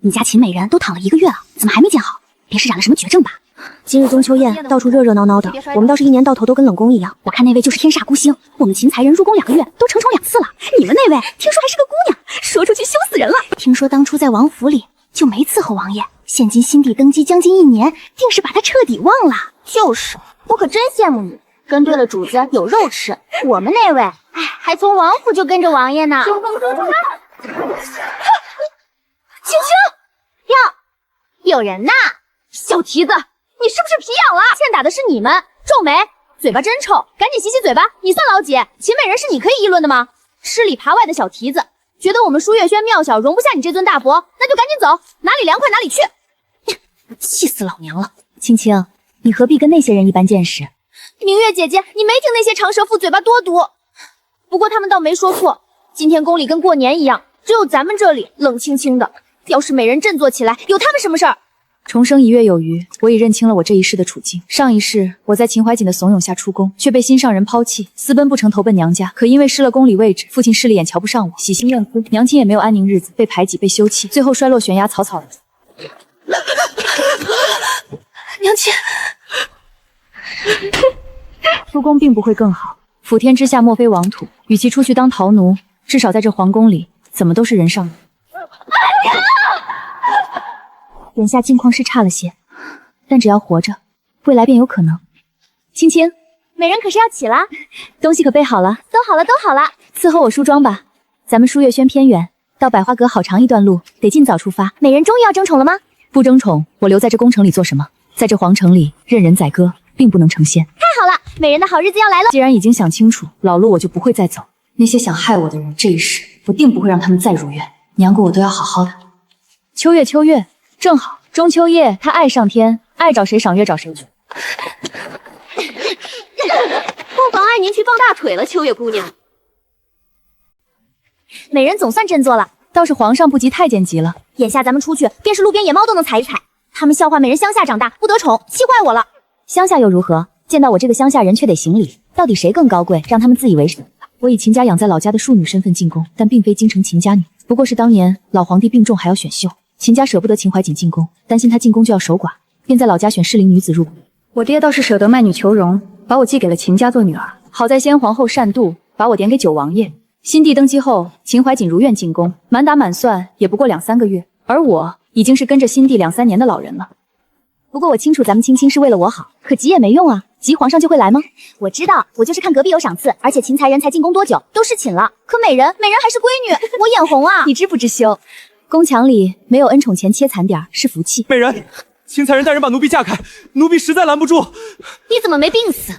你家秦美人都躺了1个月了，怎么还没见好？别是染了什么绝症吧？今日中秋宴，到处热热闹闹的，我们倒是一年到头都跟冷宫一样。我看那位就是天煞孤星，我们秦才人入宫2个月都成宠2次了。你们那位听说还是个姑娘，说出去羞死人了。听说当初在王府里就没伺候王爷，现今新帝登基将近1年，定是把他彻底忘了。就是，我可真羡慕你，跟对了主子有肉吃。我们那位，哎，还从王府就跟着王爷呢。青青哟，有人呐！小蹄子，你是不是皮痒了？欠打的是你们，皱眉，嘴巴真臭，赶紧洗洗嘴巴。你算老几？秦美人是你可以议论的吗？吃里扒外的小蹄子，觉得我们舒月轩庙小容不下你这尊大佛，那就赶紧走，哪里凉快哪里去。气死老娘了！青青，你何必跟那些人一般见识？明月姐姐，你没听那些长舌妇嘴巴多毒，不过他们倒没说错。今天宫里跟过年一样，只有咱们这里冷清清的。要是美人振作起来，有他们什么事儿？重生1月有余，我已认清了我这一世的处境。上一世我在秦怀瑾的怂恿下出宫，却被心上人抛弃，私奔不成投奔娘家。可因为失了宫里位置，父亲势利眼瞧不上我，喜新厌旧，娘亲也没有安宁日子，被排挤被休弃，最后摔落悬崖，草草而死。娘亲，出宫并不会更好，辅天之下莫非王土，与其出去当逃奴，至少在这皇宫里怎么都是人上人。眼下境况是差了些，但只要活着，未来便有可能。青青，美人可是要起了？东西可备好了？都好了，都好了。伺候我梳妆吧，咱们舒月轩偏远，到百花阁好长一段路，得尽早出发。美人终于要争宠了吗？不争宠，我留在这宫城里做什么？在这皇城里任人宰割，并不能成仙。太好了，美人的好日子要来了。既然已经想清楚，老路我就不会再走。那些想害我的人，这一世我定不会让他们再如愿。娘过我都要好好的。秋月，秋月，正好中秋夜，他爱上天，爱找谁赏月找谁去。不妨碍您去抱大腿了，秋月姑娘。美人总算振作了，倒是皇上不急，太监急了。眼下咱们出去，便是路边野猫都能踩一踩。他们笑话美人乡下长大，不得宠，气坏我了。乡下又如何？见到我这个乡下人却得行礼，到底谁更高贵？让他们自以为是。我以秦家养在老家的庶女身份进宫，但并非京城秦家女，不过是当年老皇帝病重还要选秀，秦家舍不得秦怀瑾进宫，担心他进宫就要守寡，便在老家选适龄女子入宫。我爹倒是舍得卖女求荣，把我寄给了秦家做女儿。好在先皇后善妒，把我点给九王爷。新帝登基后，秦怀瑾如愿进宫，满打满算也不过2、3个月，而我已经是跟着新帝2、3年的老人了。不过我清楚咱们青青是为了我好，可急也没用啊，急皇上就会来吗？我知道，我就是看隔壁有赏赐，而且秦才人才进宫多久，都侍寝了。可美人还是闺女，我眼红啊！你知不知羞？宫墙里没有恩宠钱切惨点是福气。美人，秦才人带人把奴婢架开，奴婢实在拦不住。你怎么没病死？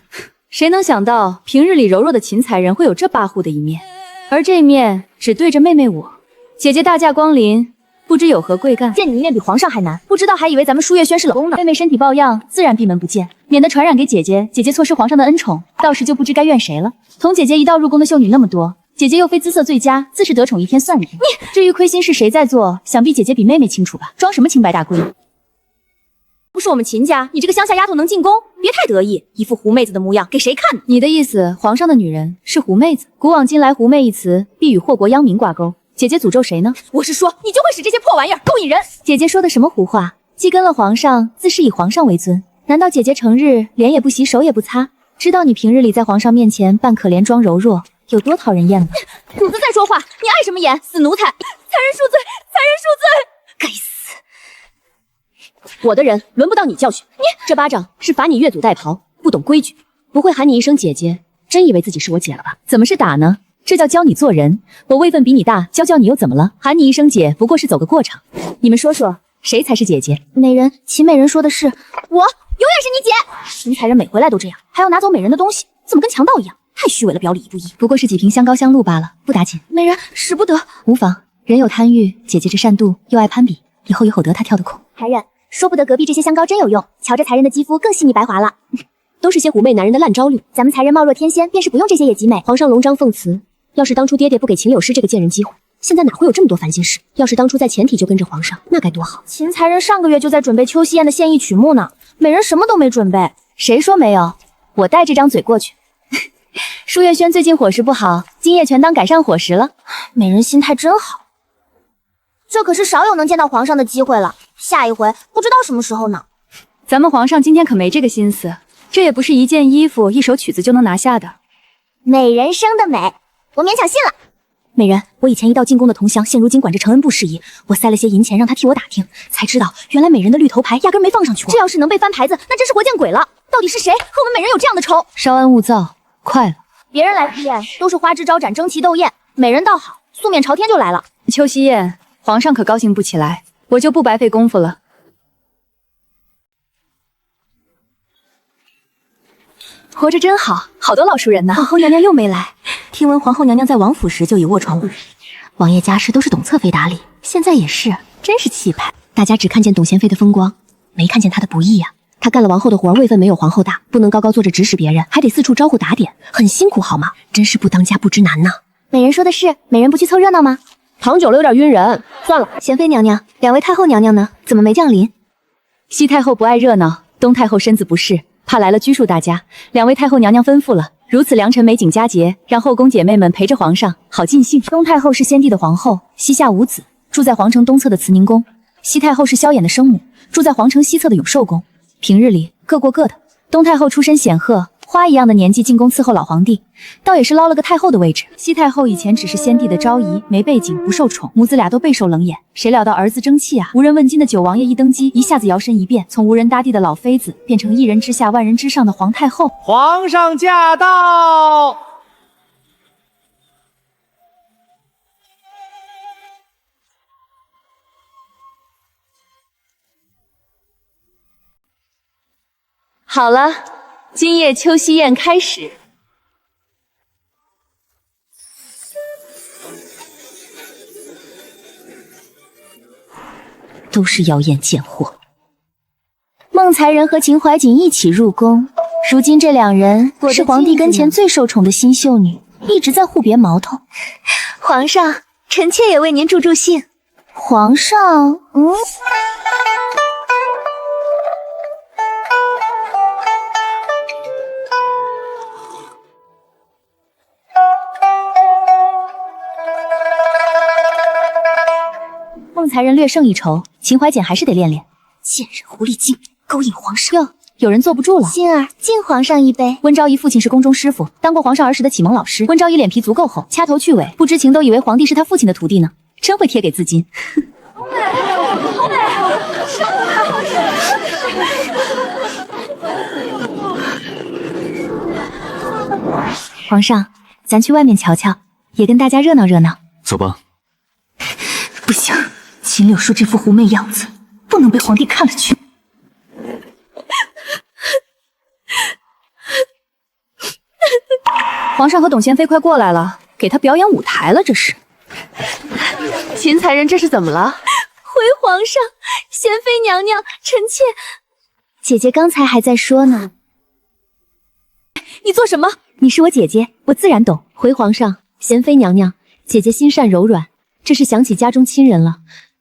谁能想到平日里柔弱的秦才人会有这跋扈的一面，而这一面只对着妹妹我。姐姐大驾光临，不知有何贵干？见你一面比皇上还难，不知道还以为咱们舒月轩是冷宫呢。妹妹身体抱恙，自然闭门不见，免得传染给姐姐。姐姐错失皇上的恩宠，到时就不知该怨谁了。同姐姐一道入宫的秀女那么多，姐姐又非姿色最佳，自是得宠一天算一天。至于亏心是谁在做，想必姐姐比妹妹清楚吧？装什么清白大闺？不是我们秦家，你这个乡下丫头能进宫？别太得意，一副狐妹子的模样，给谁看呢？你的意思，皇上的女人是狐妹子？古往今来，狐妹一词必与祸国殃民挂钩。姐姐诅咒谁呢？我是说，你就会使这些破玩意儿勾引人。姐姐说的什么胡话？既跟了皇上，自是以皇上为尊。难道姐姐成日脸也不洗，手也不擦？知道你平日里在皇上面前扮可怜装柔弱，有多讨人厌吗？主子在说话，你碍什么眼？死奴才！才人恕罪！才人恕罪！该死！我的人轮不到你教训。你这巴掌是罚你越俎代庖，不懂规矩。不会喊你一声姐姐，真以为自己是我姐了吧？怎么是打呢？这叫教你做人。我位分比你大，教你又怎么了？喊你一声姐，不过是走个过场。你们说说，谁才是姐姐？美人，秦美人说的是我，永远是你姐。秦才人每回来都这样，还要拿走美人的东西，怎么跟强盗一样？太虚伪了，表里不一。不过是几瓶香膏香露罢了，不打紧。美人使不得，无妨。人有贪欲，姐姐这善妒又爱攀比，以后也吼得她跳得空。才人说不得隔壁这些香膏真有用，瞧着才人的肌肤更细腻白滑了。都是些狐媚男人的烂招率。咱们才人貌若天仙，便是不用这些野极美。皇上龙章凤辞，要是当初爹爹不给秦柳师这个贱人机会，现在哪会有这么多烦心事？要是当初在前体就跟着皇上，那该多好。秦才人上个月就在准备秋夕宴的献艺曲目呢，美人什么都没准备。谁说没有？我带这张嘴过去。舒月轩最近伙食不好，今夜全当改善伙食了。美人心态真好。这可是少有能见到皇上的机会了，下一回不知道什么时候呢。咱们皇上今天可没这个心思，这也不是一件衣服、一首曲子就能拿下的。美人生的美，我勉强信了。美人，我以前一道进宫的同乡，现如今管着承恩不事宜，我塞了些银钱让他替我打听，才知道原来美人的绿头牌压根没放上去过。这要是能被翻牌子，那真是活见鬼了。到底是谁和我们美人有这样的仇？稍安勿躁，快了。别人来赴宴都是花枝招展、争奇斗艳，美人倒好，素面朝天就来了。秋夕宴，皇上可高兴不起来，我就不白费功夫了。活着真好，好多老熟人呢。皇后娘娘又没来，听闻皇后娘娘在王府时就已卧床不止，王爷家事都是董侧妃打理，现在也是，真是气派。大家只看见董贤妃的风光，没看见她的不易呀。她干了王后的活，位分没有皇后大，不能高高坐着指使别人，还得四处招呼打点，很辛苦好吗？真是不当家不知难呐。美人说的是，美人不去凑热闹吗？躺久了有点晕人，算了。贤妃娘娘，两位太后娘娘呢？怎么没降临？西太后不爱热闹，东太后身子不适，怕来了拘束大家，两位太后娘娘吩咐了，如此良辰美景佳节，让后宫姐妹们陪着皇上，好尽兴。东太后是先帝的皇后，膝下无子，住在皇城东侧的慈宁宫；西太后是萧衍的生母，住在皇城西侧的永寿宫。平日里各过各的。东太后出身显赫，花一样的年纪进宫伺候老皇帝，倒也是捞了个太后的位置。西太后以前只是先帝的昭仪，没背景，不受宠，母子俩都备受冷眼。谁料到儿子争气啊，无人问津的九王爷一登基，一下子摇身一变，从无人搭地的老妃子变成一人之下万人之上的皇太后。皇上驾到！好了，今夜秋夕宴开始。都是妖艳贱货。孟才人和秦怀瑾一起入宫，如今这两人是皇帝跟前最受宠的新秀女，一直在互别矛头。皇上，臣妾也为您助兴。皇上，孟才人略胜一筹，秦怀瑾还是得练练。贱人狐狸精，勾引皇上。哟，有人坐不住了。心儿，敬皇上一杯。温昭仪父亲是宫中师傅，当过皇上儿时的启蒙老师。温昭仪脸皮足够厚，掐头去尾，不知情都以为皇帝是他父亲的徒弟呢，真会贴给自襟。皇上，咱去外面瞧瞧，也跟大家热闹热闹。走吧。不行，秦柳树这副狐媚样子，不能被皇帝看了去。皇上和董贤妃快过来了，给他表演舞台了，这是。秦才人这是怎么了？回皇上，贤妃娘娘，臣妾……姐姐刚才还在说呢。你做什么？你是我姐姐，我自然懂。回皇上，贤妃娘娘，姐姐心善柔软，这是想起家中亲人了，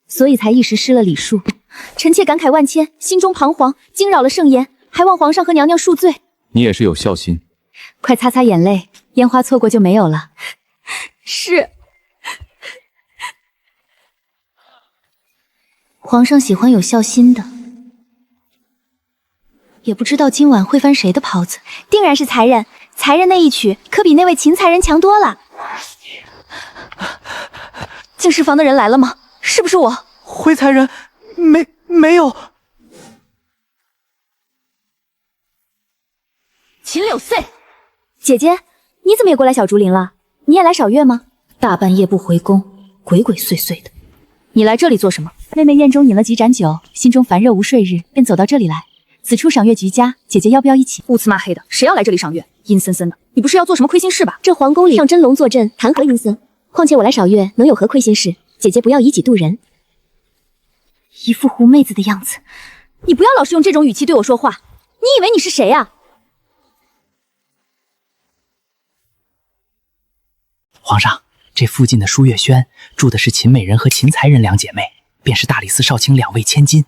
所以才一时失了礼数。臣妾感慨万千，心中彷徨，惊扰了圣颜，还望皇上和娘娘恕罪。你也是有孝心，快擦擦眼泪，烟花错过就没有了。是。皇上喜欢有孝心的，也不知道今晚会翻谁的袍子。定然是才人，才人那一曲可比那位秦才人强多了。净室房的人来了吗？是不是我？回才人，没有。秦柳碎，姐姐，你怎么也过来小竹林了？你也来赏月吗？大半夜不回宫，鬼鬼祟祟的。你来这里做什么？妹妹宴中饮了几盏酒，心中烦热无睡日，便走到这里来。此处赏月极佳，姐姐要不要一起？乌呲嘛黑的，谁要来这里赏月？阴森森的，你不是要做什么亏心事吧？这皇宫里让真龙坐镇，谈何阴森？况且我来赏月，能有何亏心事？姐姐不要以己度人。一副狐妹子的样子，你不要老是用这种语气对我说话。你以为你是谁啊？皇上，这附近的舒月轩住的是秦美人和秦才人两姐妹，便是大理寺少卿两位千金。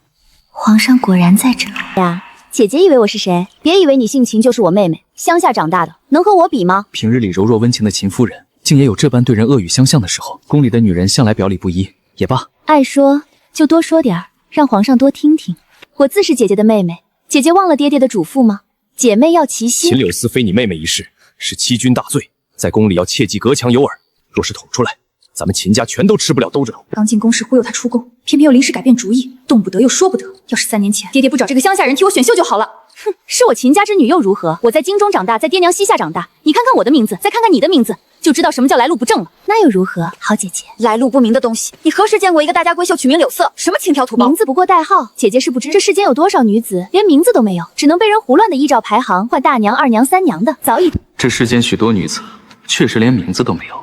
皇上果然在这呀！姐姐以为我是谁？别以为你姓秦就是我妹妹，乡下长大的，能和我比吗？平日里柔弱温情的秦夫人，竟也有这般对人恶语相向的时候。宫里的女人向来表里不一，也罢。爱说就多说点儿，让皇上多听听。我自是姐姐的妹妹，姐姐忘了爹爹的嘱咐吗？姐妹要齐心。秦柳思非你妹妹一事，是欺君大罪，在宫里要切记隔墙有耳。若是捅出来，咱们秦家全都吃不了兜着走。刚进宫时忽悠她出宫，偏偏又临时改变主意，动不得又说不得。要是3年前爹爹不找这个乡下人替我选秀就好了。哼，是我秦家之女又如何？我在京中长大，在爹娘膝下长大。你看看我的名字，再看看你的名字，就知道什么叫来路不正了。那又如何？好姐姐，来路不明的东西，你何时见过一个大家闺秀取名柳色？什么轻佻土包？名字不过代号，姐姐是不知这世间有多少女子连名字都没有，只能被人胡乱的依照排行换大娘、二娘、三娘的，早已。这世间许多女子，确实连名字都没有。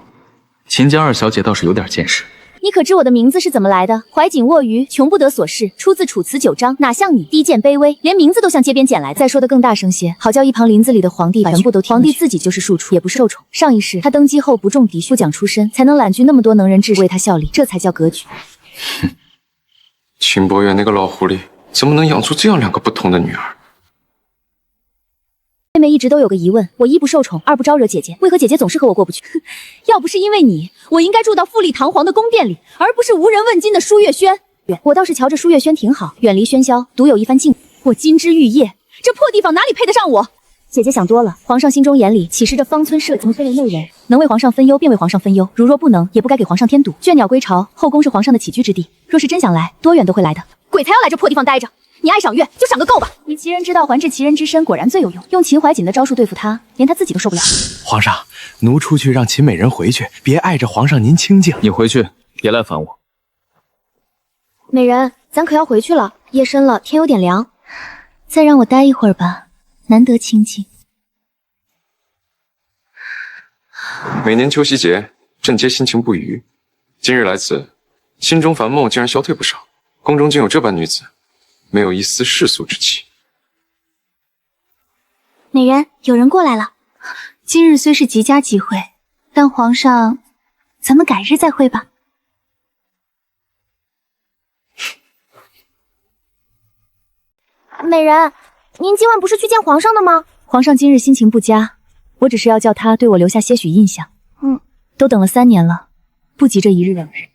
秦家二小姐倒是有点见识。你可知我的名字是怎么来的？怀瑾卧鱼，穷不得所事，出自《楚辞9章》，哪像你低贱卑微，连名字都像街边捡来的。再说的更大声些，好叫一旁林子里的皇帝全部都听。皇帝自己就是庶出，也不是受宠。上一世他登基后不中嫡，不讲出身，才能揽居那么多能人志士为他效力，这才叫格局。哼，秦博远那个老狐狸，怎么能养出这样2个不同的女儿？妹妹一直都有个疑问，我一不受宠，二不招惹姐姐，为何姐姐总是和我过不去？要不是因为你，我应该住到富丽堂皇的宫殿里，而不是无人问津的舒月轩。我倒是瞧着舒月轩挺好，远离喧嚣，独有一番静。我金枝玉叶，这破地方哪里配得上我？姐姐想多了，皇上心中眼里岂是这方村社稷非为内人，能为皇上分忧便为皇上分忧，如若不能，也不该给皇上添堵。倦鸟归巢，后宫是皇上的起居之地，若是真想来，多远都会来的。鬼才要来这破地方待着。你爱赏月就赏个够吧！以其人之道还治其人之身，果然最有用。用秦怀瑾的招数对付他，连他自己都受不了。皇上，奴出去让秦美人回去，别碍着皇上您清静。你回去，别来烦我。美人，咱可要回去了，夜深了，天有点凉，再让我待一会儿吧，难得清静。每年秋夕节，朕皆心情不愉，今日来此，心中烦梦竟然消退不少。宫中竟有这般女子，没有一丝世俗之气。美人，有人过来了。今日虽是极佳机会，但皇上，咱们改日再会吧。美人，您今晚不是去见皇上的吗？皇上今日心情不佳，我只是要叫他对我留下些许印象。都等了3年了，不急这一日两日。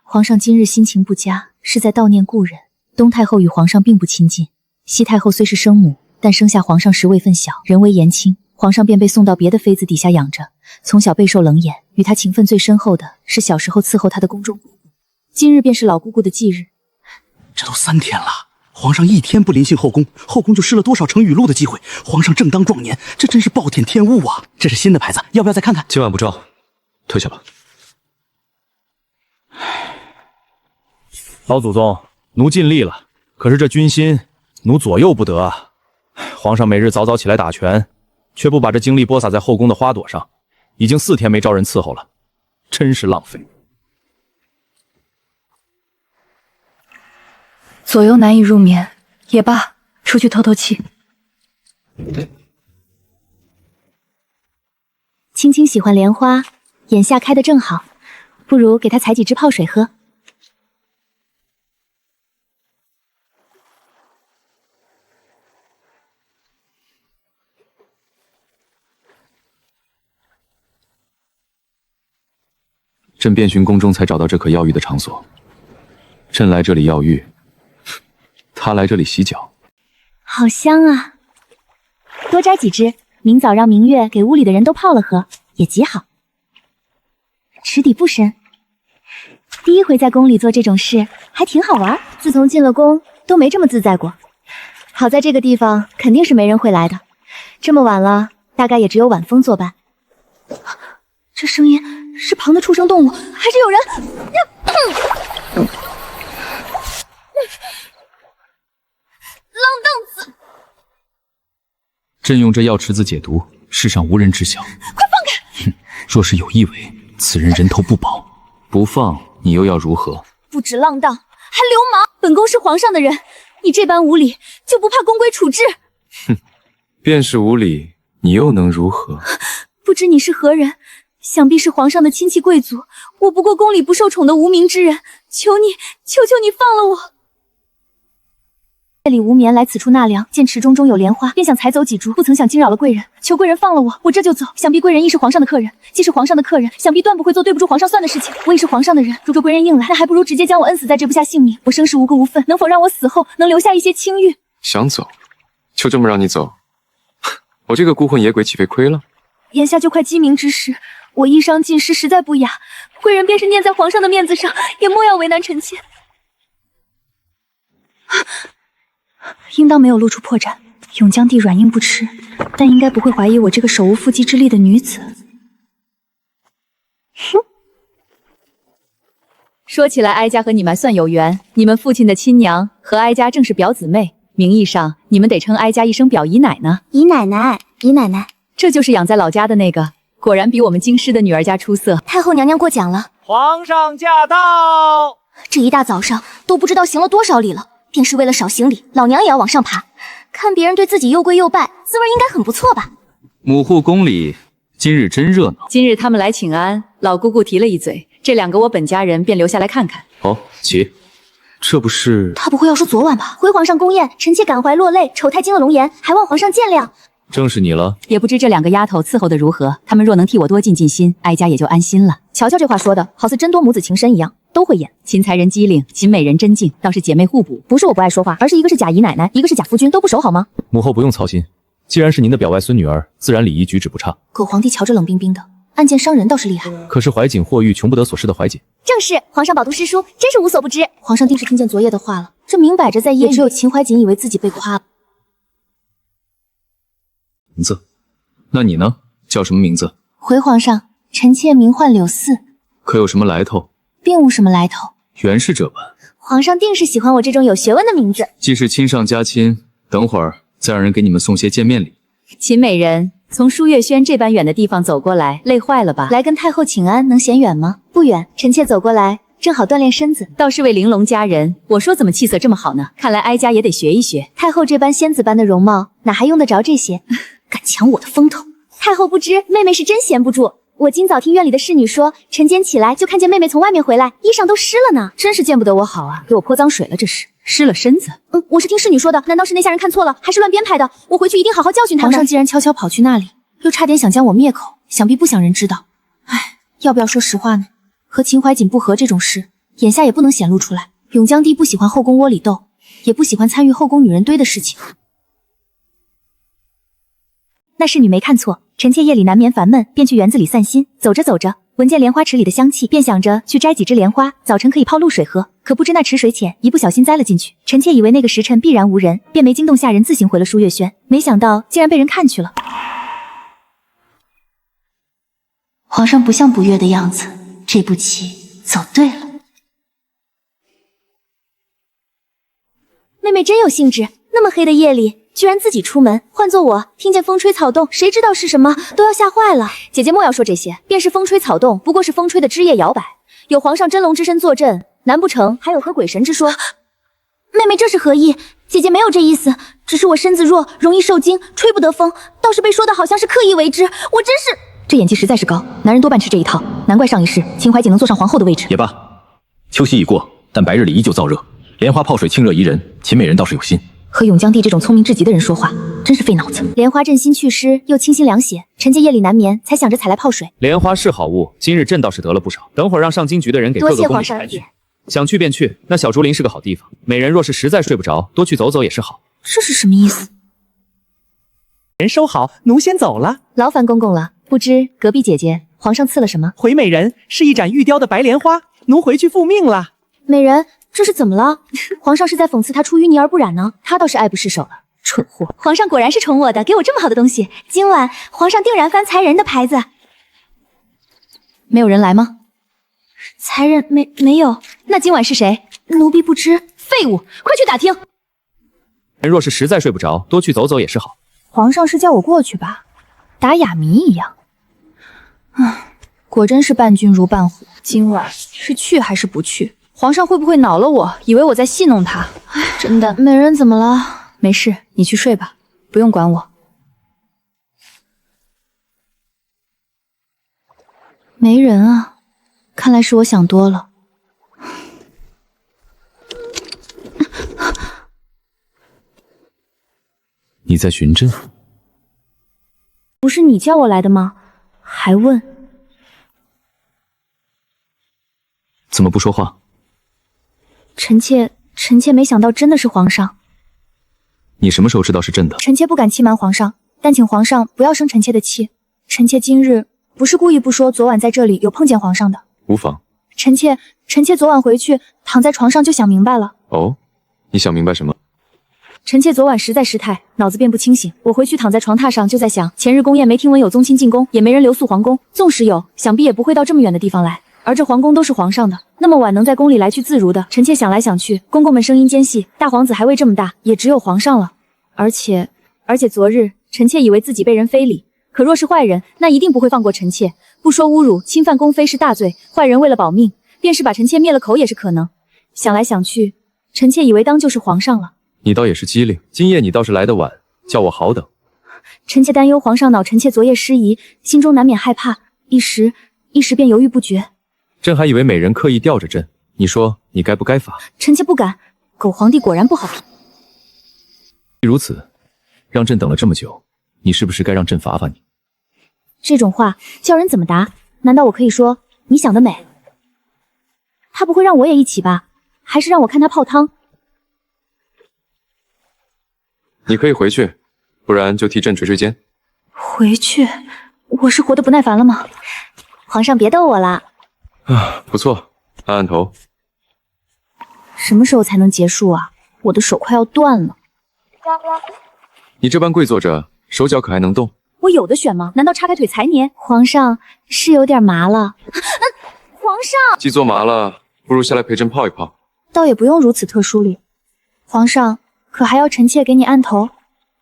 皇上今日心情不佳，是在悼念故人。东太后与皇上并不亲近，西太后虽是生母，但生下皇上时位分小，人微言轻，皇上便被送到别的妃子底下养着，从小备受冷眼。与他情分最深厚的是小时候伺候他的宫中姑姑，今日便是老姑姑的忌日。这都3天了，皇上一天不临幸后宫，后宫就失了多少成雨露的机会。皇上正当壮年，这真是暴殄天物啊！这是新的牌子，要不要再看看？今晚不照，退下吧。老祖宗，奴尽力了，可是这军心，奴左右不得啊。皇上每日早早起来打拳，却不把这精力播撒在后宫的花朵上，已经4天没招人伺候了，真是浪费。左右难以入眠，也罢，出去透透气。青青喜欢莲花，眼下开得正好，不如给他采几支泡水喝。朕遍寻宫中才找到这棵药浴的场所。朕来这里药浴，他来这里洗脚。好香啊！多摘几支，明早让明月给屋里的人都泡了喝，也极好。池底不深，第一回在宫里做这种事，还挺好玩。自从进了宫，都没这么自在过。好在这个地方肯定是没人会来的，这么晚了，大概也只有晚风作伴。这声音是旁的畜生动物，还是有人？浪荡子！朕用这药池子解毒，世上无人知晓。快放开！若是有异违，此人人头不保。不放，你又要如何？不止浪荡，还流氓！本宫是皇上的人，你这般无礼，就不怕宫规处置？哼，便是无礼，你又能如何？不知你是何人？想必是皇上的亲戚贵族，我不过宫里不受宠的无名之人，求你，求求你放了我！夜里无眠，来此处纳凉，见池中有莲花，便想采走几株，不曾想惊扰了贵人，求贵人放了我，我这就走。想必贵人亦是皇上的客人，既是皇上的客人，想必断不会做对不住皇上算的事情。我也是皇上的人，如果贵人硬来，那还不如直接将我摁死在这，不下性命。我生时无辜无分，能否让我死后能留下一些清誉？想走，就这么让你走？我这个孤魂野鬼岂被亏了？眼下就快鸡鸣之时，我衣裳尽失，实在不雅。贵人便是念在皇上的面子上，也莫要为难臣妾。应当没有露出破绽，永江帝软硬不吃，但应该不会怀疑我这个手无缚鸡之力的女子。哼，说起来，哀家和你们算有缘，你们父亲的亲娘和哀家正是表姊妹，名义上你们得称哀家一声表姨奶呢。姨奶奶，姨奶奶，这就是养在老家的那个，果然比我们京师的女儿家出色。太后娘娘过奖了，皇上驾到！这一大早上都不知道行了多少礼了。便是为了少行礼，老娘也要往上爬。看别人对自己又跪又拜，滋味应该很不错吧？母护宫里今日真热闹。今日他们来请安，老姑姑提了一嘴，这两个我本家人便留下来看看。哦，起，这不是……他不会要说昨晚吧？回皇上宫宴，臣妾感怀落泪，丑态惊了龙颜，还望皇上见谅。正是你了，也不知这两个丫头伺候的如何。她们若能替我多尽尽心，哀家也就安心了。瞧瞧这话说的，好似真多母子情深一样。都会演，秦才人机灵，秦美人真静，倒是姐妹互补。不是我不爱说话，而是一个是假姨奶奶，一个是假夫君，都不熟好吗？母后不用操心，既然是您的表外孙女儿，自然礼仪举止不差。可皇帝瞧着冷冰冰的，暗箭伤人倒是厉害。可是怀瑾或玉，穷不得所失的怀瑾。正是，皇上饱读诗书，真是无所不知。皇上定是听见昨夜的话了，这明摆着在揶揄。只有秦怀瑾以为自己被夸了。名字？那你呢？叫什么名字？回皇上，臣妾名唤柳四。可有什么来头？并无什么来头。原是这般。皇上定是喜欢我这种有学问的名字。既是亲上加亲，等会儿再让人给你们送些见面礼。秦美人从舒月轩这般远的地方走过来，累坏了吧？来跟太后请安，能嫌远吗？不远，臣妾走过来正好锻炼身子。倒是位玲珑佳人，我说怎么气色这么好呢？看来哀家也得学一学。太后这般仙子般的容貌，哪还用得着这些？敢抢我的风头！太后不知，妹妹是真闲不住。我今早听院里的侍女说，晨间起来就看见妹妹从外面回来，衣裳都湿了呢。真是见不得我好啊，给我泼脏水了，这是湿了身子。我是听侍女说的，难道是那下人看错了，还是乱编排的？我回去一定好好教训他们。皇上既然悄悄跑去那里，又差点想将我灭口，想必不想人知道。唉，要不要说实话呢？和秦怀瑾不和这种事，眼下也不能显露出来。永江帝不喜欢后宫窝里斗，也不喜欢参与后宫女人堆的事情。那侍女没看错，臣妾夜里难眠烦闷，便去园子里散心。走着走着，闻见莲花池里的香气，便想着去摘几枝莲花，早晨可以泡露水喝。可不知那池水浅，一不小心栽了进去。臣妾以为那个时辰必然无人，便没惊动下人，自行回了舒月轩。没想到竟然被人看去了。皇上不像不悦的样子，这步棋走对了。妹妹真有兴致，那么黑的夜里居然自己出门，换做我听见风吹草动，谁知道是什么，都要吓坏了。姐姐莫要说这些，便是风吹草动，不过是风吹的枝叶摇摆，有皇上真龙之身坐镇，难不成还有和鬼神之说？妹妹这是何意？姐姐没有这意思，只是我身子弱，容易受惊，吹不得风，倒是被说的好像是刻意为之，我真是……这演技实在是高，男人多半吃这一套，难怪上一世秦怀瑾能坐上皇后的位置。也罢，秋夕已过，但白日里依旧燥热，莲花泡水清热宜人，秦美人倒是有心。和永江帝这种聪明至极的人说话，真是费脑子。莲花镇心祛湿，又清心凉血，臣妾夜里难眠，才想着采来泡水。莲花是好物，今日朕倒是得了不少。等会儿让上京局的人给各个宫里排去。想去便去，那小竹林是个好地方。美人若是实在睡不着，多去走走也是好。这是什么意思？人收好，奴先走了。劳烦公公了。不知隔壁姐姐，皇上赐了什么？回美人是一盏玉雕的白莲花，奴回去复命了。美人，这是怎么了？皇上是在讽刺她出淤泥而不染呢？她倒是爱不释手了，蠢货！皇上果然是宠我的，给我这么好的东西。今晚皇上定然翻才人的牌子。没有人来吗？才人没有。那今晚是谁？奴婢不知。废物，快去打听。人若是实在睡不着，多去走走也是好。皇上是叫我过去吧，打哑谜一样。果真是伴君如伴虎。今晚是去还是不去？皇上会不会恼了我，以为我在戏弄他？真的，美人怎么了？没事，你去睡吧，不用管我。没人啊，看来是我想多了。你在寻朕？不是你叫我来的吗？还问？怎么不说话？臣妾没想到真的是皇上。你什么时候知道是朕的？臣妾不敢欺瞒皇上，但请皇上不要生臣妾的气。臣妾今日不是故意不说，昨晚在这里有碰见皇上的。无妨。臣妾昨晚回去躺在床上就想明白了。哦，你想明白什么？臣妾昨晚实在失态，脑子便不清醒。我回去躺在床榻上就在想，前日宫宴没听闻有宗亲进宫，也没人留宿皇宫，纵使有，想必也不会到这么远的地方来。而这皇宫都是皇上的，那么晚能在宫里来去自如的，臣妾想来想去，公公们声音尖细，大皇子还未这么大，也只有皇上了。而且昨日臣妾以为自己被人非礼，可若是坏人，那一定不会放过臣妾。不说侮辱，侵犯宫妃是大罪，坏人为了保命，便是把臣妾灭了口也是可能。想来想去，臣妾以为当就是皇上了。你倒也是机灵，今夜你倒是来得晚，叫我好等。臣妾担忧皇上恼臣妾昨夜失仪，心中难免害怕，一时便犹豫不决。朕还以为美人刻意吊着朕，你说你该不该罚？臣妾不敢，狗皇帝果然不好评。如此，让朕等了这么久，你是不是该让朕罚罚你？这种话叫人怎么答？难道我可以说你想得美？他不会让我也一起吧？还是让我看他泡汤？你可以回去，不然就替朕捶捶肩。回去？我是活得不耐烦了吗？皇上别逗我了。啊，不错，按按头。什么时候才能结束啊？我的手快要断了。你这般跪坐着，手脚可还能动？我有的选吗？难道叉开腿才捏？皇上是有点麻了。皇上，既坐麻了，不如下来陪朕泡一泡。倒也不用如此特殊哩。皇上，可还要臣妾给你按头？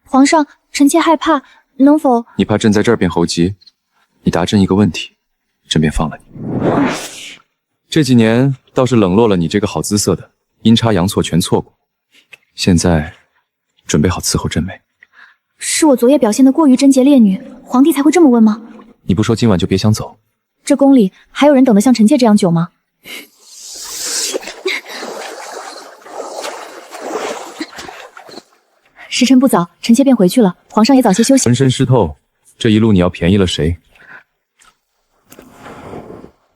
皇上，臣妾害怕，能否……你怕朕在这儿变猴急？你答朕一个问题，朕便放了你。这几年倒是冷落了你这个好姿色的，阴差阳错全错过。现在准备好伺候朕没？是我昨夜表现得过于贞洁烈女，皇帝才会这么问吗？你不说今晚就别想走。这宫里还有人等得像臣妾这样久吗？时辰不早，臣妾便回去了。皇上也早些休息。浑身湿透，这一路你要便宜了谁？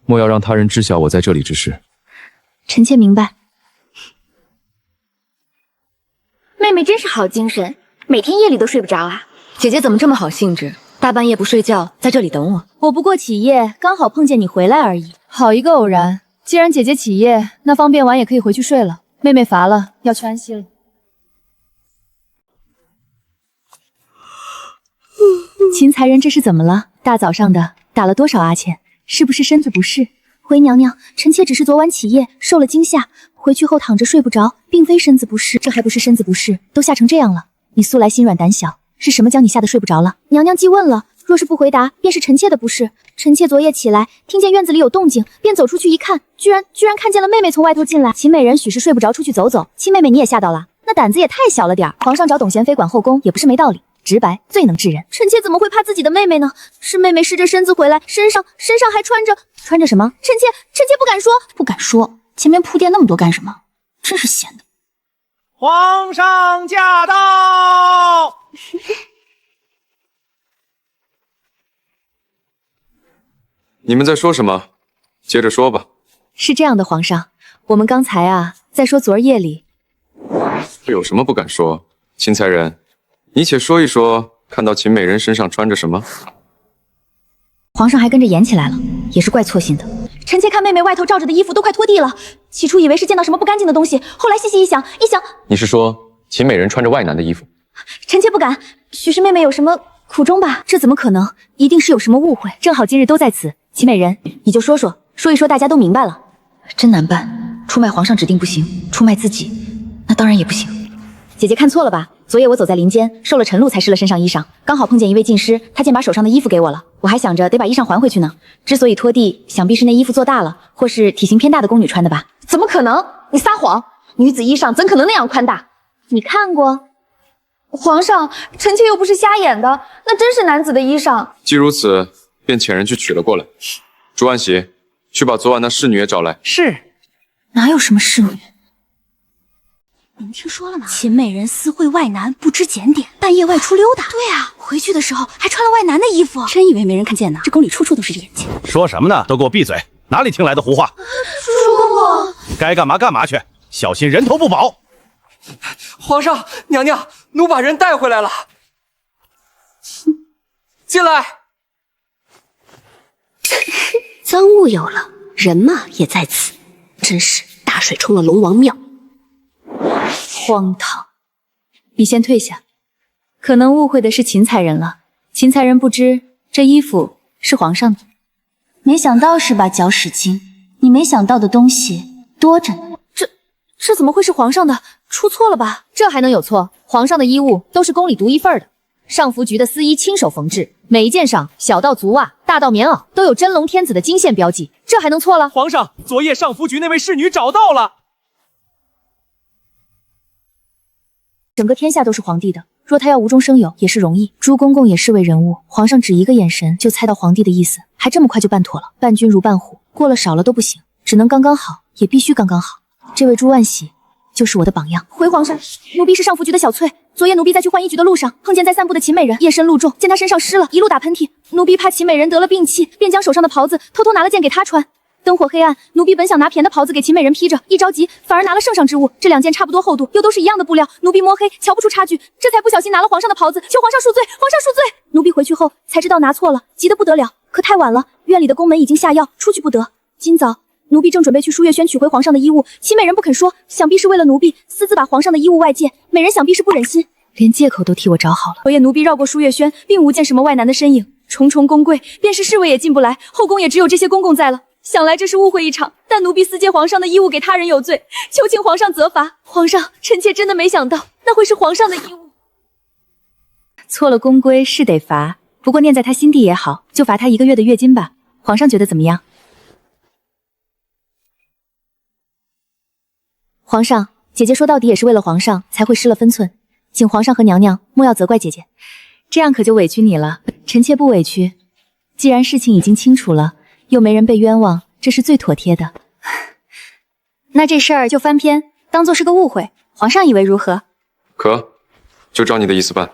莫要让他人知晓我在这里之事。臣妾明白。妹妹真是好精神，每天夜里都睡不着啊。姐姐怎么这么好兴致，大半夜不睡觉，在这里等我？我不过起夜，刚好碰见你回来而已。好一个偶然！既然姐姐起夜，那方便完也可以回去睡了。妹妹乏了，要去安息了。秦才人这是怎么了？大早上的打了多少阿钱？是不是身子不适？回娘娘，臣妾只是昨晚起夜受了惊吓，回去后躺着睡不着，并非身子不适。这还不是身子不适，都吓成这样了。你素来心软胆小，是什么将你吓得睡不着了？娘娘既问了，若是不回答，便是臣妾的不是。臣妾昨夜起来，听见院子里有动静，便走出去一看，居然看见了妹妹从外头进来。秦美人许是睡不着，出去走走。亲妹妹你也吓到了，那胆子也太小了点儿。皇上找董贤妃管后宫也不是没道理。直白最能治人，臣妾怎么会怕自己的妹妹呢？是妹妹湿着身子回来，身上还穿着什么？臣妾不敢说，前面铺垫那么多干什么？真是闲的。皇上驾到！你们在说什么？接着说吧。是这样的，皇上，我们刚才在说昨儿夜里。这有什么不敢说？秦才人，你且说一说，看到秦美人身上穿着什么？皇上还跟着演起来了，也是怪错心的。臣妾看妹妹外头罩着的衣服都快拖地了，起初以为是见到什么不干净的东西，后来细细一想，你是说秦美人穿着外男的衣服？臣妾不敢，许是妹妹有什么苦衷吧？这怎么可能？一定是有什么误会。正好今日都在此，秦美人，你就说一说，大家都明白了。真难办，出卖皇上指定不行，出卖自己那当然也不行。姐姐看错了吧？昨夜我走在林间，受了晨露才湿了身上衣裳，刚好碰见一位进师，他竟把手上的衣服给我了。我还想着得把衣裳还回去呢。之所以拖地，想必是那衣服做大了，或是体型偏大的宫女穿的吧？怎么可能？你撒谎！女子衣裳怎可能那样宽大？你看过？皇上，臣妾又不是瞎眼的，那真是男子的衣裳。既如此，便遣人去取了过来。朱安喜，去把昨晚那侍女也找来。是。哪有什么侍女？你们听说了吗？秦美人私会外男，不知检点，半夜外出溜达。对啊，回去的时候还穿了外男的衣服，真以为没人看见呢？这宫里处处都是眼睛。说什么呢？都给我闭嘴！哪里听来的胡话？主公，该干嘛干嘛去，小心人头不保。皇上，娘娘，奴把人带回来了。进来。赃物有了，人马也在此，真是大水冲了龙王庙。荒唐！你先退下，可能误会的是芹菜人了。芹菜人不知这衣服是皇上的。没想到是把脚使精，你没想到的东西多着呢。这怎么会是皇上的？出错了吧？这还能有错？皇上的衣物都是宫里独一份的，上服局的司衣亲手缝制，每一件上小到足袜，大到棉袄，都有真龙天子的金线标记，这还能错了？皇上，昨夜上服局那位侍女找到了。整个天下都是皇帝的，若他要无中生有，也是容易。朱公公也是位人物，皇上只一个眼神就猜到皇帝的意思，还这么快就办妥了。伴君如伴虎，过了少了都不行，只能刚刚好，也必须刚刚好。这位朱万喜就是我的榜样。回皇上，奴婢是上服局的小翠，昨夜奴婢在去换衣局的路上，碰见在散步的秦美人，夜深露重，见她身上湿了，一路打喷嚏。奴婢怕秦美人得了病气，便将手上的袍子偷偷拿了件给她穿。灯火黑暗，奴婢本想拿便的袍子给秦美人披着，一着急反而拿了圣上之物。这两件差不多厚度，又都是一样的布料，奴婢摸黑瞧不出差距，这才不小心拿了皇上的袍子，求皇上恕罪，皇上恕罪。奴婢回去后才知道拿错了，急得不得了，可太晚了，院里的宫门已经下药，出去不得。今早奴婢正准备去舒月轩取回皇上的衣物，秦美人不肯说，想必是为了奴婢，私自把皇上的衣物外借。美人想必是不忍心，连借口都替我找好了。昨夜奴婢绕过舒月轩，并无见什么外男的身影，重重宫柜，便是侍卫也进不来，后宫也只有这些公公在了。想来这是误会一场，但奴婢私借皇上的衣物给他人有罪，求请皇上责罚。皇上，臣妾真的没想到那会是皇上的衣物。错了宫规是得罚，不过念在他心地也好，就罚他1个月的月金吧。皇上觉得怎么样？皇上，姐姐说到底也是为了皇上才会失了分寸，请皇上和娘娘莫要责怪姐姐，这样可就委屈你了。臣妾不委屈，既然事情已经清楚了，又没人被冤枉，这是最妥帖的。那这事儿就翻篇，当做是个误会，皇上以为如何？可，就照你的意思办。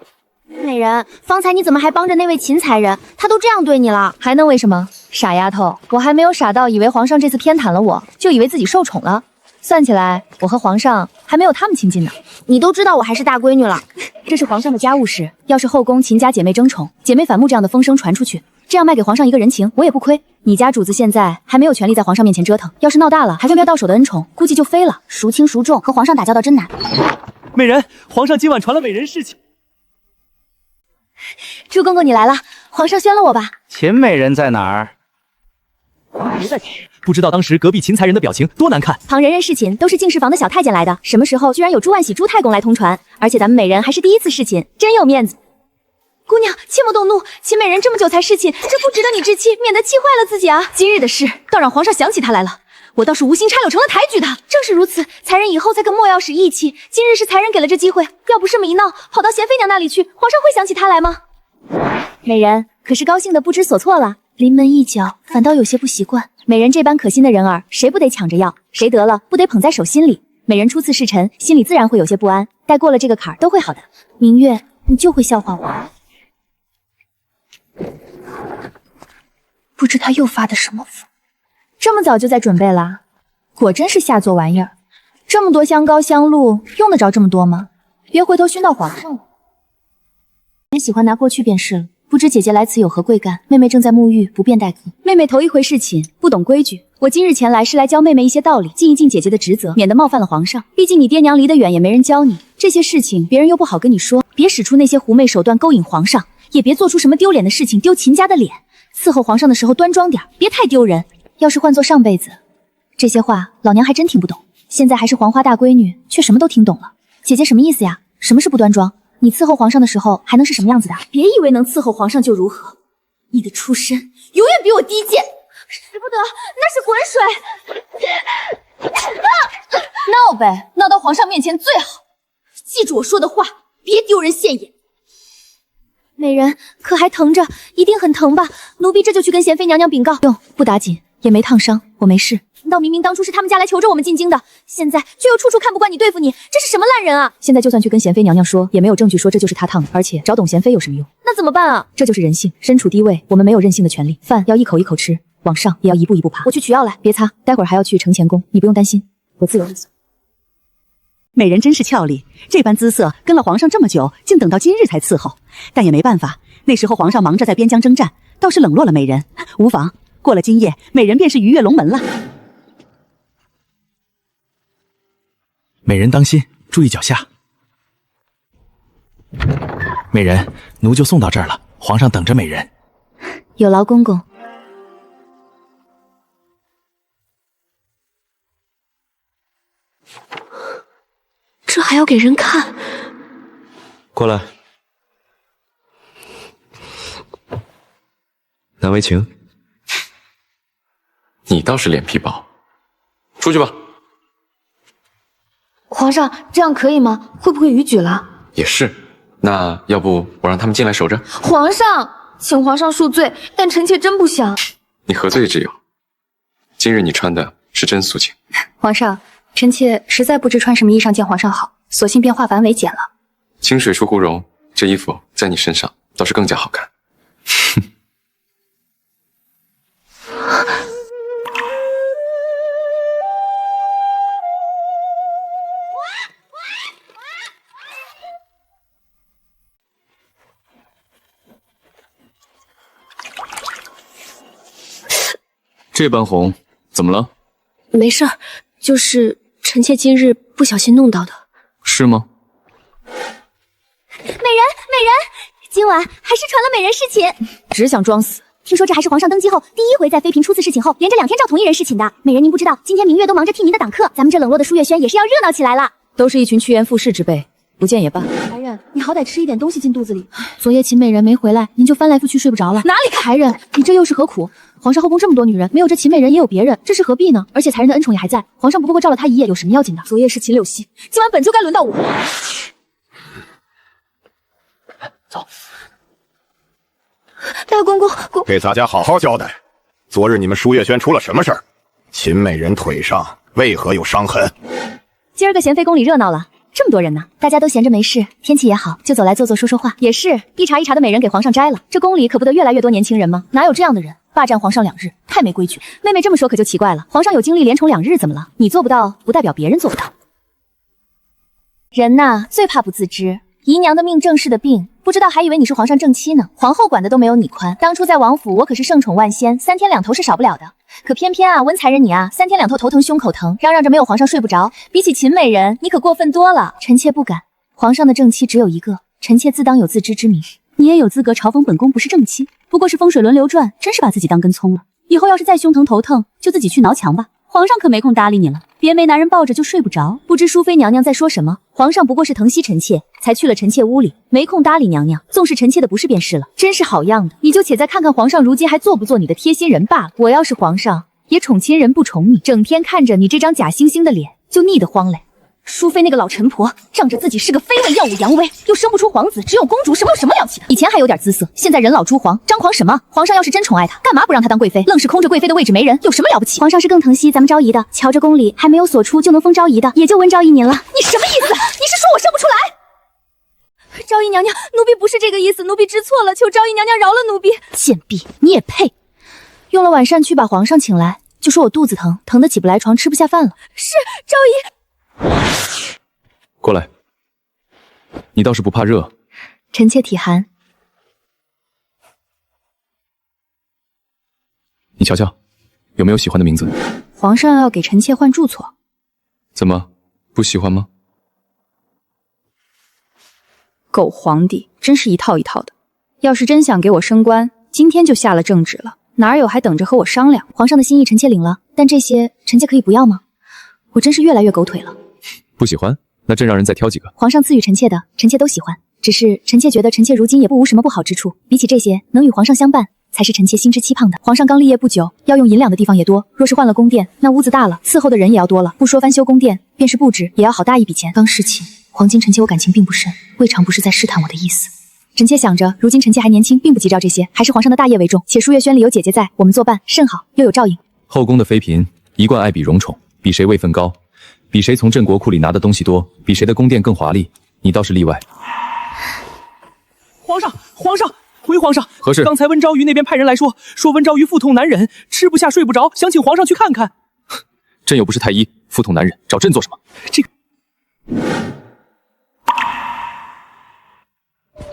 美人，方才你怎么还帮着那位秦才人？他都这样对你了，还能为什么？傻丫头，我还没有傻到以为皇上这次偏袒了我，就以为自己受宠了。算起来，我和皇上还没有他们亲近呢。你都知道我还是大闺女了，这是皇上的家务事，要是后宫秦家姐妹争宠、姐妹反目这样的风声传出去，这样卖给皇上一个人情，我也不亏。你家主子现在还没有权利在皇上面前折腾，要是闹大了，还没有到手的恩宠，估计就飞了。孰轻孰重，和皇上打交道真难。美人，皇上今晚传了美人事情。朱公公你来了，皇上宣了我吧？秦美人在哪儿？别在不知道当时隔壁秦才人的表情多难看。旁人认侍寝都是进士房的小太监来的，什么时候居然有朱万喜朱太公来通传？而且咱们美人还是第一次侍寝，真有面子。姑娘切莫动怒，秦美人这么久才侍寝，这不值得你置气，免得气坏了自己啊。今日的事倒让皇上想起他来了，我倒是无心插柳成了抬举他。正是如此，才人以后才跟莫要使义气。今日是才人给了这机会，要不这么一闹，跑到贤妃娘那里去，皇上会想起他来吗？美人可是高兴的不知所措了，临门一脚，反倒有些不习惯。美人这般可心的人儿，谁不得抢着要？谁得了不得捧在手心里？美人初次侍臣，心里自然会有些不安，待过了这个坎儿，都会好的。明月，你就会笑话我。不知他又发的什么疯，这么早就在准备啦？果真是下作玩意儿。这么多香膏香露，用得着这么多吗？别回头熏到皇上了。人喜欢拿过去便是了。不知姐姐来此有何贵干？妹妹正在沐浴，不便待客。妹妹头一回侍寝，不懂规矩。我今日前来是来教妹妹一些道理，尽一尽姐姐的职责，免得冒犯了皇上。毕竟你爹娘离得远，也没人教你这些事情，别人又不好跟你说。别使出那些狐媚手段勾引皇上，也别做出什么丢脸的事情，丢秦家的脸。伺候皇上的时候端庄点，别太丢人。要是换做上辈子，这些话老娘还真听不懂。现在还是黄花大闺女，却什么都听懂了。姐姐什么意思呀？什么是不端庄？你伺候皇上的时候还能是什么样子的？别以为能伺候皇上就如何，你的出身永远比我低贱。使不得，那是滚水。闹呗，闹到皇上面前最好。记住我说的话，别丢人现眼。美人可还疼着？一定很疼吧？奴婢这就去跟贤妃娘娘禀告。用，不打紧，也没烫伤，我没事。难道明明当初是他们家来求着我们进京的，现在却又处处看不惯你对付你，这是什么烂人啊？现在就算去跟贤妃娘娘说，也没有证据说这就是她烫的，而且找董贤妃有什么用？那怎么办啊？这就是人性，身处低位，我们没有任性的权利。饭要一口一口吃，往上也要一步一步爬。我去取药来，别擦，待会儿还要去承乾宫，你不用担心，我自有意思。美人真是俏丽，这般姿色跟了皇上这么久，竟等到今日才伺候。但也没办法，那时候皇上忙着在边疆征战，倒是冷落了美人。无妨，过了今夜，美人便是鱼跃龙门了。美人当心，注意脚下。美人，奴就送到这儿了，皇上等着美人。有劳公公。这还要给人看？过来，难为情。你倒是脸皮薄，出去吧。皇上，这样可以吗？会不会逾矩了？也是，那要不我让他们进来守着？皇上，请皇上恕罪，但臣妾真不想。你何罪之有？今日你穿的是真素净。皇上，臣妾实在不知穿什么衣裳见皇上好，索性便化繁为简了。清水出芙蓉，这衣服在你身上倒是更加好看。这般红，怎么了？没事儿，就是臣妾今日不小心弄到的。是吗？美人，今晚还是传了美人侍寝。只想装死。听说这还是皇上登基后第一回在妃嫔初次侍寝后，连着2天照同一人侍寝的。美人，您不知道，今天明月都忙着替您的党课，咱们这冷落的舒月轩也是要热闹起来了。都是一群趋炎附势之辈，不见也罢。才人，你好歹吃一点东西进肚子里。昨夜秦美人没回来，您就翻来覆去睡不着了。哪里看？才人，你这又是何苦？皇上后宫这么多女人，没有这秦美人也有别人，这是何必呢？而且才人的恩宠也还在，皇上不过照了她一夜，有什么要紧的？昨夜是秦柳溪，今晚本就该轮到我。走。大公公，给大家好好交代，昨日你们舒月轩出了什么事儿？秦美人腿上为何有伤痕？今儿个贤妃宫里热闹了，这么多人呢，大家都闲着没事，天气也好，就走来坐坐说说话。也是一茬一茬的美人给皇上摘了，这宫里可不得越来越多年轻人吗？哪有这样的人？霸占皇上2日，太没规矩。妹妹这么说可就奇怪了，皇上有精力连宠2日，怎么了？你做不到，不代表别人做不到。人呐，最怕不自知。姨娘的命正是的病，不知道还以为你是皇上正妻呢。皇后管的都没有你宽。当初在王府，我可是圣宠万仙，3天2头是少不了的。可偏偏啊，温才人你啊，3天2头头疼胸口疼，嚷嚷着没有皇上睡不着。比起秦美人，你可过分多了。臣妾不敢，皇上的正妻只有一个，臣妾自当有自知之明。你也有资格嘲讽本宫不是正妻，不过是风水轮流转，真是把自己当根葱了。以后要是再胸疼头疼，就自己去挠墙吧。皇上可没空搭理你了，别没男人抱着就睡不着。不知淑妃娘娘在说什么？皇上不过是疼惜臣妾，才去了臣妾屋里，没空搭理娘娘。纵使臣妾的不是便是了，真是好样的。你就且再看看皇上如今还做不做你的贴心人罢了。我要是皇上，也宠亲人不宠你，整天看着你这张假惺惺的脸，就腻得慌嘞。淑妃那个老陈婆，仗着自己是个妃位耀武扬威，又生不出皇子，只有公主，什么有什么了不起的？以前还有点姿色，现在人老珠黄，张狂什么？皇上要是真宠爱她，干嘛不让她当贵妃？愣是空着贵妃的位置没人，有什么了不起？皇上是更疼惜咱们昭仪的，瞧着宫里还没有所出就能封昭仪的，也就温昭仪您了。你什么意思？你是说我生不出来？昭仪娘娘，奴婢不是这个意思，奴婢知错了，求昭仪娘娘饶了奴婢。贱婢，你也配？用了晚膳去把皇上请来，就说我肚子疼，疼得起不来床，吃不下饭了。是昭仪。过来，你倒是不怕热。臣妾体寒。你瞧瞧，有没有喜欢的名字？皇上要给臣妾换住所。怎么，不喜欢吗？狗皇帝真是一套一套的，要是真想给我升官，今天就下了圣旨了，哪有还等着和我商量？皇上的心意臣妾领了，但这些臣妾可以不要吗？我真是越来越狗腿了。不喜欢？那朕让人再挑几个。皇上赐予臣妾的，臣妾都喜欢。只是臣妾觉得臣妾如今也不无什么不好之处，比起这些，能与皇上相伴，才是臣妾心之期盼的。皇上刚立业不久，要用银两的地方也多。若是换了宫殿，那屋子大了，伺候的人也要多了。不说翻修宫殿，便是布置，也要好大一笔钱。刚侍寝，黄金臣妾我感情并不深，未尝不是在试探我的意思。臣妾想着，如今臣妾还年轻，并不急召这些，还是皇上的大业为重。且舒月轩里有姐姐在，我们作伴甚好，又有照应。后宫的妃嫔一贯爱比荣宠，比谁位分高，比谁从镇国库里拿的东西多，比谁的宫殿更华丽，你倒是例外。皇上，皇上，回皇上，何事？刚才温昭瑜那边派人来说温昭瑜腹痛难忍，吃不下睡不着，想请皇上去看看。朕又不是太医，腹痛难忍，找朕做什么？这个，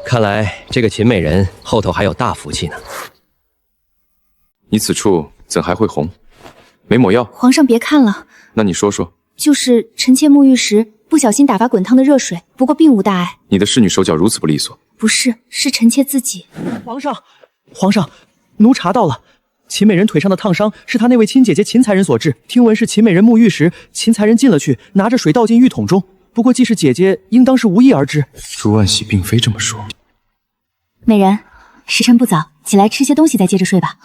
看来这个秦美人后头还有大福气呢。你此处怎还会红？没抹药？皇上别看了，那你说说。就是臣妾沐浴时不小心打发滚烫的热水，不过并无大碍。你的侍女手脚如此不利索？不是，是臣妾自己。皇上，皇上，奴查到了，秦美人腿上的烫伤是她那位亲姐姐秦才人所致。听闻是秦美人沐浴时，秦才人进了去，拿着水倒进浴桶中。不过既是姐姐，应当是无意而至。朱万喜并非这么说。美人，时辰不早，起来吃些东西再接着睡吧。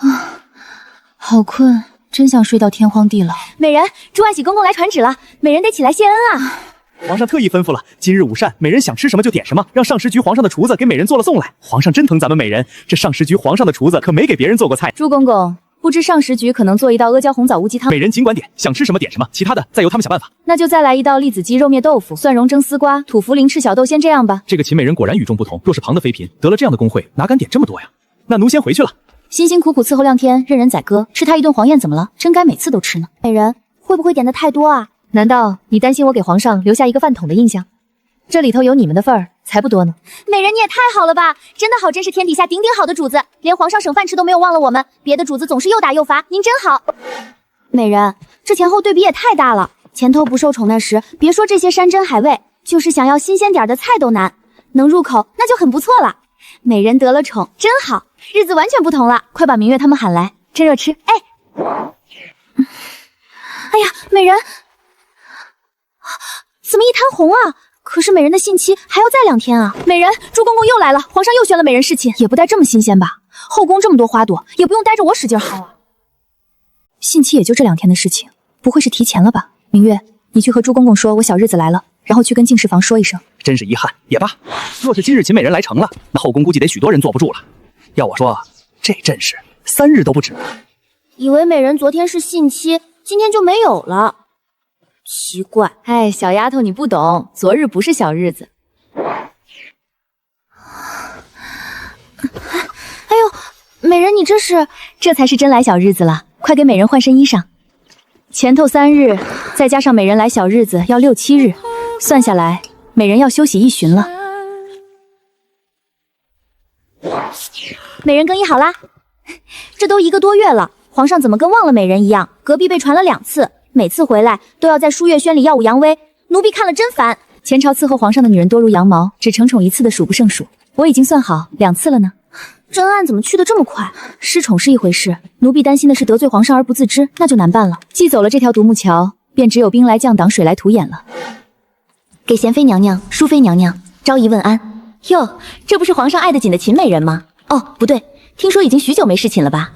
好困，真想睡到天荒地老。美人，朱万喜公公来传旨了，美人得起来谢恩啊。皇上特意吩咐了，今日午膳，美人想吃什么就点什么，让上食局皇上的厨子给美人做了送来。皇上真疼咱们美人，这上食局皇上的厨子可没给别人做过菜。朱公公，不知上食局可能做一道阿胶红枣乌鸡汤？美人尽管点，想吃什么点什么，其他的再由他们想办法。那就再来一道栗子鸡肉灭豆腐、蒜蓉蒸丝瓜、土茯苓赤小豆鲜，这样吧。这个秦美人果然与众不同，若是旁的妃嫔得了这样的工会，哪敢点这么多呀？那奴先回去了。辛辛苦苦伺候2天，任人宰割，吃他一顿黄宴怎么了？真该每次都吃呢。美人会不会点的太多啊？难道你担心我给皇上留下一个饭桶的印象？这里头有你们的份儿，才不多呢。美人你也太好了吧，真的好，真是天底下顶顶好的主子，连皇上省饭吃都没有忘了我们。别的主子总是又打又罚，您真好。美人，这前后对比也太大了。前头不受宠那时，别说这些山珍海味，就是想要新鲜点的菜都难，能入口那就很不错了。美人得了宠，真好，日子完全不同了。快把明月他们喊来，趁热吃。哎呀，美人怎么一滩红啊？可是美人的信期还要再2天啊！美人，朱公公又来了，皇上又宣了美人侍寝，也不带这么新鲜吧？后宫这么多花朵，也不用带着我使劲薅啊。信期也就这2天的事情，不会是提前了吧？明月，你去和朱公公说我小日子来了，然后去跟敬事房说一声。真是遗憾，也罢。若是今日秦美人来成了，那后宫估计得许多人坐不住了。要我说，这阵势3日都不止。以为美人昨天是信期，今天就没有了。奇怪，哎，小丫头你不懂，昨日不是小日子。哎呦，美人你这才是真来小日子了，快给美人换身衣裳。前头3日，再加上美人来小日子要6、7日，算下来，美人要休息1旬了。美人更衣好啦，这都1个多月了，皇上怎么跟忘了美人一样？隔壁被传了2次。每次回来都要在书月轩里耀武扬威，奴婢看了真烦。前朝伺候皇上的女人多如羊毛，只承宠1次的数不胜数，我已经算好2次了呢。真案怎么去得这么快？失宠是一回事，奴婢担心的是得罪皇上而不自知，那就难办了。既走了这条独木桥，便只有兵来将挡，水来土掩了。给贤妃娘娘、淑妃娘娘昭仪问安。哟，这不是皇上爱得紧的秦美人吗？哦，不对，听说已经许久没侍寝了吧？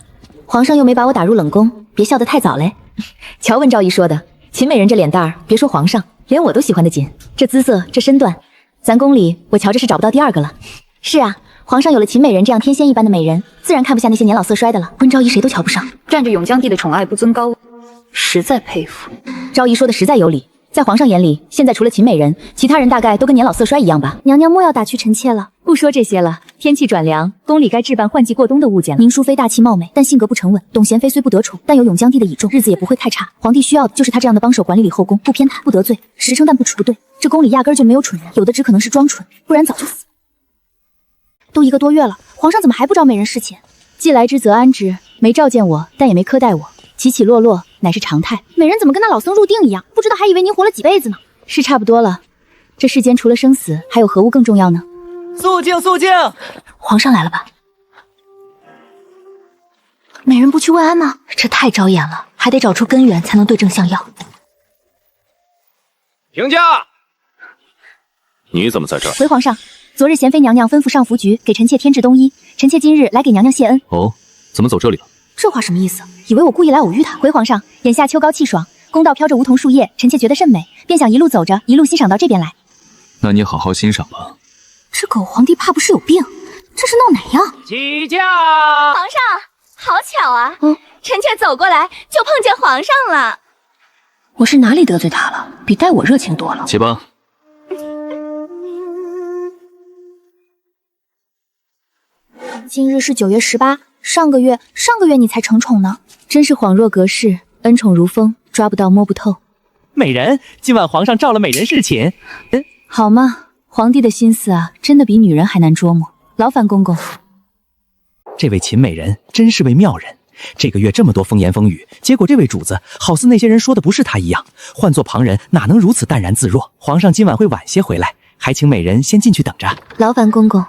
皇上又没把我打入冷宫，别笑得太早嘞。瞧温昭仪说的，秦美人这脸蛋儿，别说皇上，连我都喜欢得紧。这姿色，这身段，咱宫里我瞧着是找不到第2个了。是啊，皇上有了秦美人这样天仙一般的美人，自然看不下那些年老色衰的了。温昭仪谁都瞧不上，占着永江帝的宠爱不尊高位，实在佩服。昭仪说的实在有理，在皇上眼里，现在除了秦美人，其他人大概都跟年老色衰一样吧。娘娘莫要打趣臣妾了。不说这些了，天气转凉，宫里该置办换季过冬的物件了。宁淑妃大气貌美，但性格不沉稳；董贤妃虽不得宠，但有永江帝的倚重，日子也不会太差。皇帝需要的就是他这样的帮手，管理后宫，不偏袒，不得罪，实诚但不蠢。不对，这宫里压根就没有蠢人，有的只可能是装蠢，不然早就死了。都1个多月了，皇上怎么还不招美人侍寝？既来之则安之，没召见我，但也没苛待我，起起落落乃是常态。美人怎么跟那老僧入定一样？不知道还以为您活了几辈子呢。是差不多了，这世间除了生死，还有何物更重要呢？肃静，肃静！皇上来了吧？美人不去问安吗？这太招眼了，还得找出根源才能对症下药。停驾！你怎么在这儿？回皇上，昨日贤妃娘娘吩咐上服局给臣妾添置冬衣，臣妾今日来给娘娘谢恩。哦，怎么走这里了？这话什么意思？以为我故意来偶遇她？回皇上，眼下秋高气爽，宫道飘着梧桐树叶，臣妾觉得甚美，便想一路走着，一路欣赏到这边来。那你好好欣赏吧。这狗皇帝怕不是有病？这是闹哪样？起驾！皇上，好巧啊！臣妾走过来就碰见皇上了。我是哪里得罪他了？比待我热情多了。起吧。今日是9月18，上个月你才承宠呢，真是恍若隔世，恩宠如风，抓不到摸不透。美人，今晚皇上召了美人侍寝。好嘛，皇帝的心思啊，真的比女人还难捉摸。劳烦公公。这位秦美人真是位妙人，这个月这么多风言风语，结果这位主子好似那些人说的不是他一样，换做旁人哪能如此淡然自若？皇上今晚会晚些回来，还请美人先进去等着。劳烦公公。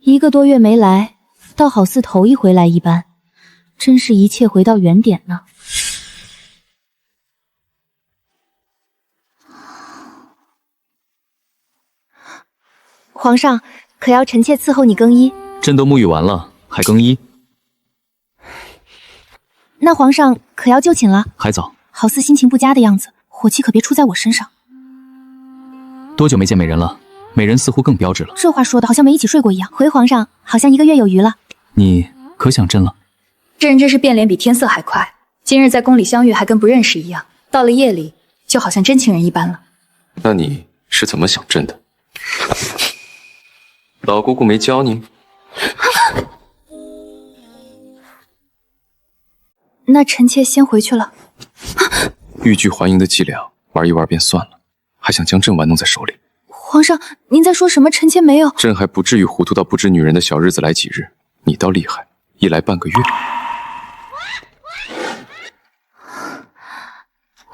1个多月没来，倒好似头一回来一般，真是一切回到原点呢。皇上，可要臣妾伺候你更衣？朕都沐浴完了，还更衣？那皇上可要就寝了？还早。好似心情不佳的样子，火气可别出在我身上。多久没见美人了？美人似乎更标致了。这话说的好像没一起睡过一样。回皇上，好像1个月有余了。你可想朕了？这人真是变脸比天色还快。今日在宫里相遇，还跟不认识一样；到了夜里，就好像真情人一般了。那你是怎么想朕的？老姑姑没教你？那臣妾先回去了。欲拒还迎的伎俩玩一玩便算了，还想将朕玩弄在手里。皇上，您在说什么？臣妾没有。朕还不至于糊涂到不知女人的小日子来几日，你倒厉害，一来半个月。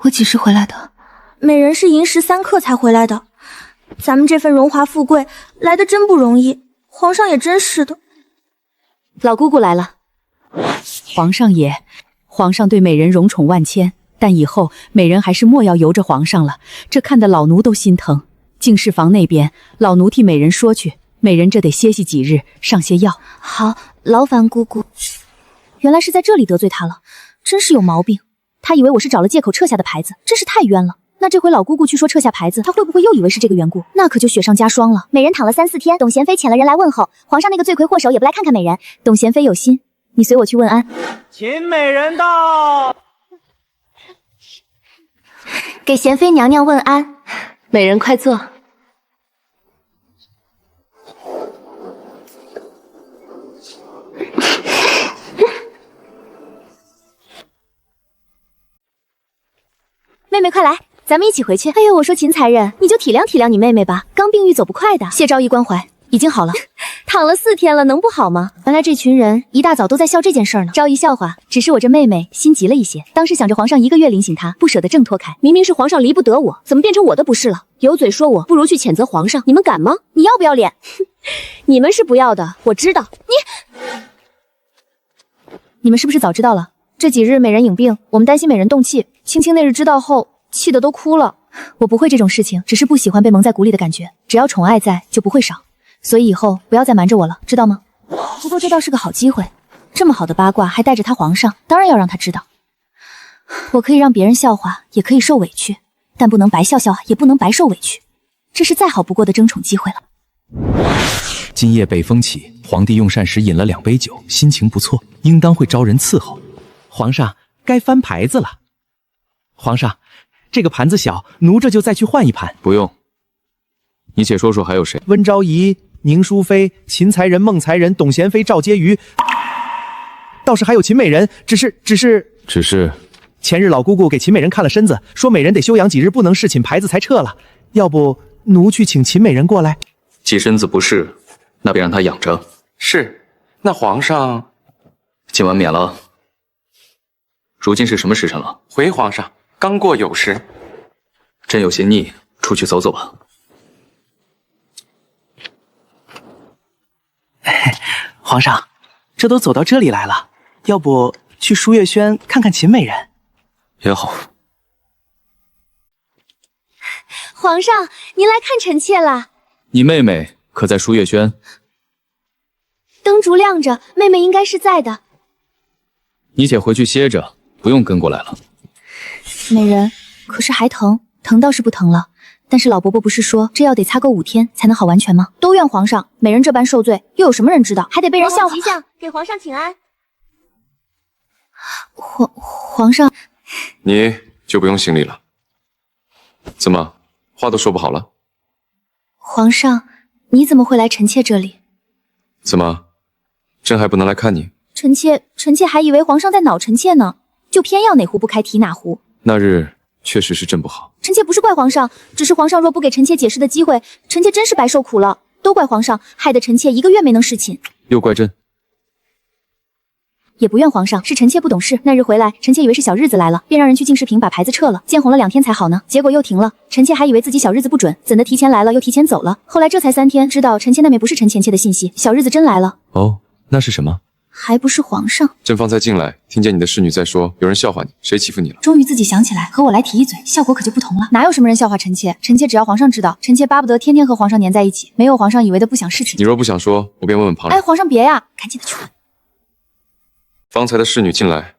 我几时回来的？美人是寅时3刻才回来的。咱们这份荣华富贵来的真不容易，皇上也真是的。老姑姑来了。皇上也，皇上对美人荣宠万千，但以后美人还是莫要由着皇上了，这看得老奴都心疼。净室房那边，老奴替美人说去，美人这得歇息几日，上些药。好，劳烦姑姑。原来是在这里得罪他了，真是有毛病。他以为我是找了借口撤下的牌子，真是太冤了。那这回老姑姑去说撤下牌子，他会不会又以为是这个缘故？那可就雪上加霜了。美人躺了3、4天，董贤妃遣了人来问候，皇上那个罪魁祸首也不来看看美人。董贤妃有心，你随我去问安。秦美人到，给贤妃娘娘问安。美人快坐。妹妹快来，咱们一起回去。哎呦，我说秦才人，你就体谅体谅你妹妹吧，刚病愈走不快的。谢昭仪关怀，已经好了。躺了4天了，能不好吗？原来这群人一大早都在笑这件事呢。昭仪笑话，只是我这妹妹心急了一些，当时想着皇上1个月临醒她，不舍得挣脱开。明明是皇上离不得我，怎么变成我的不是了？有嘴说我，不如去谴责皇上，你们敢吗？你要不要脸？你们是不要的，我知道。你们是不是早知道了？这几日美人引病，我们担心美人动气。青青那日知道后，气得都哭了。我不会这种事情，只是不喜欢被蒙在鼓里的感觉。只要宠爱在，就不会少。所以以后不要再瞒着我了，知道吗？不过这倒是个好机会，这么好的八卦还带着他皇上，当然要让他知道。我可以让别人笑话，也可以受委屈，但不能白笑笑，也不能白受委屈。这是再好不过的争宠机会了。今夜北风起，皇帝用膳时饮了2杯酒，心情不错，应当会招人伺候。皇上该翻牌子了。皇上，这个盘子小，奴这就再去换一盘。不用，你且说说还有谁？温昭仪、宁淑妃、秦才人、孟才人、董贤妃、赵婕妤，倒是还有秦美人，只是前日老姑姑给秦美人看了身子，说美人得休养几日，不能侍寝，牌子才撤了。要不奴去请秦美人过来？既身子不适，那便让她养着。是，那皇上今晚免了。如今是什么时辰了？回皇上，刚过酉时。朕有些腻，出去走走吧。皇上，这都走到这里来了，要不去舒月轩看看秦美人？也好。皇上，您来看臣妾了。你妹妹可在舒月轩？灯烛亮着，妹妹应该是在的。你且回去歇着，不用跟过来了。美人，可是还疼？疼倒是不疼了，但是老伯伯不是说这药得擦够5天才能好完全吗？都怨皇上，美人这般受罪，又有什么人知道？还得被人笑话。吉祥，给皇上请安。皇上，你就不用行礼了。怎么，话都说不好了？皇上，你怎么会来臣妾这里？怎么，朕还不能来看你？臣妾还以为皇上在恼臣妾呢，就偏要哪壶不开提哪壶。那日确实是朕不好。臣妾不是怪皇上，只是皇上若不给臣妾解释的机会，臣妾真是白受苦了。都怪皇上，害得臣妾1个月没能侍寝。又怪朕？也不怨皇上，是臣妾不懂事。那日回来，臣妾以为是小日子来了，便让人去净视屏把牌子撤了，见红了2天才好呢。结果又停了，臣妾还以为自己小日子不准，怎的提前来了又提前走了。后来这才3天，知道臣妾那面不是臣妾的信息，小日子真来了。哦，那是什么？还不是皇上。朕方才进来，听见你的侍女在说有人笑话你，谁欺负你了？终于自己想起来，和我来提一嘴，效果可就不同了。哪有什么人笑话臣妾？臣妾只要皇上知道，臣妾巴不得天天和皇上黏在一起，没有皇上以为的不想侍寝。你若不想说，我便问问旁人。哎，皇上别呀，赶紧的去问。方才的侍女进来，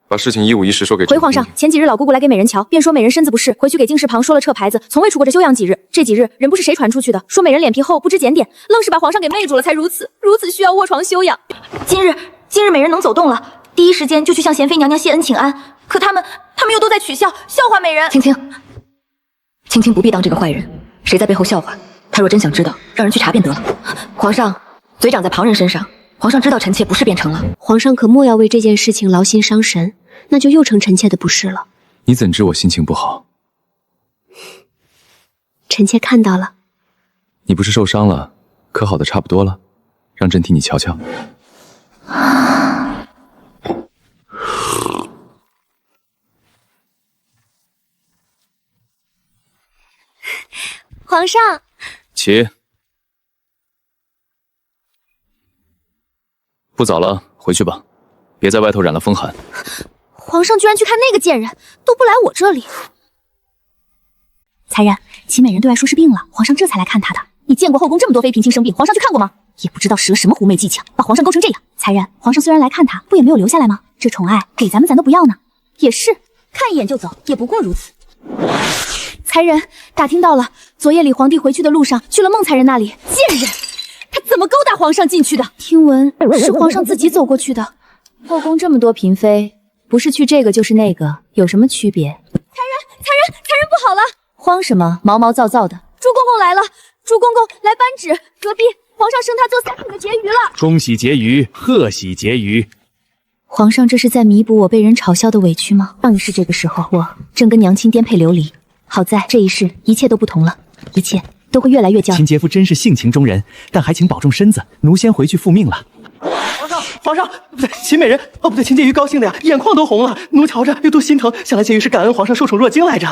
把事情一五一十说给朕。回皇上，前几日老姑姑来给美人瞧，便说美人身子不适，回去给净室旁说了撤牌子，从未出过这休养几日。这几日人不是谁传出去的，说美人脸皮厚，不知检点，愣是把皇上给媚住了，才如此需要卧床休养。今日美人能走动了，第一时间就去向贤妃娘娘谢恩请安，可他们又都在取笑话美人。青青不必当这个坏人，谁在背后笑话他？若真想知道，让人去查便得了。皇上嘴长在旁人身上，皇上知道臣妾不是便成了。皇上可莫要为这件事情劳心伤神，那就又成臣妾的不是了。你怎知我心情不好？臣妾看到了。你不是受伤了，可好的差不多了，让朕替你瞧瞧。皇上，起。不早了，回去吧，别在外头染了风寒。皇上居然去看那个贱人，都不来我这里。才人，秦美人对外说是病了，皇上这才来看她的。你见过后宫这么多妃嫔亲生病，皇上去看过吗？也不知道使了什么狐媚技巧，把皇上勾成这样。才人，皇上虽然来看她，不也没有留下来吗？这宠爱给咱都不要呢。也是，看一眼就走，也不过如此。才人，打听到了，昨夜里皇帝回去的路上去了孟才人那里。贱人，他怎么勾搭皇上进去的？听闻是皇上自己走过去的。后宫这么多嫔妃，不是去这个就是那个，有什么区别？才人不好了！慌什么？毛毛躁躁的。朱公公来了，朱公公来颁旨，隔壁皇上升他做3品的婕妤了。恭喜婕妤，贺喜婕妤。皇上这是在弥补我被人嘲笑的委屈吗？上一世这个时候，我正跟娘亲颠沛流离，好在这一世一切都不同了，一切都会越来越骄傲。秦杰夫真是性情中人，但还请保重身子，奴先回去复命了。皇上，不对，秦美人，哦不对，秦婕妤高兴的呀，眼眶都红了，奴瞧着又多心疼。想来婕妤是感恩皇上受宠若惊来着。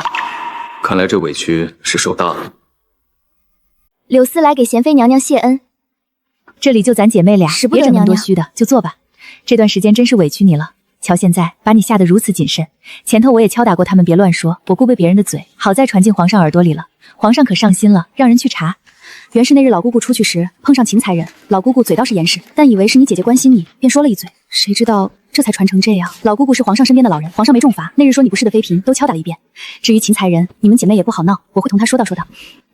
看来这委屈是受大了。柳丝来给贤妃娘娘谢恩，这里就咱姐妹俩，别整那么多娘娘虚的，就坐吧。这段时间真是委屈你了，瞧现在把你吓得如此谨慎。前头我也敲打过他们，别乱说，我顾背别人的嘴，好在传进皇上耳朵里了。皇上可上心了，让人去查。原是那日老姑姑出去时碰上秦才人，老姑姑嘴倒是严实，但以为是你姐姐关心你，便说了一嘴，谁知道这才传成这样。老姑姑是皇上身边的老人，皇上没重罚，那日说你不是的妃嫔都敲打了一遍。至于秦才人，你们姐妹也不好闹，我会同她说道说道。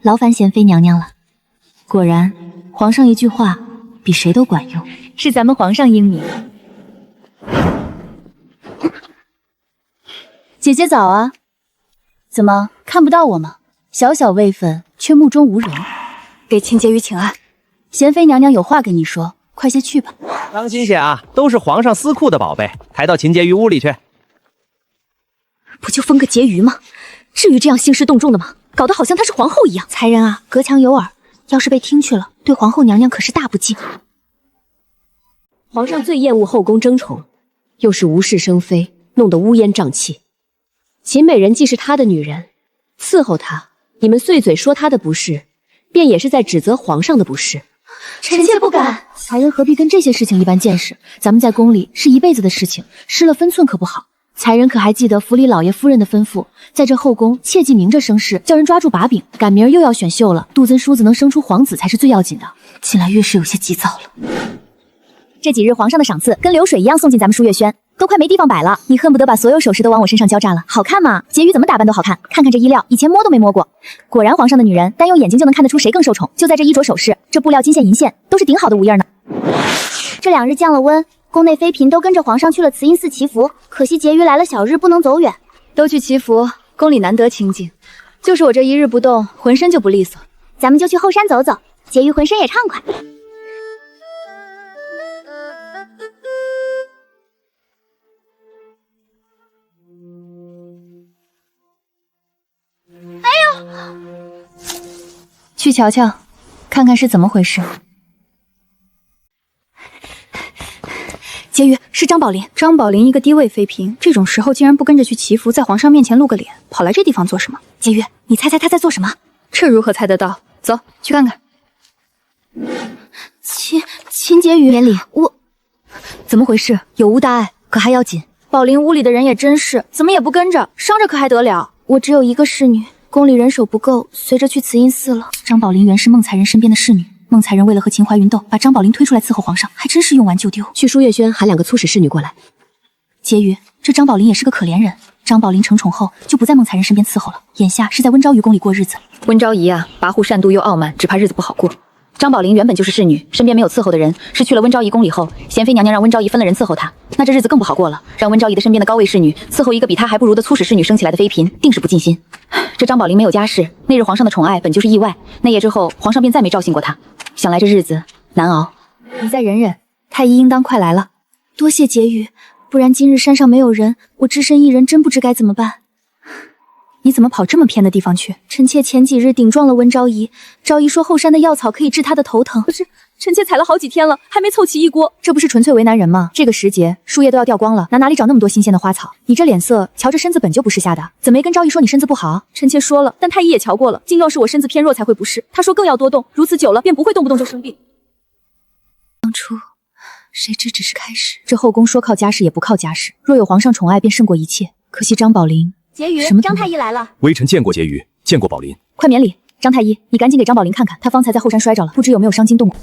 劳烦贤妃娘娘了。果然，皇上一句话比谁都管用，是咱们皇上英明。姐姐早啊，怎么看不到我吗？小小位分，却目中无人。给秦婕妤请安。贤妃娘娘有话跟你说，快些去吧。当心些啊，都是皇上私库的宝贝，抬到秦婕妤屋里去。不就封个婕妤吗？至于这样兴师动众的吗？搞得好像她是皇后一样。才人啊，隔墙有耳，要是被听去了，对皇后娘娘可是大不敬。皇上最厌恶后宫争宠，又是无事生非，弄得乌烟瘴气。秦美人既是他的女人，伺候他，你们碎嘴说他的不是，便也是在指责皇上的不是。臣妾不敢。才人何必跟这些事情一般见识？咱们在宫里是一辈子的事情，失了分寸可不好。才人可还记得府里老爷夫人的吩咐，在这后宫切记明着生事，叫人抓住把柄。赶明儿又要选秀了，杜曾叔子能生出皇子才是最要紧的。近来越是有些急躁了。这几日皇上的赏赐跟流水一样送进咱们舒月轩，都快没地方摆了，你恨不得把所有首饰都往我身上交炸了。好看吗？婕妤怎么打扮都好看，看看这衣料，以前摸都没摸过。果然皇上的女人，单用眼睛就能看得出谁更受宠。就在这衣着首饰，这布料金线银线都是顶好的无印呢。这2日降了温，宫内妃嫔都跟着皇上去了慈阴寺祈福，可惜婕妤来了小日不能走远。都去祈福，宫里难得清静，就是我这一日不动，浑身就不利索。咱们就去后山走走，婕妤浑身也畅快。去瞧瞧，看看是怎么回事。婕妤，是张宝林。张宝林一个低位妃嫔，这种时候竟然不跟着去祈福，在皇上面前露个脸，跑来这地方做什么？婕妤，你猜猜他在做什么？这如何猜得到？走，去看看。秦婕妤，免礼。我怎么回事？有无大碍？可还要紧？宝林屋里的人也真是，怎么也不跟着，伤着可还得了？我只有一个侍女，宫里人手不够，随着去慈阴寺了。张宝林原是孟才人身边的侍女，孟才人为了和秦淮云斗，把张宝林推出来伺候皇上，还真是用完就丢。去舒月轩喊2个粗使侍女过来。婕妤，这张宝林也是个可怜人。张宝林承宠后就不在孟才人身边伺候了，眼下是在温昭仪宫里过日子。温昭仪啊，跋扈善妒又傲慢，只怕日子不好过。张宝林原本就是侍女，身边没有伺候的人，是去了温昭仪宫里后，贤妃娘娘让温昭仪分了人伺候她，那这日子更不好过了。让温昭仪的身边的高位侍女伺候一个比她还不如的粗使侍女生起来的妃嫔，定是不尽心。这张宝林没有家世，那日皇上的宠爱本就是意外，那夜之后皇上便再没召幸过她，想来这日子难熬。你再忍忍，太医应当快来了。多谢婕妤，不然今日山上没有人，我只身一人真不知该怎么办。你怎么跑这么偏的地方去？臣妾前几日顶撞了温昭仪，昭仪说后山的药草可以治她的头疼，可是臣妾采了好几天了，还没凑齐一锅。这不是纯粹为难人吗？这个时节，树叶都要掉光了，哪里找那么多新鲜的花草？你这脸色，瞧着身子本就不是瞎的，怎么没跟昭仪说你身子不好？臣妾说了，但太医也瞧过了，竟料是我身子偏弱才会不适。他说更要多动，如此久了便不会动不动就生病。当初谁知只是开始。这后宫说靠家世也不靠家世，若有皇上宠爱便胜过一切。可惜张宝林。婕妤，张太医来了。微臣见过婕妤，见过宝林。快免礼，张太医，你赶紧给张宝林看看，他方才在后山摔着了，不知有没有伤筋动骨。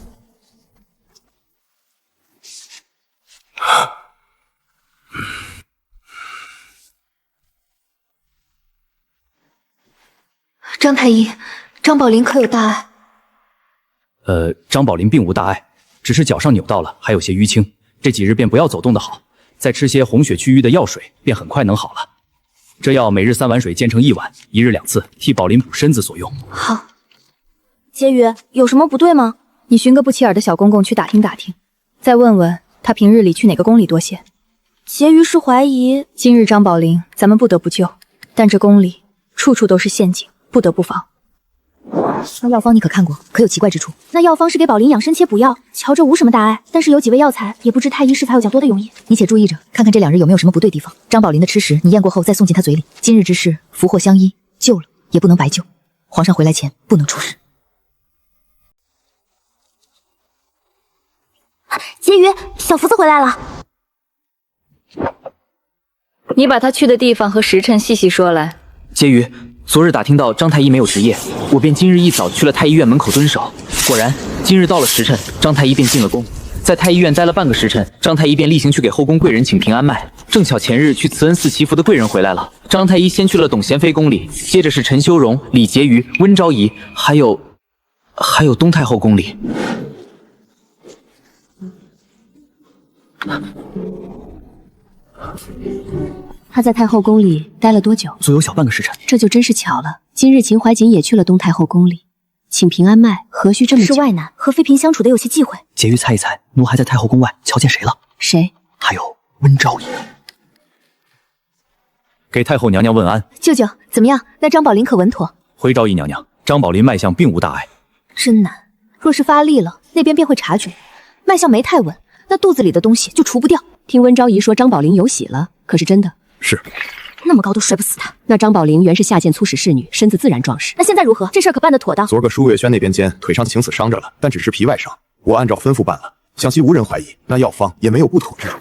张太医，张宝林可有大碍？张宝林并无大碍，只是脚上扭到了，还有些淤青，这几日便不要走动的好，再吃些红血祛瘀的药水，便很快能好了。这药每日3碗水煎成1碗，1日2次，替宝林补身子所用。好。婕妤，有什么不对吗？你寻个不起眼的小公公去打听打听，再问问他平日里去哪个宫里多些。婕妤是怀疑今日张宝林，咱们不得不救，但这宫里处处都是陷阱，不得不防。那药方你可看过？可有奇怪之处？那药方是给宝林养生切补药，瞧着无什么大碍，但是有几味药材，也不知太医是否有较多的用意。你且注意着，看看这2日有没有什么不对地方。张宝林的吃食，你验过后再送进他嘴里。今日之事，福祸相依，救了也不能白救。皇上回来前不能出事。婕妤，小福子回来了。你把他去的地方和时辰细细说来。婕妤，昨日打听到张太医没有值夜，我便今日一早去了太医院门口蹲守。果然，今日到了时辰，张太医便进了宫，在太医院待了半个时辰，张太医便例行去给后宫贵人请平安脉。正巧前日去慈恩寺祈福的贵人回来了，张太医先去了董贤妃宫里，接着是陈修容、李婕妤、温昭仪，还有东太后宫里。他在太后宫里待了多久？足有小半个时辰。这就真是巧了。今日秦淮瑾也去了东太后宫里，请平安脉，何须这么久？是外男，和妃嫔相处的有些忌讳。婕妤猜一猜，奴还在太后宫外瞧见谁了？谁？还有温昭仪。给太后娘娘问安。舅舅，怎么样？那张宝林可稳妥？回昭仪娘娘，张宝林脉象并无大碍。真难，若是发力了，那边便会察觉。脉象没太稳，那肚子里的东西就除不掉。听温昭仪说张宝林有喜了，可是真的？是。那么高都摔不死他。那张宝林原是下贱粗使侍女，身子自然壮实。那现在如何？这事儿可办得妥当。昨个舒月轩那边间腿上情死伤着了，但只是皮外伤，我按照吩咐办了，想必无人怀疑，那药方也没有不妥之处。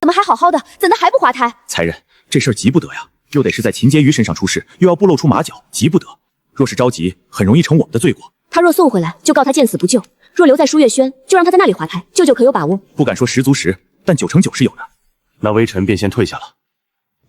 怎么还好好的，怎的还不滑胎？才人，这事儿急不得呀，又得是在秦婕妤身上出事，又要不露出马脚，急不得。若是着急，很容易成我们的罪过。他若送回来，就告他见死不救；若留在舒月轩，就让他在那里滑胎。舅舅可有把握？不敢说10足10，但9成9是有的。那微臣便先退下了。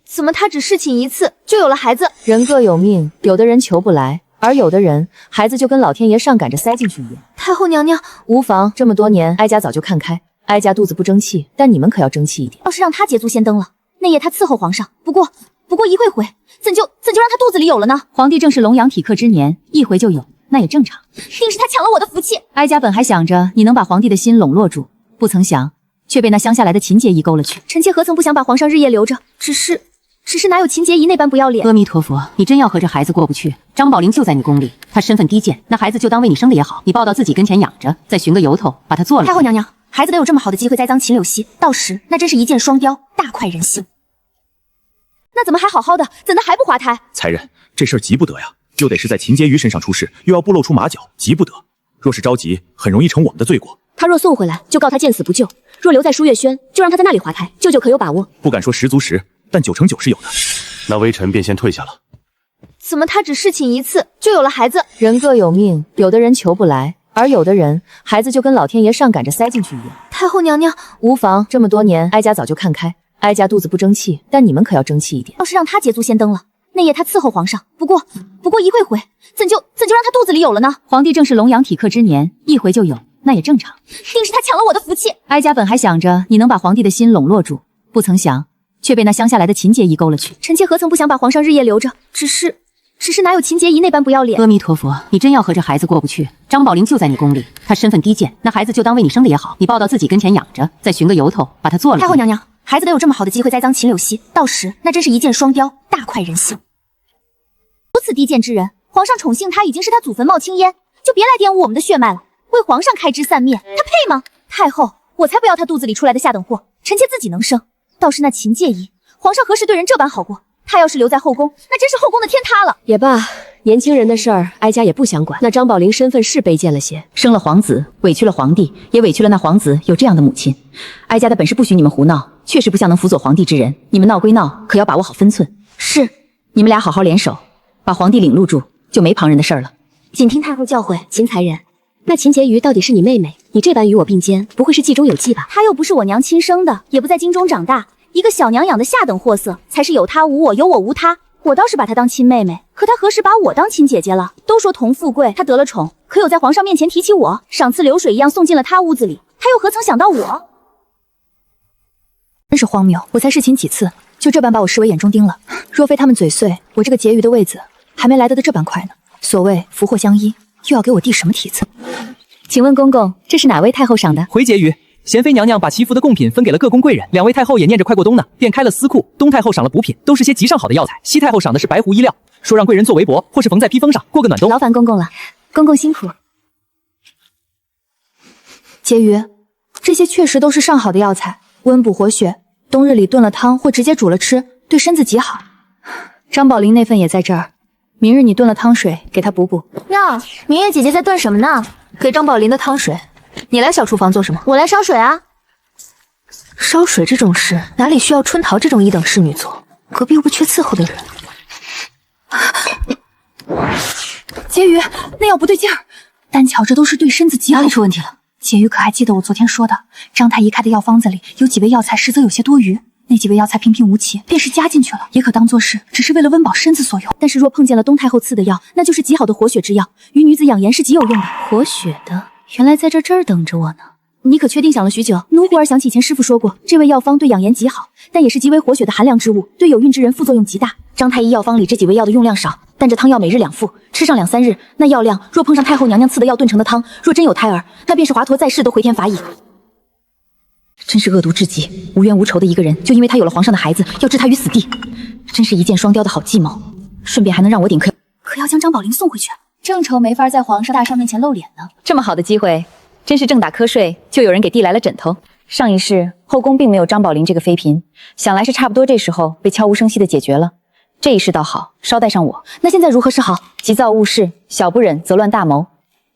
怎么他只侍寝一次就有了孩子？人各有命，有的人求不来，而有的人孩子就跟老天爷上赶着塞进去一样。太后娘娘，无妨，这么多年，哀家早就看开。哀家肚子不争气，但你们可要争气一点。要是让他捷足先登了，那夜他伺候皇上。不过一会回，怎就让他肚子里有了呢？皇帝正是龙阳体克之年，一回就有，那也正常。定是他抢了我的福气。哀家本还想着你能把皇帝的心笼络住，不曾想却被那乡下来的秦节仪勾了去。臣妾何曾不想把皇上日夜留着，只是哪有秦节仪那般不要脸？阿弥陀佛，你真要和这孩子过不去？张宝林就在你宫里，他身份低贱，那孩子就当为你生的也好，你抱到自己跟前养着，再寻个由头把他做了。太后娘娘，孩子能有这么好的机会栽赃秦柳溪，到时那真是一箭双雕，大快人心。那怎么还好好的，怎的还不滑胎？才人，这事儿急不得呀，又得是在秦婕妤身上出事，又要不露出马脚，急不得。若是着急，很容易成我们的罪过。他若送回来，就告他见死不救；若留在舒月轩，就让他在那里滑胎。舅舅可有把握？不敢说10足10，但9成9是有的。那微臣便先退下了。怎么他只侍寝一次就有了孩子？人各有命，有的人求不来，而有的人孩子就跟老天爷上赶着塞进去一样。太后娘娘，无妨，这么多年，哀家早就看开。哀家肚子不争气，但你们可要争气一点。要是让他捷足先登了，那夜他伺候皇上。不过一会回，怎就让他肚子里有了呢？皇帝正是龙阳体克之年，一回就有，那也正常。定是他抢了我的福气。哀家本还想着你能把皇帝的心笼络住，不曾想却被那乡下来的秦节仪勾了去。臣妾何曾不想把皇上日夜留着，只是哪有秦节仪那般不要脸？阿弥陀佛，你真要和这孩子过不去？张宝林就在你宫里，他身份低贱，那孩子就当为你生的也好，你抱到自己跟前养着，再寻个由头把他做了。太后娘娘，孩子能有这么好的机会栽赃秦柳溪，到时那真是一箭双雕，大快人心。如此低贱之人，皇上宠幸他已经是他祖坟冒青烟，就别来玷污我们的血脉了，为皇上开枝散叶，他配吗？太后，我才不要他肚子里出来的下等货，臣妾自己能生。倒是那秦介仪，皇上何时对人这般好过？他要是留在后宫，那真是后宫的天塌了。也罢，年轻人的事儿，哀家也不想管。那张宝林身份是卑贱了些，生了皇子，委屈了皇帝，也委屈了那皇子有这样的母亲。哀家的本是不许你们胡闹，确实不像能辅佐皇帝之人。你们闹归闹，可要把握好分寸。是，你们俩好好联手，把皇帝领路住，就没旁人的事儿了。谨听太后教诲。秦才人，那秦婕妤到底是你妹妹？你这般与我并肩，不会是计中有计吧？她又不是我娘亲生的，也不在京中长大，一个小娘养的下等货色，才是有她无我，有我无她。我倒是把她当亲妹妹，可她何时把我当亲姐姐了？都说同富贵，她得了宠，可有在皇上面前提起我，赏赐流水一样送进了她屋子里，她又何曾想到我？真是荒谬！我才侍寝几次，就这般把我视为眼中钉了。若非他们嘴碎，我这个婕妤的位子还没来得这般快呢。所谓福祸相依，又要给我递什么题子？请问公公，这是哪位太后赏的？回婕妤，贤妃娘娘把祈福的贡品分给了各宫贵人，2位太后也念着快过冬呢，便开了私库。东太后赏了补品，都是些极上好的药材；西太后赏的是白狐衣料，说让贵人做围脖或是缝在披风上，过个暖冬。劳烦公公了，公公辛苦。婕妤，这些确实都是上好的药材，温补活血，冬日里炖了汤或直接煮了吃，对身子极好。张宝林那份也在这儿，明日你炖了汤水给他补补。那明月姐姐在炖什么呢？给张宝林的汤水。你来小厨房做什么？我来烧水啊。烧水这种事，哪里需要春桃这种一等侍女做？隔壁又不缺伺候的人。婕妤，那药不对劲儿，单瞧这都是对身子极好。哪里出问题了？婕妤可还记得我昨天说的，张太医开的药方子里有几味药材实则有些多余，那几味药材平平无奇，便是加进去了，也可当作是只是为了温饱身子所用。但是若碰见了东太后赐的药，那就是极好的活血之药，于女子养颜是极有用的。活血的，原来在这儿等着我呢。你可确定想了许久？奴忽儿想起前师傅说过，这味药方对养颜极好，但也是极为活血的寒凉之物，对有孕之人副作用极大。张太医药方里这几味药的用量少，但这汤药每日2副，吃上2、3日，那药量若碰上太后娘娘赐的药炖成的汤，若真有胎儿，那便是华佗在世都回天乏矣。真是恶毒至极，无冤无仇的一个人，就因为他有了皇上的孩子，要置他于死地，真是一箭双雕的好计谋。顺便还能让我顶客，可要将张宝林送回去，正愁没法在皇上大圣面前露脸呢。这么好的机会，真是正打瞌睡，就有人给递来了枕头。上一世后宫并没有张宝林这个妃嫔，想来是差不多这时候被悄无声息的解决了。这一世倒好，捎带上我。那现在如何是好？急躁误事，小不忍则乱大谋。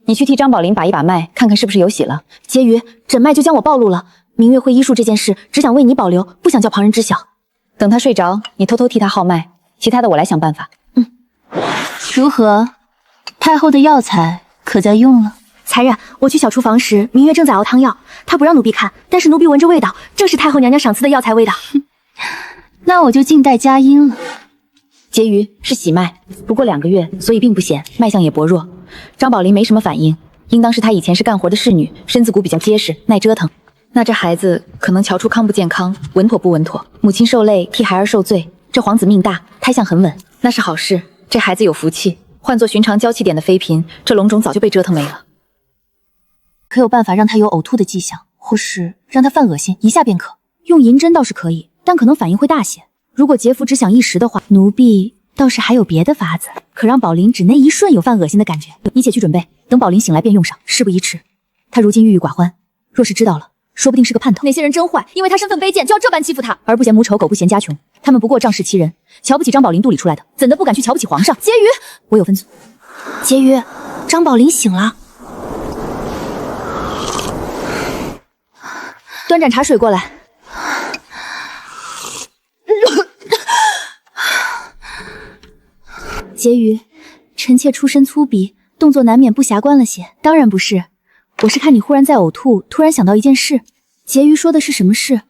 你去替张宝林把一把脉，看看是不是有喜了。婕妤，诊脉就将我暴露了。明月会医术这件事，只想为你保留，不想叫旁人知晓。等他睡着，你偷偷替他号脉，其他的我来想办法。如何？太后的药材可在用了？才人，我去小厨房时，明月正在熬汤药，她不让奴婢看，但是奴婢闻着味道，正是太后娘娘赏赐的药材味道。那我就静待佳音了。婕妤是喜脉，不过2个月，所以并不显，脉象也薄弱。张宝林没什么反应，应当是她以前是干活的侍女，身子骨比较结实，耐折腾。那这孩子可能瞧出康不健康，稳妥不稳妥。母亲受累，替孩儿受罪。这皇子命大，胎相很稳，那是好事。这孩子有福气。换做寻常娇气点的妃嫔，这龙种早就被折腾没了。可有办法让他有呕吐的迹象，或是让他犯恶心，一下便可？用银针倒是可以，但可能反应会大些。如果劫府只想一时的话，奴婢倒是还有别的法子，可让宝林只那一瞬有犯恶心的感觉。你且去准备，等宝林醒来便用上，事不宜迟。他如今郁郁寡欢，若是知道了，说不定是个叛徒。那些人真坏，因为他身份卑贱，就要这般欺负他。儿不嫌母丑，狗不嫌家穷，他们不过仗势欺人，瞧不起张宝林肚里出来的，怎的不敢去瞧不起皇上？婕妤，我有分寸。婕妤，张宝林醒了。端盏茶水过来。婕妤，臣妾出身粗鄙，动作难免不暇观了些。当然不是，我是看你忽然在呕吐，突然想到一件事。婕妤说的是什么事？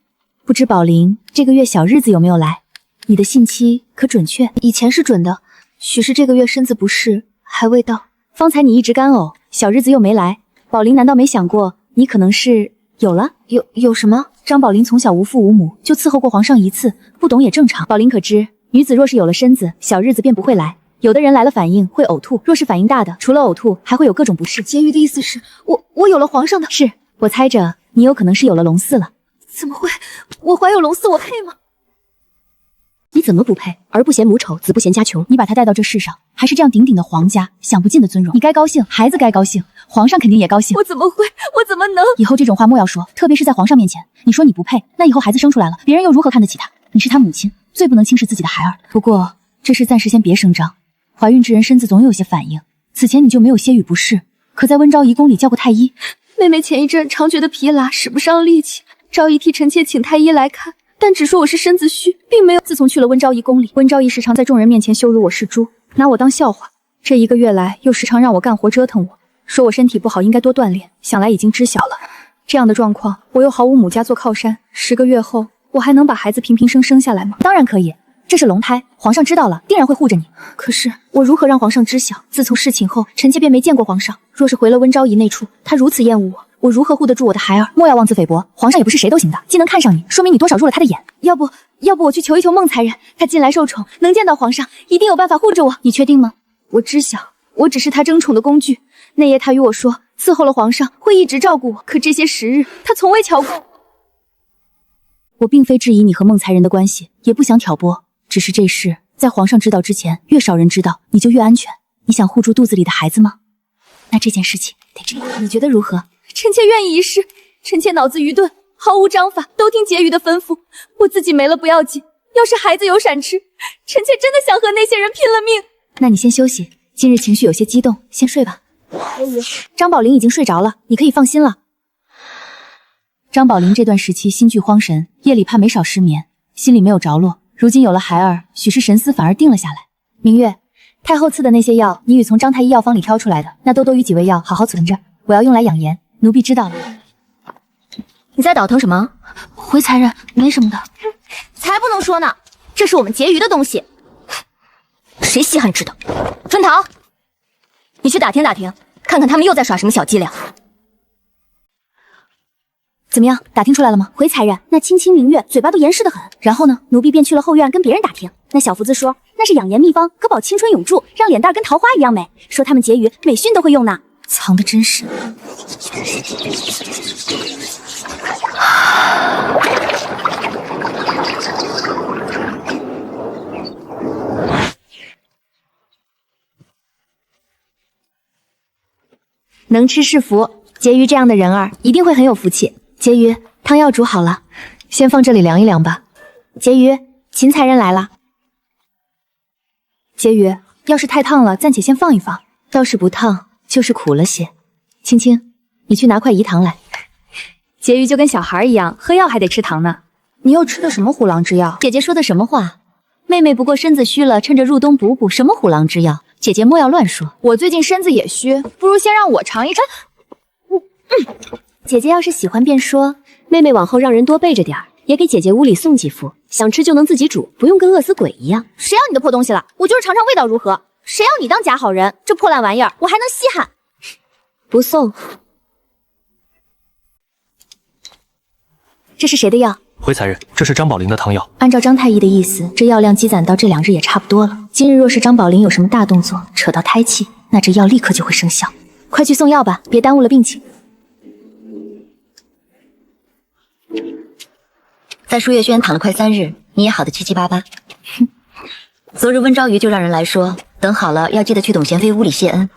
不知宝林这个月小日子有没有来？你的信期可准确？以前是准的，许是这个月身子不适，还未到。方才你一直干呕，小日子又没来，宝林难道没想过你可能是有了？有什么？张宝林从小无父无母，就伺候过皇上一次，不懂也正常。宝林可知，女子若是有了身子，小日子便不会来。有的人来了反应会呕吐，若是反应大的，除了呕吐，还会有各种不适。婕妤的意思是我有了皇上的，是我猜着你有可能是有了龙嗣了。怎么会？我怀有龙嗣，我配吗？你怎么不配？儿不嫌母丑，子不嫌家穷。你把他带到这世上，还是这样鼎鼎的皇家，享不尽的尊荣。你该高兴，孩子该高兴，皇上肯定也高兴。我怎么会？我怎么能？以后这种话莫要说，特别是在皇上面前。你说你不配，那以后孩子生出来了，别人又如何看得起他？你是他母亲，最不能轻视自己的孩儿。不过这事暂时先别声张，怀孕之人身子总有些反应。此前你就没有些许不适？可在温昭仪宫里叫过太医？妹妹前一阵常觉得疲劳，使不上力气，昭仪替臣妾请太医来看。但只说我是身子虚，并没有。自从去了温昭仪宫里，温昭仪时常在众人面前羞辱我是猪，拿我当笑话。这1个月来，又时常让我干活折腾我，说我身体不好，应该多锻炼。想来已经知晓了。这样的状况，我又毫无母家做靠山，10个月后，我还能把孩子平平生生下来吗？当然可以，这是龙胎，皇上知道了，定然会护着你。可是我如何让皇上知晓？自从侍寝后，臣妾便没见过皇上。若是回了温昭仪那处，他如此厌恶我，我如何护得住我的孩儿？莫要妄自菲薄，皇上也不是谁都行的，既能看上你，说明你多少入了他的眼。要不我去求一求孟才人，他近来受宠，能见到皇上，一定有办法护着我。你确定吗？我知晓，我只是他争宠的工具。那夜他与我说，伺候了皇上会一直照顾我，可这些时日，他从未瞧过。我并非质疑你和孟才人的关系，也不想挑拨，只是这事在皇上知道之前，越少人知道，你就越安全。你想护住肚子里的孩子吗？那这件事情得这样，你觉得如何？臣妾愿意一试。臣妾脑子愚钝，毫无章法，都听婕妤的吩咐。我自己没了不要紧，要是孩子有闪失，臣妾真的想和那些人拼了命。那你先休息，今日情绪有些激动，先睡吧。张宝林已经睡着了，你可以放心了。张宝林这段时期心惧荒神，夜里怕没少失眠，心里没有着落。如今有了孩儿，许是神思反而定了下来。明月，太后赐的那些药，你与从张太医药方里挑出来的，那多与几味药好好存着，我要用来养颜。奴婢知道了。你在倒腾什么？回才人，没什么的。才不能说呢，这是我们婕妤的东西，谁稀罕知道？春桃，你去打听打听，看看他们又在耍什么小伎俩。怎么样，打听出来了吗？回才人，那清清明月嘴巴都严实得很。然后呢，奴婢便去了后院跟别人打听，那小福子说那是养颜秘方，可保青春永驻，让脸蛋跟桃花一样美，说他们婕妤美训都会用呢。藏得真深。能吃是福，婕妤这样的人儿一定会很有福气。婕妤，汤药煮好了，先放这里凉一凉吧。婕妤，秦才人来了。婕妤，要是太烫了，暂且先放一放；要是不烫，就是苦了些。青青，你去拿块饴糖来。婕妤就跟小孩一样，喝药还得吃糖呢。你又吃的什么虎狼之药？姐姐说的什么话？妹妹不过身子虚了，趁着入冬补补，什么虎狼之药？姐姐莫要乱说。我最近身子也虚，不如先让我尝一尝。姐姐要是喜欢便说，妹妹往后让人多备着点儿，也给姐姐屋里送几副，想吃就能自己煮，不用跟饿死鬼一样。谁要你的破东西了？我就是尝尝味道如何。谁要你当假好人？这破烂玩意儿我还能稀罕？不送。这是谁的药？回才人，这是张宝林的汤药。按照张太医的意思，这药量积攒到这2日也差不多了。今日若是张宝林有什么大动作，扯到胎气，那这药立刻就会生效。快去送药吧，别耽误了病情。在舒月轩躺了快3日，你也好得七七八八。哼，昨日温昭瑜就让人来说，等好了要记得去董贤妃屋里谢恩。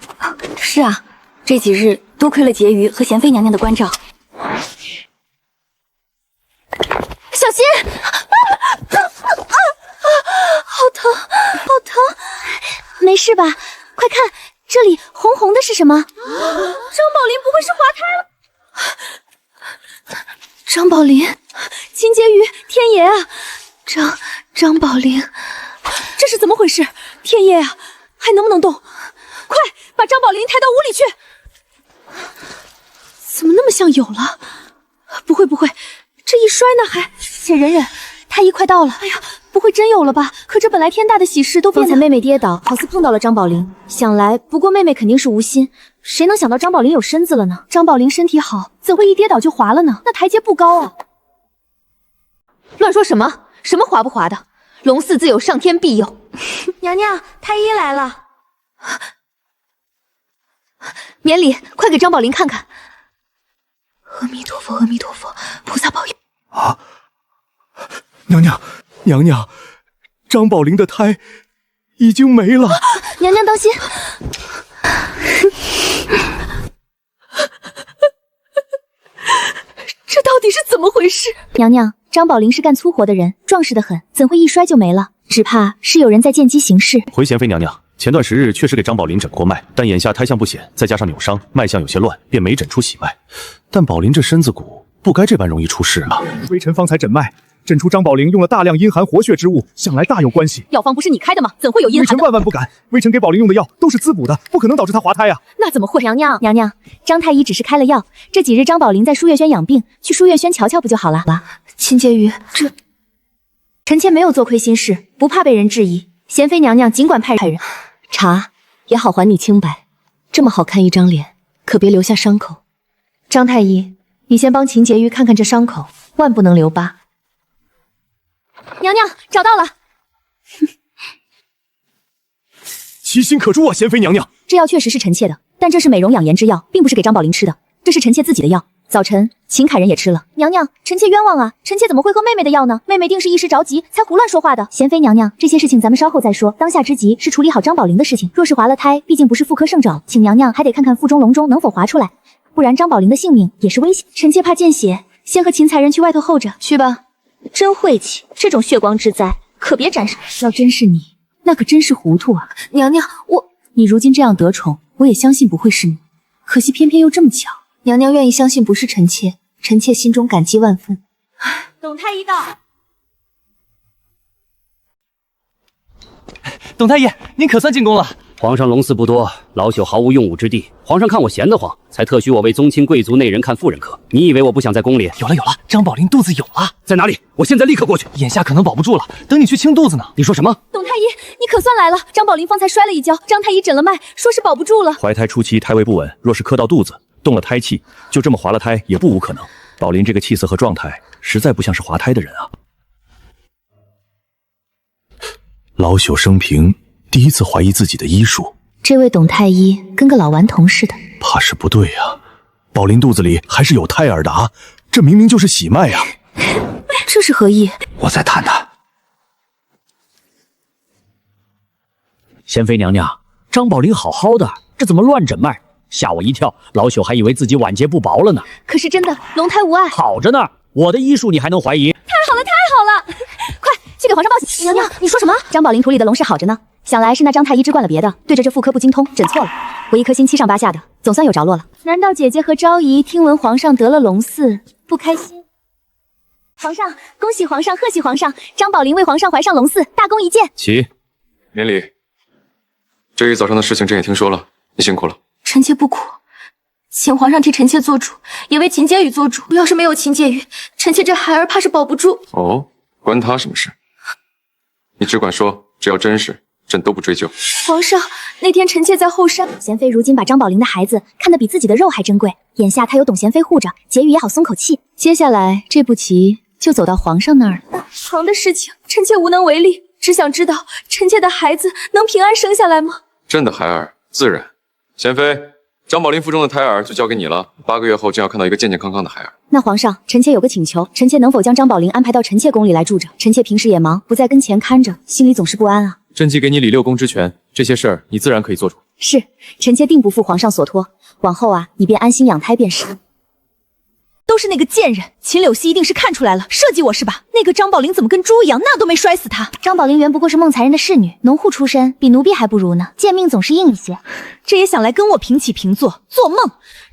是啊，这几日多亏了婕妤和贤妃娘娘的关照。小心！好疼，好疼！没事吧？快看，这里红红的是什么？张宝林不会是滑胎了？张宝林，秦婕妤，天爷啊！张宝林，这是怎么回事？天爷啊，还能不能动？快把张宝林抬到屋里去！怎么那么像有了？不会，这一摔呢还……且忍忍，太医快到了。哎呀，不会真有了吧？可这本来天大的喜事都变得……刚才妹妹跌倒，好似碰到了张宝林，想来不过妹妹肯定是无心。谁能想到张宝林有身子了呢？张宝林身体好，怎会一跌倒就滑了呢？那台阶不高啊！乱说什么？什么滑不滑的？龙嗣自有上天庇佑。娘娘，太医来了。免礼，快给张宝林看看。阿弥陀佛，阿弥陀佛，菩萨保佑。啊！娘娘，张宝林的胎已经没了。娘娘当心！这到底是怎么回事？娘娘，张宝林是干粗活的人，壮实得很，怎会一摔就没了？只怕是有人在见机行事。回贤妃娘娘，前段时日确实给张宝林诊过脉，但眼下胎象不显，再加上扭伤，脉象有些乱，便没诊出喜脉。但宝林这身子骨不该这般容易出事啊！微臣方才诊脉，诊出张宝林用了大量阴寒活血之物，想来大有关系。药方不是你开的吗？怎会有阴寒的？微臣万万不敢，微臣给宝林用的药都是滋补的，不可能导致他滑胎啊！那怎么会？娘娘，张太医只是开了药，这几日张宝林在舒月轩养病，去舒月轩瞧瞧不就好了？秦婕妤，这臣妾没有做亏心事，不怕被人质疑。贤妃娘娘尽管派人查，也好还你清白。这么好看一张脸，可别留下伤口。张太医，你先帮秦婕妤看看这伤口，万不能留疤。娘娘找到了，其心可诛啊！贤妃娘娘，这药确实是臣妾的，但这是美容养颜之药，并不是给张宝林吃的，这是臣妾自己的药。早晨秦凯人也吃了。娘娘，臣妾冤枉啊！臣妾怎么会喝妹妹的药呢？妹妹定是一时着急才胡乱说话的。贤妃娘娘，这些事情咱们稍后再说，当下之急是处理好张宝林的事情。若是滑了胎，毕竟不是妇科圣旨，请娘娘还得看看腹中龙中能否滑出来，不然张宝林的性命也是危险。臣妾怕见血，先和秦才人去外头候着。去吧。真晦气，这种血光之灾可别沾上。要真是你，那可真是糊涂啊！娘娘，你如今这样得宠，我也相信不会是你，可惜偏偏又这么巧。娘娘愿意相信不是臣妾，臣妾心中感激万分。董太医到。董太医，您可算进宫了。皇上龙嗣不多，老朽毫无用武之地。皇上看我闲得慌，才特许我为宗亲贵族内人看妇人科。你以为我不想在宫里？有了，张宝林肚子有了，在哪里？我现在立刻过去。眼下可能保不住了，等你去清肚子呢。你说什么？董太医，你可算来了。张宝林方才摔了一跤，张太医诊了脉，说是保不住了。怀胎初期胎位不稳，若是磕到肚子，动了胎气，就这么滑了胎也不无可能。宝林这个气色和状态，实在不像是滑胎的人啊。老朽生平第一次怀疑自己的医术。这位董太医跟个老顽童似的，怕是不对啊！宝林肚子里还是有胎儿的啊，这明明就是喜脉啊！这是何意？我再探探。贤妃娘娘，张宝林好好的，这怎么乱诊脉？吓我一跳，老朽还以为自己晚节不保了呢。可是真的，龙胎无碍，好着呢。我的医术你还能怀疑？太好了，太好了！快去给皇上报喜！娘娘，你说什么？张宝林土里的龙是好着呢，想来是那张太医治惯了别的，对着这妇科不精通，诊错了。我一颗心7上8下的，总算有着落了。难道姐姐和昭仪听闻皇上得了龙嗣，不开心？皇上，恭喜皇上，贺喜皇上！张宝林为皇上怀上龙嗣，大功一件。起，免礼。这一早上的事情朕也听说了，你辛苦了。臣妾不苦，请皇上替臣妾做主，也为秦阶宇做主。要是没有秦阶宇，臣妾这孩儿怕是保不住。哦，关他什么事？你只管说，只要真实，朕都不追究。皇上，那天臣妾在后山，贤妃如今把张宝林的孩子看得比自己的肉还珍贵，眼下他有董贤妃护着，婕妤也好松口气。接下来这步棋就走到皇上那儿了。皇的事情，臣妾无能为力，只想知道臣妾的孩子能平安生下来吗？朕的孩儿自然。贤妃，张宝林腹中的胎儿就交给你了，8个月后正要看到一个健健康康的孩儿。那皇上，臣妾有个请求，臣妾能否将张宝林安排到臣妾宫里来住着？臣妾平时也忙，不在跟前看着，心里总是不安啊。朕既给你理6宫之权，这些事儿你自然可以做主。是，臣妾定不负皇上所托，往后啊，你便安心养胎便是。都是那个贱人，秦柳熙一定是看出来了，设计我是吧？那个张宝林怎么跟猪一样，那都没摔死他。张宝林原不过是孟才人的侍女，农户出身，比奴婢还不如呢，贱命总是硬一些。这也想来跟我平起平坐，做梦！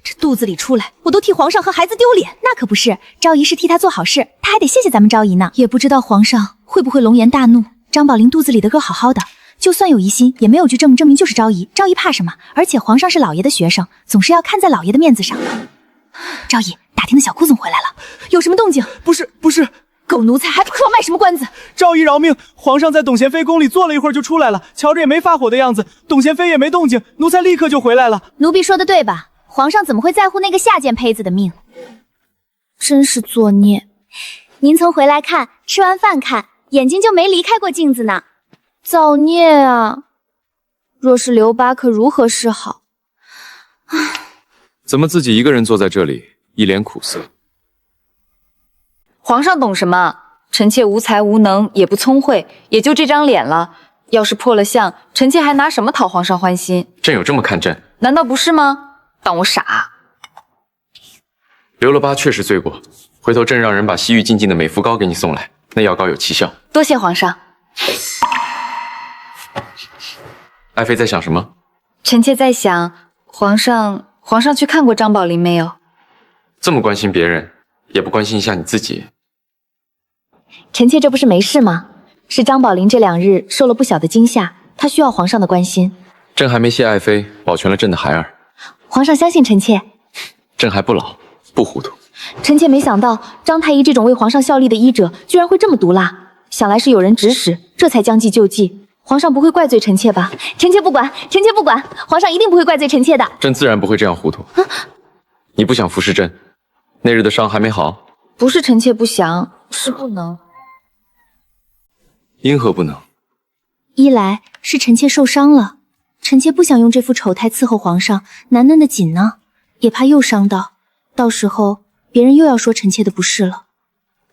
这肚子里出来，我都替皇上和孩子丢脸。那可不是，昭仪是替他做好事，他还得谢谢咱们昭仪呢。也不知道皇上会不会龙颜大怒。张宝林肚子里的个好好的，就算有疑心，也没有去证明就是昭仪。昭仪怕什么？而且皇上是老爷的学生，总是要看在老爷的面子上。昭仪，打听的小姑总回来了，有什么动静？不是，狗奴才，还不说卖什么关子？昭仪饶命！皇上在董贤妃宫里坐了一会儿就出来了，瞧着也没发火的样子，董贤妃也没动静，奴才立刻就回来了。奴婢说的对吧？皇上怎么会在乎那个下贱胚子的命？真是作孽！您从回来看，吃完饭看，眼睛就没离开过镜子呢。造孽啊！若是留疤，可如何是好？怎么自己一个人坐在这里，一脸苦涩？皇上懂什么？臣妾无才无能，也不聪慧，也就这张脸了。要是破了相，臣妾还拿什么讨皇上欢心？朕有这么看朕？难道不是吗？当我傻？留了疤确实罪过，回头朕让人把西域进进的美肤膏给你送来，那药膏有奇效。多谢皇上。爱妃在想什么？臣妾在想，皇上去看过张宝林没有？这么关心别人，也不关心一下你自己。臣妾这不是没事吗？是张宝林这2日受了不小的惊吓，他需要皇上的关心。朕还没谢爱妃保全了朕的孩儿。皇上相信臣妾。朕还不老，不糊涂。臣妾没想到张太医这种为皇上效力的医者，居然会这么毒辣。想来是有人指使，这才将计就计。皇上不会怪罪臣妾吧？臣妾不管，皇上一定不会怪罪臣妾的。朕自然不会这样糊涂。你不想服侍朕？那日的伤还没好？不是臣妾不想，是不能。因何不能？一来是臣妾受伤了，臣妾不想用这副丑态伺候皇上，难嫩的紧呢，也怕又伤到时候别人又要说臣妾的不是了。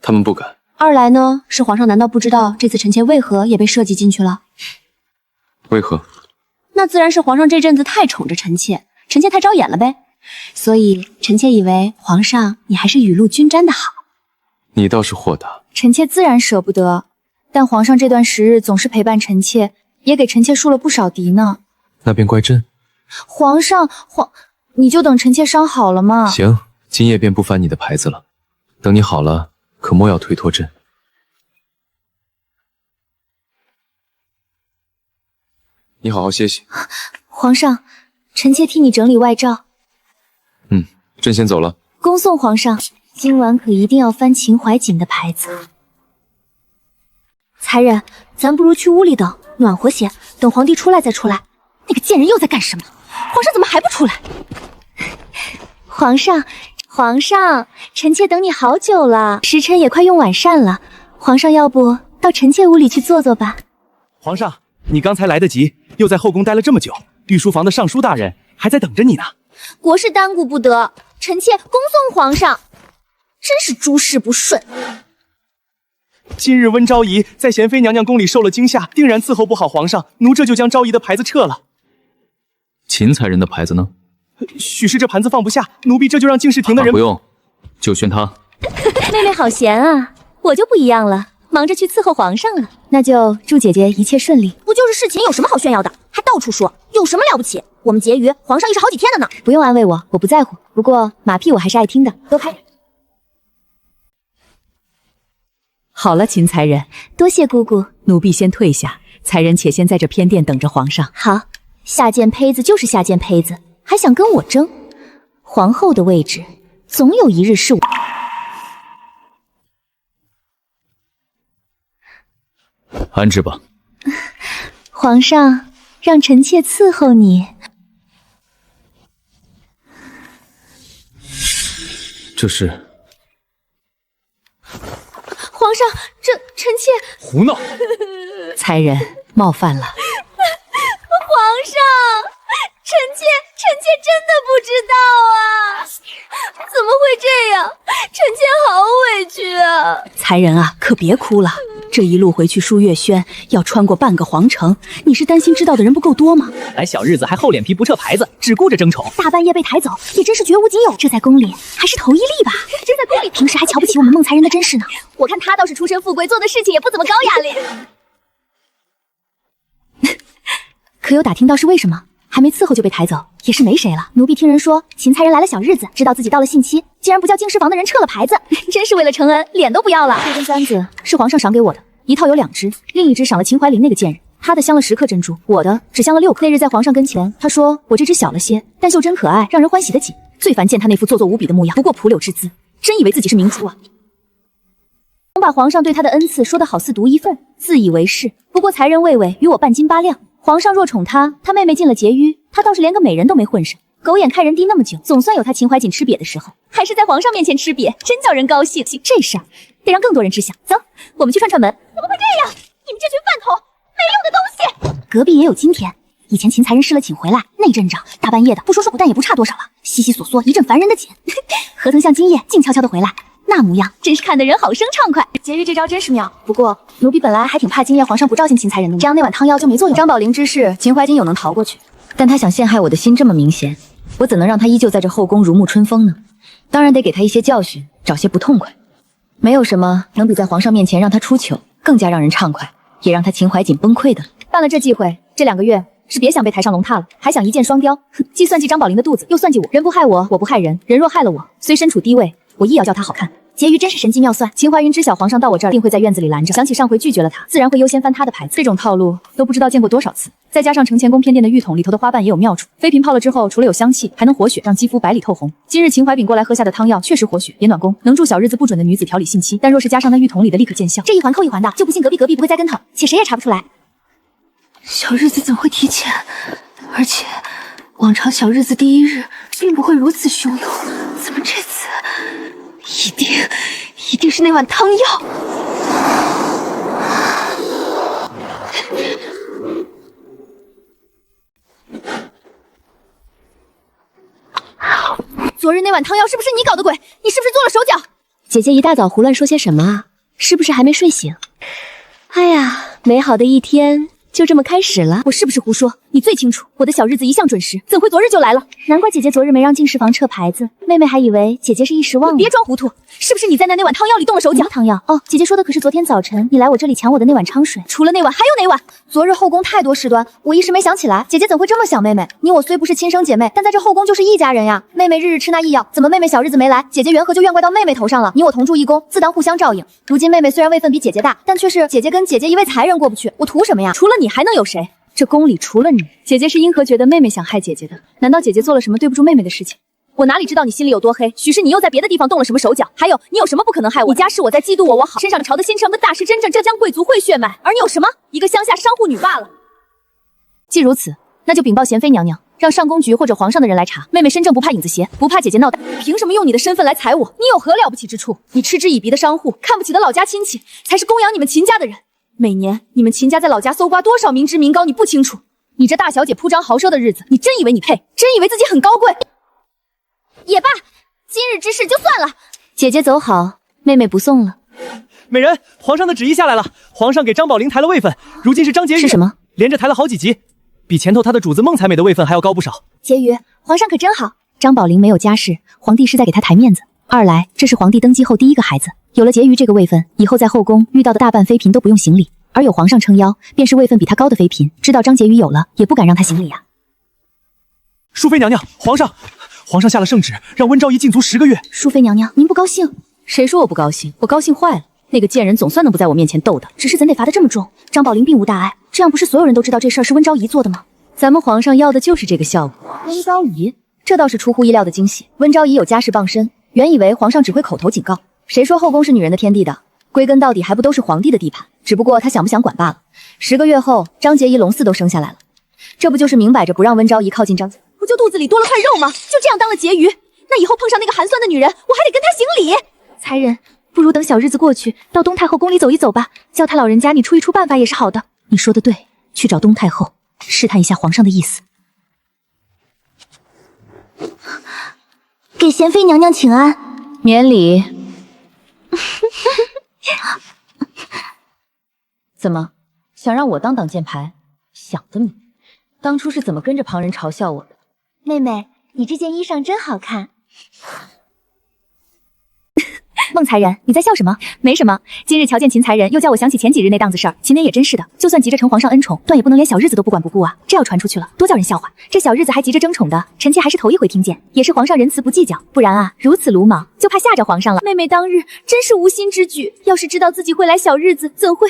他们不敢。二来呢，是皇上难道不知道这次臣妾为何也被设计进去了？为何？那自然是皇上这阵子太宠着臣妾，臣妾太招眼了呗。所以臣妾以为皇上你还是雨露均沾的好。你倒是豁达。臣妾自然舍不得，但皇上这段时日总是陪伴臣妾，也给臣妾树了不少敌呢。那便怪朕。皇上，你就等臣妾伤好了嘛。行，今夜便不翻你的牌子了。等你好了，可莫要推脱朕。你好好歇息。皇上，臣妾替你整理外罩。朕先走了。恭送皇上，今晚可一定要翻秦淮锦的牌子。才人，咱不如去屋里等，暖和些，等皇帝出来再出来。那个贱人又在干什么？皇上怎么还不出来？皇上，臣妾等你好久了，时辰也快用晚膳了，皇上要不到臣妾屋里去坐坐吧？皇上，你刚才来得及，又在后宫待了这么久，御书房的尚书大人还在等着你呢。国事耽顾不得，臣妾恭送皇上。真是诸事不顺。今日温昭仪在贤妃娘娘宫里受了惊吓，定然伺候不好皇上，奴这就将昭仪的牌子撤了。秦才人的牌子呢？许是这盘子放不下，奴婢这就让敬事亭的人。不用，就宣他。妹妹好闲啊，我就不一样了，忙着去伺候皇上了。那就祝姐姐一切顺利。不就是侍寝，有什么好炫耀的？还到处说，有什么了不起？我们婕妤皇上一是好几天的呢。不用安慰我，我不在乎。不过马屁我还是爱听的，多拍。好了，秦才人，多谢姑姑。奴婢先退下，才人且先在这偏殿等着皇上。好，下贱胚子就是下贱胚子，还想跟我争？皇后的位置，总有一日是我。安置吧。皇上，让臣妾伺候你。这是皇上，臣妾胡闹！才人冒犯了。皇上，臣妾真的不知道啊！怎么会这样？臣妾好委屈啊！才人啊，可别哭了。这一路回去舒月轩，要穿过半个皇城，你是担心知道的人不够多吗？来小日子还厚脸皮不撤牌子，只顾着争宠，大半夜被抬走，也真是绝无仅有。这在宫里还是头一例吧？这在宫里平时还瞧不起我们孟才人的真是呢。我看他倒是出身富贵，做的事情也不怎么高雅咧。可有打听到是为什么？还没伺候就被抬走，也是没谁了。奴婢听人说，秦才人来了小日子，知道自己到了信期，竟然不叫净室房的人撤了牌子，真是为了承恩，脸都不要了。这根簪子是皇上赏给我的，一套有2只，另一只赏了秦怀林那个贱人。他的镶了10颗珍珠，我的只镶了6颗。那日在皇上跟前，他说我这只小了些，但袖珍可爱，让人欢喜的紧。最烦见他那副做作无比的模样，不过蒲柳之姿，真以为自己是明珠啊！总把皇上对他的恩赐说得好似独一份，自以为是。不过才人魏巍与我半斤8两，皇上若宠他，他妹妹进了婕妤，他倒是连个美人都没混上。狗眼看人低那么久，总算有他秦淮锦吃瘪的时候，还是在皇上面前吃瘪，真叫人高兴。这事儿得让更多人知晓。走，我们去串串门。怎么会这样？你们这群饭桶，没用的东西！隔壁也有今天。以前秦才人侍了请回来，那阵仗，大半夜的，不说不但也不差多少了，悉悉索索，一阵烦人的紧。何曾像今夜静悄悄的回来，那模样真是看得人好生畅快。婕妤这招真是妙，不过奴婢本来还挺怕今夜皇上不照见秦才人的，这样那碗汤药就没作用。张宝灵之事，秦怀瑾有能逃过去，但他想陷害我的心这么明显，我怎能让他依旧在这后宫如沐春风呢？当然得给他一些教训，找些不痛快。没有什么能比在皇上面前让他出糗更加让人畅快，也让他秦怀瑾崩溃的。办了这忌讳，这2个月是别想被抬上龙榻了，还想一箭双雕，既算计张宝灵的肚子，又算计我。人不害我，我不害人，人若害了我，虽身处低位，我亦要叫他好看。婕妤真是神机妙算，秦怀云知晓皇上到我这儿，定会在院子里拦着。想起上回拒绝了他，自然会优先翻他的牌子。这种套路都不知道见过多少次。再加上承乾宫偏殿的浴桶里头的花瓣也有妙处，妃嫔泡了之后，除了有香气，还能活血，让肌肤白里透红。今日秦怀瑾过来喝下的汤药，确实活血也暖宫，能助小日子不准的女子调理信期。但若是加上那浴桶里的，立刻见效。这一环扣一环的，就不信隔壁不会栽跟头，且谁也查不出来。小日子怎会提前？而且往常小日子第一日并不会如此汹涌，怎么这次一定是那碗汤药。昨日那碗汤药是不是你搞的鬼？你是不是做了手脚？姐姐一大早胡乱说些什么啊？是不是还没睡醒？哎呀，美好的一天就这么开始了。我是不是胡说？你最清楚，我的小日子一向准时，怎会昨日就来了？难怪姐姐昨日没让净室房撤牌子，妹妹还以为姐姐是一时忘了。别装糊涂，是不是你在那碗汤药里动了手脚？什么汤药？哦，姐姐说的可是昨天早晨你来我这里抢我的那碗昌水。除了那碗，还有哪碗？昨日后宫太多事端，我一时没想起来。姐姐怎会这么想妹妹？你我虽不是亲生姐妹，但在这后宫就是一家人呀。妹妹日日吃那异药，怎么妹妹小日子没来，姐姐缘何就怨怪到妹妹头上了？你我同住一宫，自当互相照应。如今妹妹虽然位分比姐姐大，但却是姐姐跟姐姐一位才人过不去，我图什么呀？除了你还能有谁？这宫里除了你，姐姐是因何觉得妹妹想害姐姐的？难道姐姐做了什么对不住妹妹的事情？我哪里知道你心里有多黑？许是你又在别的地方动了什么手脚？还有，你有什么不可能害我？你家是我在嫉妒我好，身上朝的新成个大师，真正浙江贵族会血脉，而你有什么？一个乡下商户女罢了。既如此，那就禀报贤妃娘娘，让上宫局或者皇上的人来查。妹妹身正不怕影子斜，不怕姐姐闹大，凭什么用你的身份来踩我？你有何了不起之处？你嗤之以鼻的商户，看不起的老家亲戚，才是供养你们秦家的人。每年你们秦家在老家搜刮多少民脂民膏，你不清楚？你这大小姐铺张豪奢的日子，你真以为你配？真以为自己很高贵？也罢，今日之事就算了。姐姐走好，妹妹不送了。美人，皇上的旨意下来了，皇上给张宝灵抬了位分，如今是张婕妤。是什么？连着抬了好几级，比前头他的主子孟才美的位分还要高不少。婕妤，皇上可真好。张宝灵没有家世，皇帝是在给他抬面子。二来，这是皇帝登基后第一个孩子，有了婕妤这个位分，以后在后宫遇到的大半妃嫔都不用行礼。而有皇上撑腰，便是位分比他高的妃嫔，知道张婕妤有了，也不敢让他行礼啊。淑妃娘娘，皇上下了圣旨，让温昭仪禁足10个月。淑妃娘娘，您不高兴？谁说我不高兴？我高兴坏了。那个贱人总算能不在我面前斗的，只是怎得罚得这么重？张宝灵并无大碍，这样不是所有人都知道这事儿是温昭仪做的吗？咱们皇上要的就是这个效果。温昭仪，这倒是出乎意料的惊喜。温昭仪有家事傍身，原以为皇上只会口头警告，谁说后宫是女人的天地的？归根到底还不都是皇帝的地盘，只不过他想不想管罢了。10个月后，张杰仪龙嗣都生下来了，这不就是明摆着不让温昭仪靠近张家？不就肚子里多了块肉吗？就这样当了婕妤，那以后碰上那个寒酸的女人，我还得跟她行礼。才人，不如等小日子过去，到东太后宫里走一走吧，叫他老人家你出一出办法也是好的。你说的对，去找东太后，试探一下皇上的意思。给贤妃娘娘请安，免礼。怎么，想让我当挡箭牌？想得美！当初是怎么跟着旁人嘲笑我的？妹妹，你这件衣裳真好看。孟才人，你在笑什么？没什么。今日瞧见秦才人，又叫我想起前几日那档子事儿。秦年也真是的，就算急着承皇上恩宠，断也不能连小日子都不管不顾啊！这要传出去了，多叫人笑话。这小日子还急着争宠的，臣妾还是头一回听见。也是皇上仁慈不计较，不然啊，如此鲁莽，就怕吓着皇上了。妹妹当日真是无心之举，要是知道自己会来小日子，怎会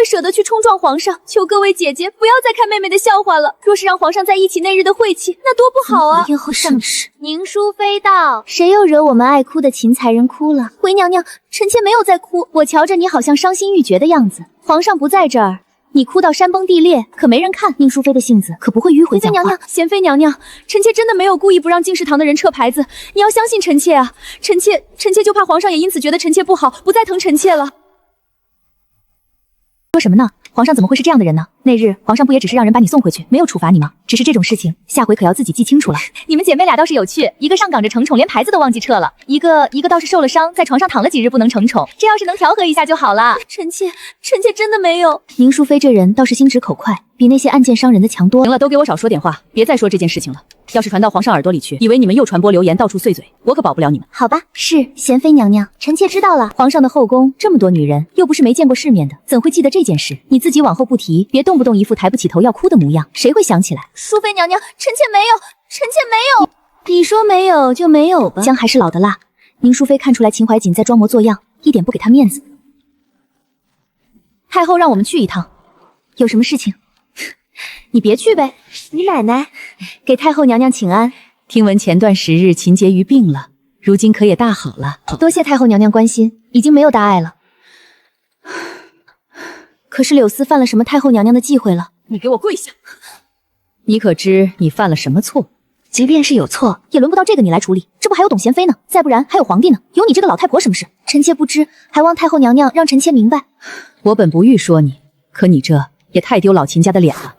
舍得去冲撞皇上？求各位姐姐不要再看妹妹的笑话了。若是让皇上在一起那日的晦气，那多不好啊！咽后圣旨。宁淑妃道：谁又惹我们爱哭的秦才人哭了？回娘娘，臣妾没有在哭，我瞧着你好像伤心欲绝的样子。皇上不在这儿，你哭到山崩地裂，可没人看。宁淑妃的性子可不会迂回讲话。贤妃娘娘，臣妾真的没有故意不让敬事堂的人撤牌子，你要相信臣妾啊！臣妾就怕皇上也因此觉得臣妾不好，不再疼臣妾了。说什么呢？皇上怎么会是这样的人呢？那日皇上不也只是让人把你送回去，没有处罚你吗？只是这种事情，下回可要自己记清楚了。你们姐妹俩倒是有趣，一个上岗着承宠，连牌子都忘记撤了；一个倒是受了伤，在床上躺了几日不能承宠。这要是能调和一下就好了。臣妾真的没有。宁淑妃这人倒是心直口快，比那些暗箭伤人的强多了。行了，都给我少说点话，别再说这件事情了。要是传到皇上耳朵里去，以为你们又传播流言，到处碎嘴，我可保不了你们。好吧，是贤妃娘娘，臣妾知道了。皇上的后宫这么多女人，又不是没见过世面的，怎会记得这件事？你自己往后不提，别动不动一副抬不起头要哭的模样，谁会想起来？淑妃娘娘，臣妾没有。你说没有就没有吧。姜还是老的辣。宁淑妃看出来秦怀瑾在装模作样，一点不给她面子。太后让我们去一趟，有什么事情？你别去呗。你奶奶给太后娘娘请安。听闻前段时日秦婕妤病了，如今可也大好了。多谢太后娘娘关心，已经没有大碍了。可是柳丝犯了什么太后娘娘的忌讳了？你给我跪下！你可知你犯了什么错？即便是有错，也轮不到这个你来处理。这不还有董贤妃呢？再不然还有皇帝呢。有你这个老太婆什么事？臣妾不知，还望太后娘娘让臣妾明白。我本不欲说你，可你这也太丢老秦家的脸了。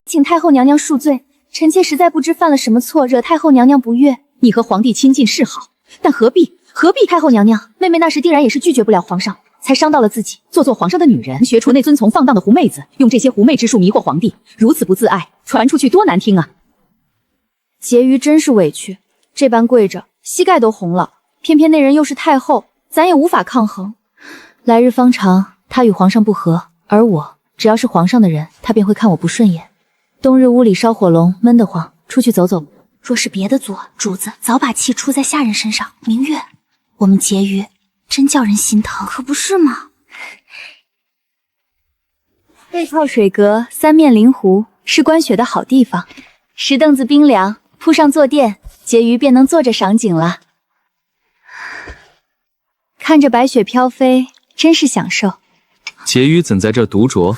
请太后娘娘恕罪，臣妾实在不知犯了什么错，惹太后娘娘不悦。你和皇帝亲近是好，但何必？太后娘娘，妹妹那时定然也是拒绝不了皇上，才伤到了自己。做皇上的女人，学出那遵从放荡的狐妹子，用这些狐媚之术迷惑皇帝，如此不自爱，传出去多难听啊！婕妤真是委屈，这般跪着，膝盖都红了。偏偏那人又是太后，咱也无法抗衡。来日方长，他与皇上不和，而我只要是皇上的人，他便会看我不顺眼。冬日屋里烧火龙，闷得慌，出去走走。若是别的做，主子早把气出在下人身上。明月，我们婕妤真叫人心疼，可不是吗？背靠水阁，三面临湖，是观雪的好地方。石凳子冰凉，铺上坐垫，婕妤便能坐着赏景了。看着白雪飘飞，真是享受。婕妤怎在这独酌？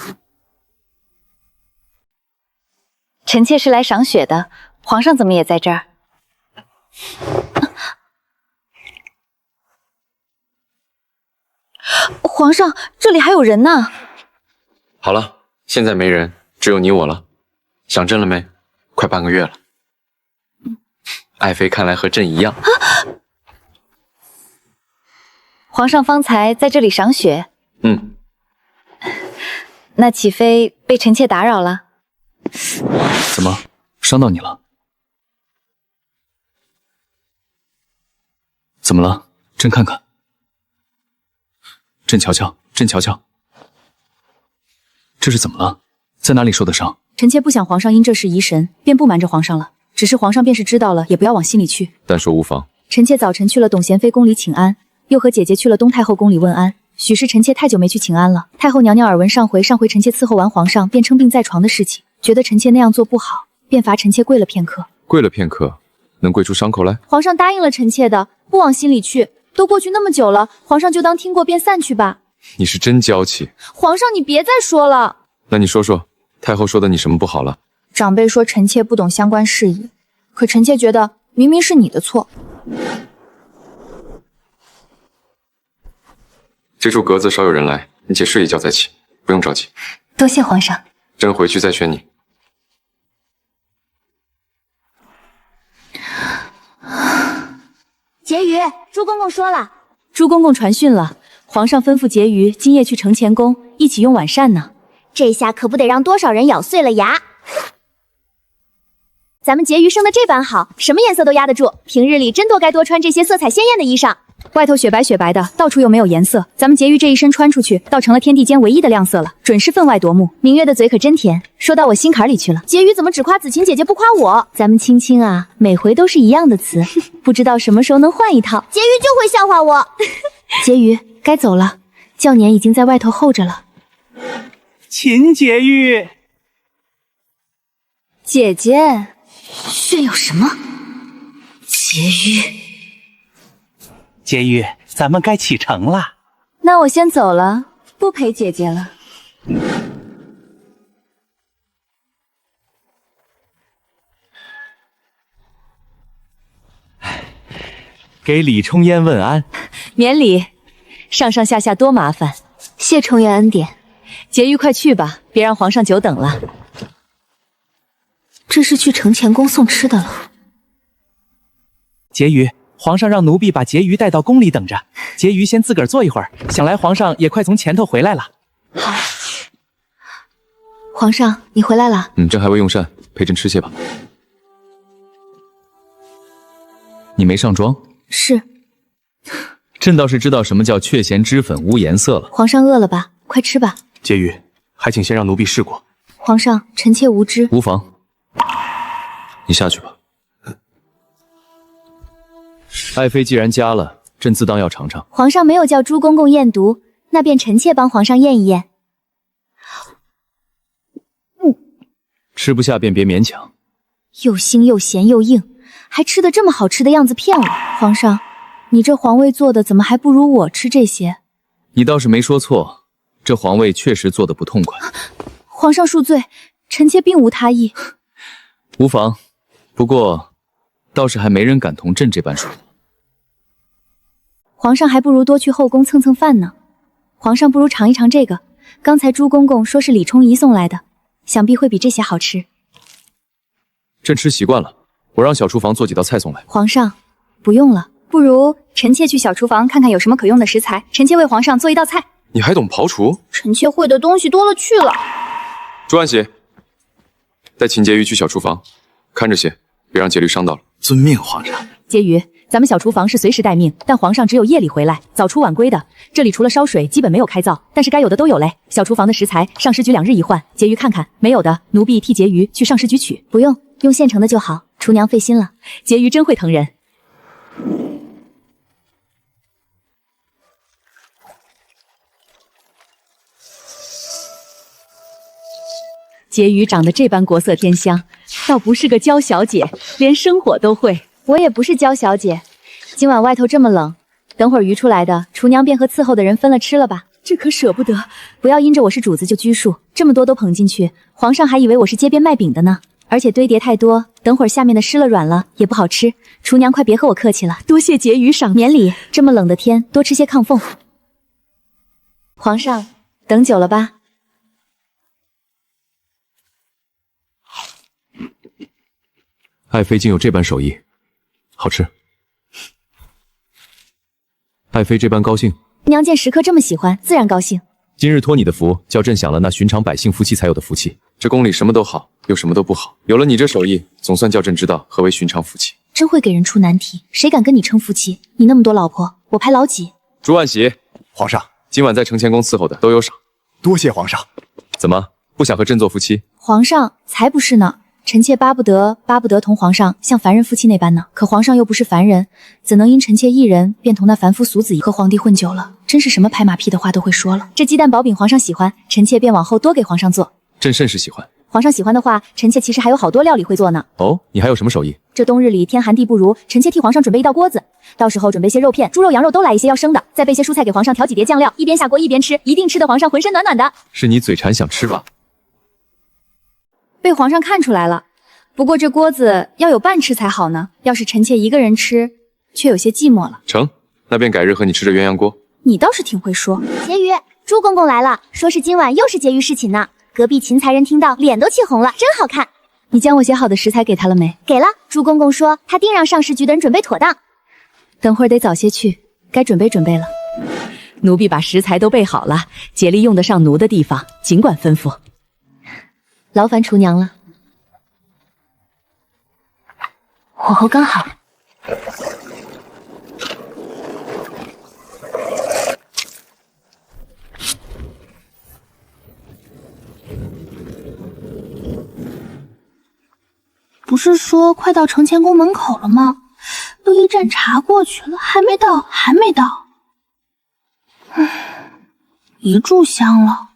臣妾是来赏雪的，皇上怎么也在这儿？皇上，这里还有人呢。好了，现在没人，只有你我了。想朕了没？快半个月了。爱妃看来和朕一样。皇上方才在这里赏雪。那岂非被臣妾打扰了？怎么，伤到你了？怎么了？朕看看。朕瞧瞧，这是怎么了？在哪里受的伤？臣妾不想皇上因这事疑神，便不瞒着皇上了。只是皇上便是知道了，也不要往心里去。但说无妨。臣妾早晨去了董贤妃宫里请安，又和姐姐去了东太后宫里问安。许是臣妾太久没去请安了，太后娘娘耳闻上回臣妾伺候完皇上便称病在床的事情，觉得臣妾那样做不好，便罚臣妾跪了片刻。跪了片刻，能跪出伤口来？皇上答应了臣妾的，不往心里去。都过去那么久了，皇上就当听过便散去吧。你是真娇气。皇上，你别再说了。那你说说，太后说的你什么不好了？长辈说臣妾不懂相关事宜，可臣妾觉得明明是你的错。这处格子少有人来，你且睡一觉再起，不用着急。多谢皇上。朕回去再劝你。婕妤，朱公公说了。朱公公传讯了，皇上吩咐婕妤今夜去承乾宫一起用晚膳呢。这下可不得让多少人咬碎了牙。咱们婕妤生的这般好，什么颜色都压得住。平日里真该多穿这些色彩鲜艳的衣裳。外头雪白雪白的，到处又没有颜色，咱们婕妤这一身穿出去，倒成了天地间唯一的亮色了，准是分外夺目。明月的嘴可真甜，说到我心坎里去了。婕妤怎么只夸子晴姐姐不夸我？咱们青青啊，每回都是一样的词，不知道什么时候能换一套。婕妤就会笑话我。婕妤该走了，轿辇已经在外头候着了。秦婕妤，姐姐，炫耀什么？婕妤，婕妤，咱们该启程了。那我先走了，不陪姐姐了。给李冲烟问安。免礼，上上下下多麻烦，谢冲烟恩典。婕妤快去吧，别让皇上久等了。这是去承乾宫送吃的了。婕妤，皇上让奴婢把婕妤带到宫里等着。婕妤先自个儿坐一会儿，想来皇上也快从前头回来了。好，皇上，你回来了。朕还未用膳，陪朕吃些吧。你没上妆？是。朕倒是知道什么叫雀涎脂粉无颜色了。皇上饿了吧？快吃吧。婕妤，还请先让奴婢试过。皇上，臣妾无知。无妨，你下去吧。爱妃既然加了，朕自当要尝尝。皇上没有叫朱公公验毒，那便臣妾帮皇上验一验。吃不下便别勉强。又腥又咸又硬，还吃得这么好吃的样子骗我。皇上，你这皇位做的怎么还不如我吃这些？你倒是没说错，这皇位确实做得不痛快。皇上恕罪，臣妾并无他意。无妨，不过倒是还没人敢同朕这般说。皇上还不如多去后宫蹭蹭饭呢。皇上不如尝一尝这个，刚才朱公公说是李冲仪送来的，想必会比这些好吃。朕吃习惯了，我让小厨房做几道菜送来。皇上，不用了，不如臣妾去小厨房看看有什么可用的食材，臣妾为皇上做一道菜。你还懂刨厨？臣妾会的东西多了去了。朱安喜，带秦婕妤去小厨房，看着些，别让婕妤伤到了。遵命，皇上。婕妤，咱们小厨房是随时待命，但皇上只有夜里回来，早出晚归的。这里除了烧水，基本没有开灶，但是该有的都有嘞。小厨房的食材，上食局2日一换。婕妤看看，没有的，奴婢替婕妤去上食局取。不用，用现成的就好，厨娘费心了。婕妤真会疼人。婕妤长得这般国色天香，倒不是个娇小姐，连生火都会。我也不是娇小姐，今晚外头这么冷，等会儿鱼出来的，厨娘便和伺候的人分了吃了吧。这可舍不得，不要因着我是主子就拘束，这么多都捧进去，皇上还以为我是街边卖饼的呢。而且堆叠太多，等会儿下面的湿了软了也不好吃。厨娘快别和我客气了，多谢婕妤赏免礼。这么冷的天，多吃些炕凤。皇上，等久了吧？爱妃竟有这般手艺，好吃。爱妃这般高兴，娘见食客这么喜欢，自然高兴。今日托你的福，叫朕享了那寻常百姓夫妻才有的福气。这宫里什么都好，又什么都不好。有了你这手艺，总算叫朕知道何为寻常夫妻。真会给人出难题，谁敢跟你称夫妻？你那么多老婆，我排老几？朱万喜，皇上，今晚在承乾宫伺候的都有赏。多谢皇上。怎么不想和朕做夫妻？皇上才不是呢。臣妾巴不得同皇上像凡人夫妻那般呢，可皇上又不是凡人，怎能因臣妾一人便同那凡夫俗子和皇帝混久了？真是什么拍马屁的话都会说了。这鸡蛋薄饼皇上喜欢，臣妾便往后多给皇上做。朕甚是喜欢。皇上喜欢的话，臣妾其实还有好多料理会做呢。哦，你还有什么手艺？这冬日里天寒地不如，臣妾替皇上准备一道锅子，到时候准备些肉片、猪肉、羊肉都来一些要生的，再备些蔬菜给皇上调几碟酱料，一边下锅一边吃，一定吃得皇上浑身暖暖的。是你嘴馋想吃吧？被皇上看出来了。不过这锅子要有伴吃才好呢，要是臣妾一个人吃，却有些寂寞了。成，那便改日和你吃这鸳鸯锅。你倒是挺会说。婕妤，朱公公来了，说是今晚又是婕妤侍寝呢。隔壁芹才人听到，脸都气红了，真好看。你将我写好的食材给他了没？给了，朱公公说他定让上食局的人准备妥当。等会儿得早些去，该准备准备了。奴婢把食材都备好了，竭力用得上奴的地方，尽管吩咐。劳烦厨娘了。火候刚好。不是说快到承乾宫门口了吗？都一盏茶过去了，还没到，还没到。一炷香了。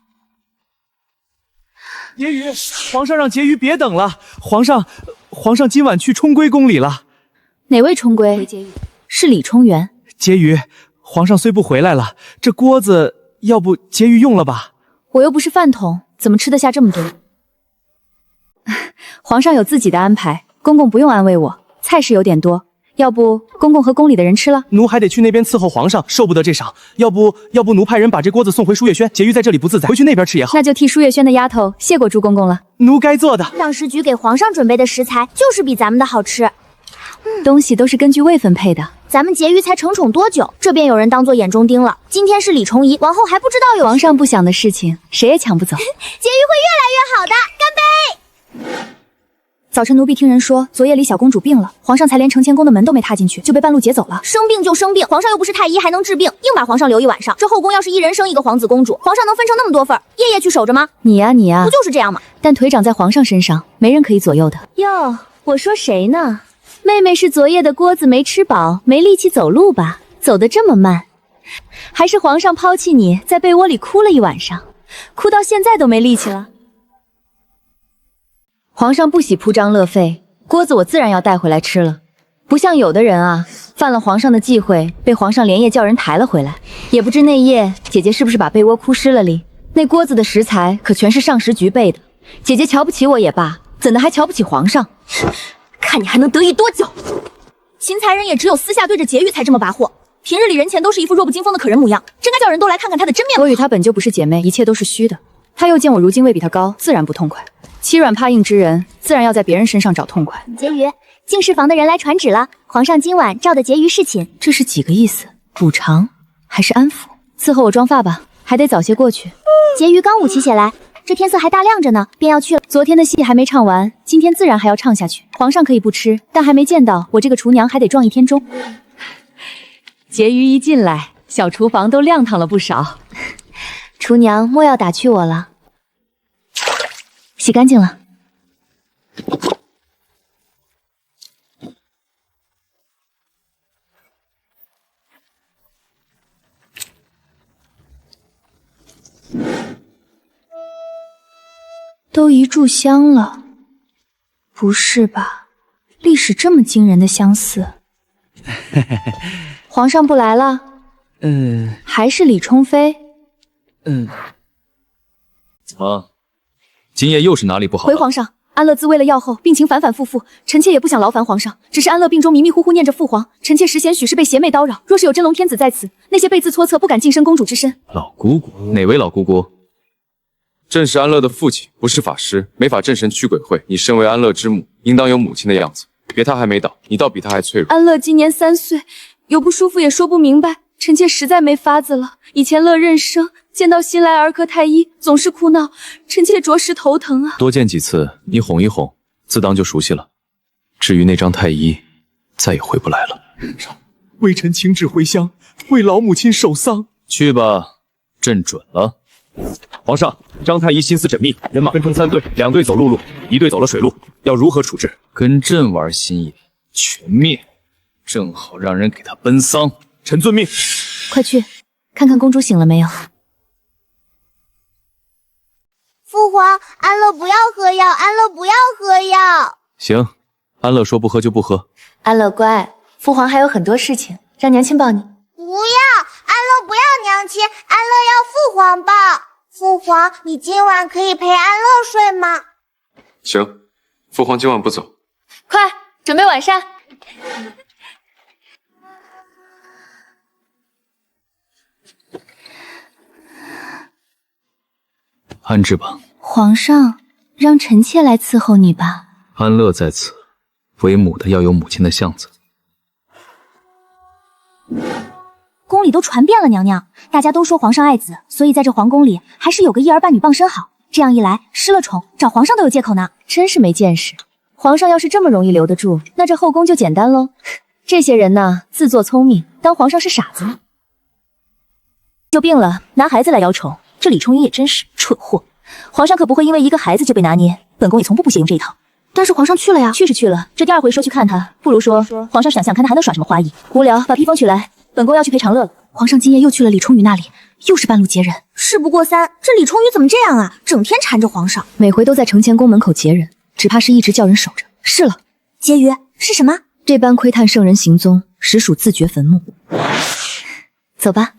婕妤，皇上让婕妤别等了。皇上今晚去冲归宫里了。哪位冲归？是李冲元。婕妤，皇上虽不回来了，这锅子要不婕妤用了吧？我又不是饭桶，怎么吃得下这么多？皇上有自己的安排，公公不用安慰我。菜是有点多，要不公公和宫里的人吃了？奴还得去那边伺候皇上，受不得这赏。要不奴派人把这锅子送回舒月轩，婕妤在这里不自在，回去那边吃也好。那就替舒月轩的丫头谢过朱公公了。奴该做的。上食局给皇上准备的食材就是比咱们的好吃。东西都是根据位分配的。咱们婕妤才承宠多久，这便有人当做眼中钉了。今天是李重仪，往后还不知道有皇上不想的事情，谁也抢不走。婕妤会越来越好的，干杯！早晨奴婢听人说，昨夜里小公主病了，皇上才连承乾宫的门都没踏进去，就被半路劫走了。生病就生病，皇上又不是太医，还能治病，硬把皇上留一晚上。这后宫要是一人生一个皇子公主，皇上能分成那么多份，夜夜去守着吗？你呀，不就是这样吗？但腿长在皇上身上，没人可以左右的。哟，我说谁呢？妹妹是昨夜的锅子没吃饱，没力气走路吧？走得这么慢，还是皇上抛弃你，在被窝里哭了一晚上，哭到现在都没力气了。皇上不喜铺张乐费，锅子我自然要带回来吃了。不像有的人啊，犯了皇上的忌讳，被皇上连夜叫人抬了回来。也不知那夜姐姐是不是把被窝哭湿了哩？那锅子的食材可全是上食局备的。姐姐瞧不起我也罢，怎的还瞧不起皇上？看你还能得意多久！秦才人也只有私下对着婕妤才这么跋扈，平日里人前都是一副弱不禁风的可人模样，真该叫人都来看看他的真面目。我与他本就不是姐妹，一切都是虚的。他又见我如今位比他高，自然不痛快。欺软怕硬之人，自然要在别人身上找痛快。婕妤，净室房的人来传旨了，皇上今晚召的婕妤侍寝。这是几个意思？补偿还是安抚？伺候我妆发吧，还得早些过去。婕妤刚舞起血来，这天色还大亮着呢，便要去了。昨天的戏还没唱完，今天自然还要唱下去。皇上可以不吃，但还没见到我这个厨娘，还得撞一天钟。婕妤一进来，小厨房都亮堂了不少。厨娘莫要打趣我了。洗干净了。都一炷香了，不是吧？历史这么惊人的相似。皇上不来了？还是李冲妃？怎么？今夜又是哪里不好？回皇上，安乐自为了药后病情反反复复，臣妾也不想劳烦皇上，只是安乐病中迷迷糊糊念着父皇，臣妾实嫌许是被邪魅叨扰，若是有真龙天子在此，那些被字搓测不敢晋升公主之身。老姑姑？哪位老姑姑？朕是安乐的父亲，不是法师，没法镇神驱鬼会。你身为安乐之母，应当有母亲的样子。别他还没倒，你倒比他还脆弱。安乐今年3岁，有不舒服也说不明白，臣妾实在没法子了。以前乐任生见到新来儿科太医，总是哭闹，臣妾着实头疼啊。多见几次，你哄一哄，自当就熟悉了。至于那张太医，再也回不来了。微臣请旨回乡，为老母亲守丧。去吧，朕准了。皇上，张太医心思缜密，人马分成3队，2队走陆路，1队走了水路，要如何处置？跟朕玩心眼，全灭，正好让人给他奔丧。臣遵命。快去看看公主醒了没有。夫父皇，安乐不要喝药，安乐不要喝药。行，安乐说不喝就不喝。安乐乖，父皇还有很多事情，让娘亲抱你。不要，安乐不要娘亲，安乐要父皇抱。父皇，你今晚可以陪安乐睡吗？行，父皇今晚不走。快准备晚膳。安置吧。皇上，让臣妾来伺候你吧。安乐在此，为母的要有母亲的相子。宫里都传遍了，娘娘，大家都说皇上爱子，所以在这皇宫里还是有个一儿半女傍身好。这样一来，失了宠，找皇上都有借口呢。真是没见识，皇上要是这么容易留得住，那这后宫就简单喽。这些人呐，自作聪明，当皇上是傻子吗？就病了，拿孩子来邀宠，这李冲云也真是蠢货。皇上可不会因为一个孩子就被拿捏，本宫也从不屑用这一套。但是皇上去了呀，去是去了，这第二回说去看他，不如说皇上想想看他还能耍什么花艺。无聊，把披风取来，本宫要去陪长乐了。皇上今夜又去了李冲宇那里，又是半路截人。事不过三，这李冲宇怎么这样啊？整天缠着皇上，每回都在承乾宫门口截人，只怕是一直叫人守着。是了，婕妤是什么？这般窥探圣人行踪，实属自掘坟墓。走吧，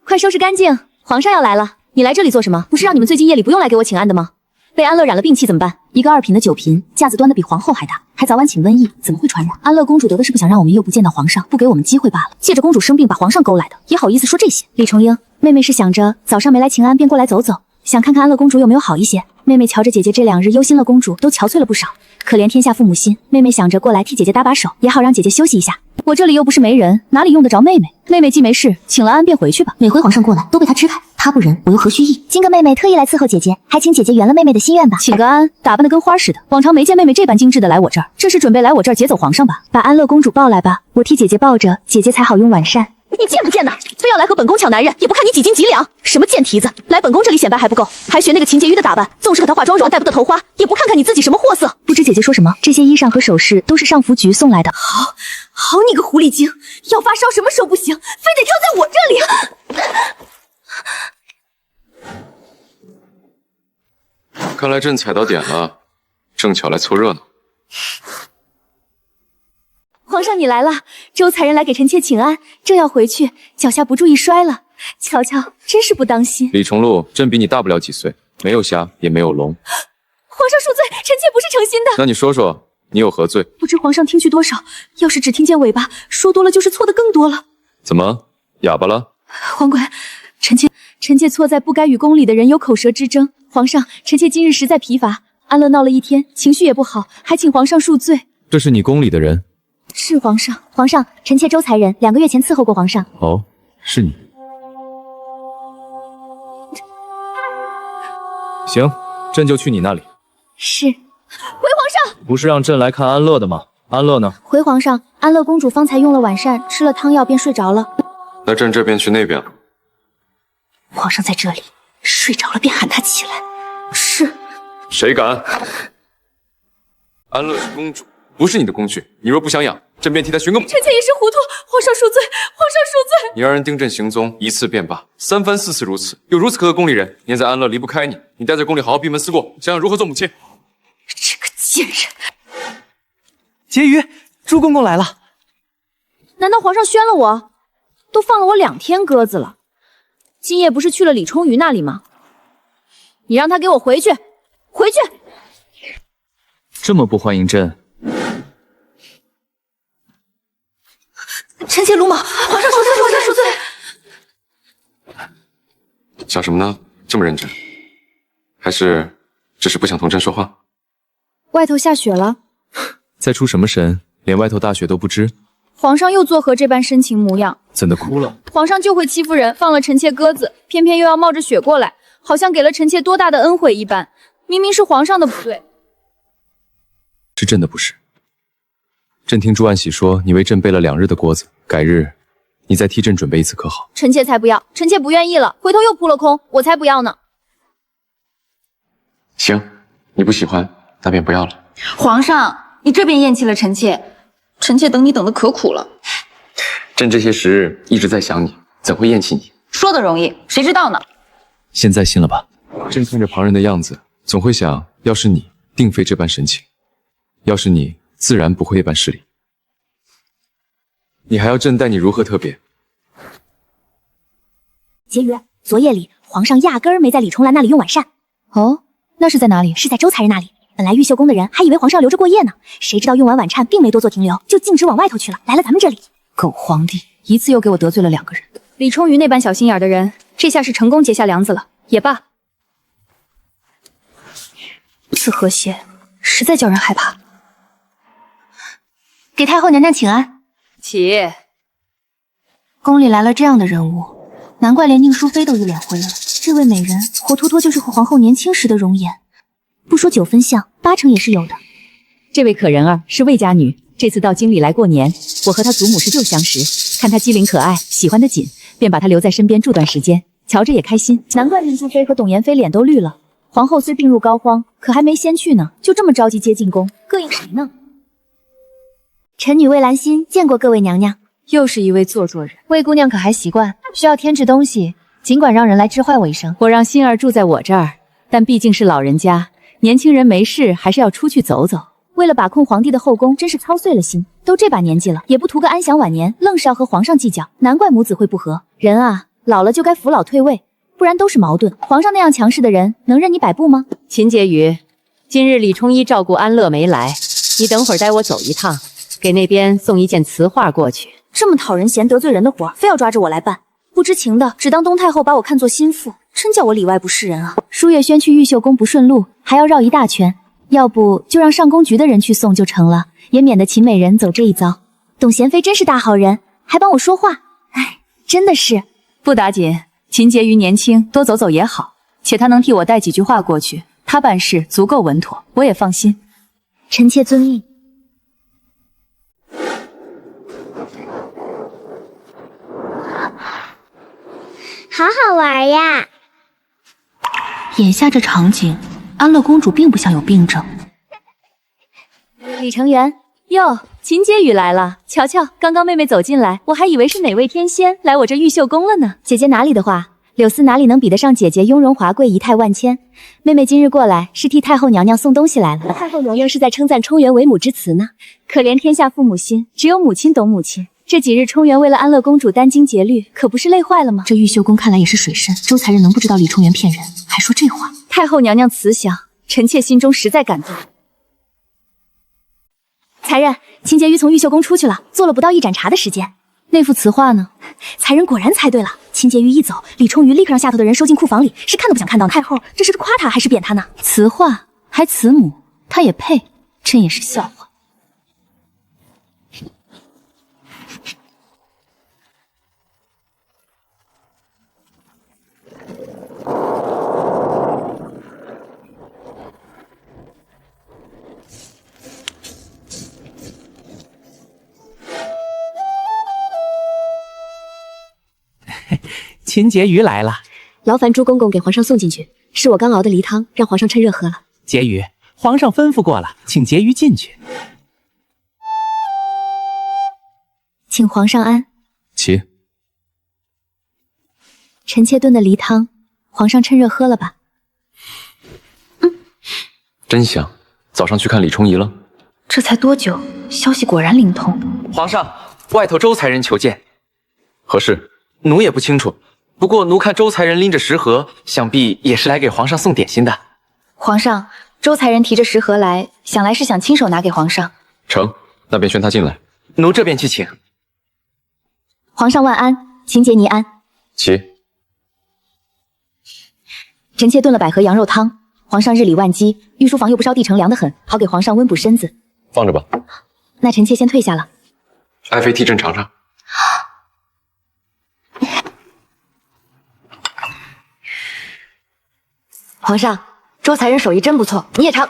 快收拾干净，皇上要来了。你来这里做什么？不是让你们最近夜里不用来给我请安的吗？被安乐染了病气怎么办？一个2品的酒瓶，架子端的比皇后还大，还早晚请瘟疫，怎么会传染？安乐公主得的是不想让我们又不见到皇上，不给我们机会罢了。借着公主生病把皇上勾来的，也好意思说这些？李重英，妹妹是想着早上没来请安，便过来走走，想看看安乐公主有没有好一些。妹妹瞧着姐姐这2日忧心了公主，都憔悴了不少，可怜天下父母心。妹妹想着过来替姐姐搭把手，也好让姐姐休息一下。我这里又不是没人，哪里用得着妹妹？妹妹既没事，请了安便回去吧。每回皇上过来都被她支开，她不仁，我又何须意？今个妹妹特意来伺候姐姐，还请姐姐圆了妹妹的心愿吧。请个安，打扮得跟花似的，往常没见妹妹这般精致的来我这儿，这是准备来我这儿劫走皇上吧？把安乐公主抱来吧，我替姐姐抱着，姐姐才好用晚膳。你贱不贱的，非要来和本宫抢男人，也不看你几斤几两。什么贱蹄子，来本宫这里显摆还不够，还学那个秦婕妤的打扮，纵使和她化妆容，带不得头花，也不看看你自己什么货色。不知姐姐说什么？这些衣裳和首饰都是上服局送来的。好你个狐狸精，要发烧什么时候不行，非得挑在我这里。看来朕踩到点了，正巧来凑热闹。皇上你来了，周才人来给臣妾请安，正要回去，脚下不注意摔了。瞧瞧，真是不当心。李重禄，朕比你大不了几岁，没有瞎，也没有聋。皇上恕罪，臣妾不是诚心的。那你说说，你有何罪？不知皇上听去多少，要是只听见尾巴，说多了就是错的更多了。怎么，哑巴了？皇贵，臣妾错在不该与宫里的人有口舌之争。皇上，臣妾今日实在疲乏，安乐闹了一天，情绪也不好，还请皇上恕罪。这是你宫里的人？是皇上。皇上，臣妾周才人2个月前伺候过皇上。哦，是你。行，朕就去你那里。是。回皇上。不是让朕来看安乐的吗？安乐呢？回皇上，安乐公主方才用了晚膳，吃了汤药便睡着了。那朕这边去那边了。皇上在这里，睡着了便喊他起来。是。谁敢？安乐是公主，不是你的工具。你若不想养，朕便替她寻个母。臣妾一时糊涂，皇上恕罪，皇上恕罪。你让人盯朕行踪1次便罢，3番4次如此，又如此苛刻宫里人，念在安乐离不开你，你待在宫里好好闭门思过，想想如何做母亲。这个贱人！婕妤，朱公公来了。难道皇上宣了我？都放了我2天鸽子了，今夜不是去了李冲鱼那里吗？你让他给我回去，回去！这么不欢迎朕？臣妾鲁莽，皇上恕罪，皇上恕罪。想什么呢？这么认真？还是只是不想同朕说话？外头下雪了，在出什么神？连外头大雪都不知。皇上又作何这般深情模样？怎的哭了？皇上就会欺负人，放了臣妾鸽子，偏偏又要冒着雪过来，好像给了臣妾多大的恩惠一般。明明是皇上的不对，是朕的不是。朕听朱安喜说，你为朕备了2日的锅子，改日你再替朕准备一次可好？臣妾才不要，臣妾不愿意了，回头又扑了空，我才不要呢。行，你不喜欢，那便不要了。皇上，你这便厌弃了臣妾，臣妾等你等得可苦了。朕这些时日一直在想你，怎会厌弃你？说的容易，谁知道呢？现在信了吧？朕看着旁人的样子，总会想，要是你，定非这般神情；要是你，自然不会这般失礼。你还要朕待你如何特别？婕妤，昨夜里皇上压根儿没在李重兰那里用晚膳。哦，那是在哪里？是在周才人那里。本来玉秀宫的人还以为皇上留着过夜呢，谁知道用完晚膳并没多做停留，就径直往外头去了，来了咱们这里。狗皇帝，一次又给我得罪了2个人。李冲鱼那般小心眼的人，这下是成功结下梁子了。也罢，如此和谐，实在叫人害怕。给太后娘娘请安。起。宫里来了这样的人物，难怪连宁淑妃都一脸灰了。这位美人活脱脱就是和皇后年轻时的容颜，不说9分像，8成也是有的。这位可人儿是魏家女，这次到京里来过年，我和她祖母是旧相识，看她机灵可爱，喜欢得紧，便把她留在身边住段时间，瞧着也开心。难怪宁淑妃和董妍妃脸都绿了。皇后虽病入膏肓，可还没先去呢，就这么着急接进宫，膈应谁呢？臣女魏兰心见过各位娘娘。又是一位做作人。魏姑娘可还习惯？需要添置东西，尽管让人来知唤我一声。我让心儿住在我这儿，但毕竟是老人家，年轻人没事还是要出去走走。为了把控皇帝的后宫，真是操碎了心。都这把年纪了，也不图个安享晚年，愣是要和皇上计较，难怪母子会不和。人啊，老了就该扶老退位，不然都是矛盾。皇上那样强势的人，能任你摆布吗？秦婕妤，今日李冲一照顾安乐没来，你等会儿带我走一趟，给那边送一件词画过去。这么讨人嫌得罪人的活，非要抓着我来办，不知情的只当东太后把我看作心腹，真叫我里外不是人啊！舒月轩去玉秀宫不顺路，还要绕一大圈，要不就让上宫局的人去送就成了，也免得秦美人走这一遭。董贤妃真是大好人，还帮我说话，哎，真的是不打紧。秦婕妤年轻，多走走也好，且她能替我带几句话过去，她办事足够稳妥，我也放心。臣妾遵命。好好玩呀！眼下这场景，安乐公主并不像有病症。李成元，哟，秦婕妤来了，瞧瞧，刚刚妹妹走进来，我还以为是哪位天仙来我这玉秀宫了呢。姐姐哪里的话，柳丝哪里能比得上姐姐雍容华贵仪态万千？妹妹今日过来是替太后娘娘送东西来了。太后娘娘是在称赞冲元为母之词呢。可怜天下父母心，只有母亲懂母亲。这几日冲元为了安乐公主殚精竭虑，可不是累坏了吗？这玉秀宫看来也是水深，周才人能不知道李冲元骗人，还说这话？太后娘娘慈祥，臣妾心中实在感动。才人，秦婕妤从玉秀宫出去了，做了不到1盏茶的时间。那幅词画呢？才人果然猜对了。秦婕妤一走，李冲鱼立刻让下头的人收进库房里，是看都不想看到。太后，这是夸他还是贬他呢？词画还慈母，他也配？朕也是笑话。秦婕妤来了，劳烦朱公公给皇上送进去，是我刚熬的梨汤，让皇上趁热喝了。婕妤，皇上吩咐过了，请婕妤进去。请皇上安。起。臣妾炖的梨汤，皇上趁热喝了吧。真香，早上去看李冲仪了。这才多久，消息果然灵通。皇上，外头周才人求见。何事？奴也不清楚，不过奴看周才人拎着食盒，想必也是来给皇上送点心的。皇上，周才人提着食盒来，想来是想亲手拿给皇上。成，那便宣他进来。奴这边去请。皇上万安，秦婕妤安。起。臣妾炖了百合羊肉汤，皇上日理万机，御书房又不烧地成凉得很，好给皇上温补身子。放着吧。那臣妾先退下了。爱妃替朕尝尝。皇上，周才人手艺真不错，你也尝。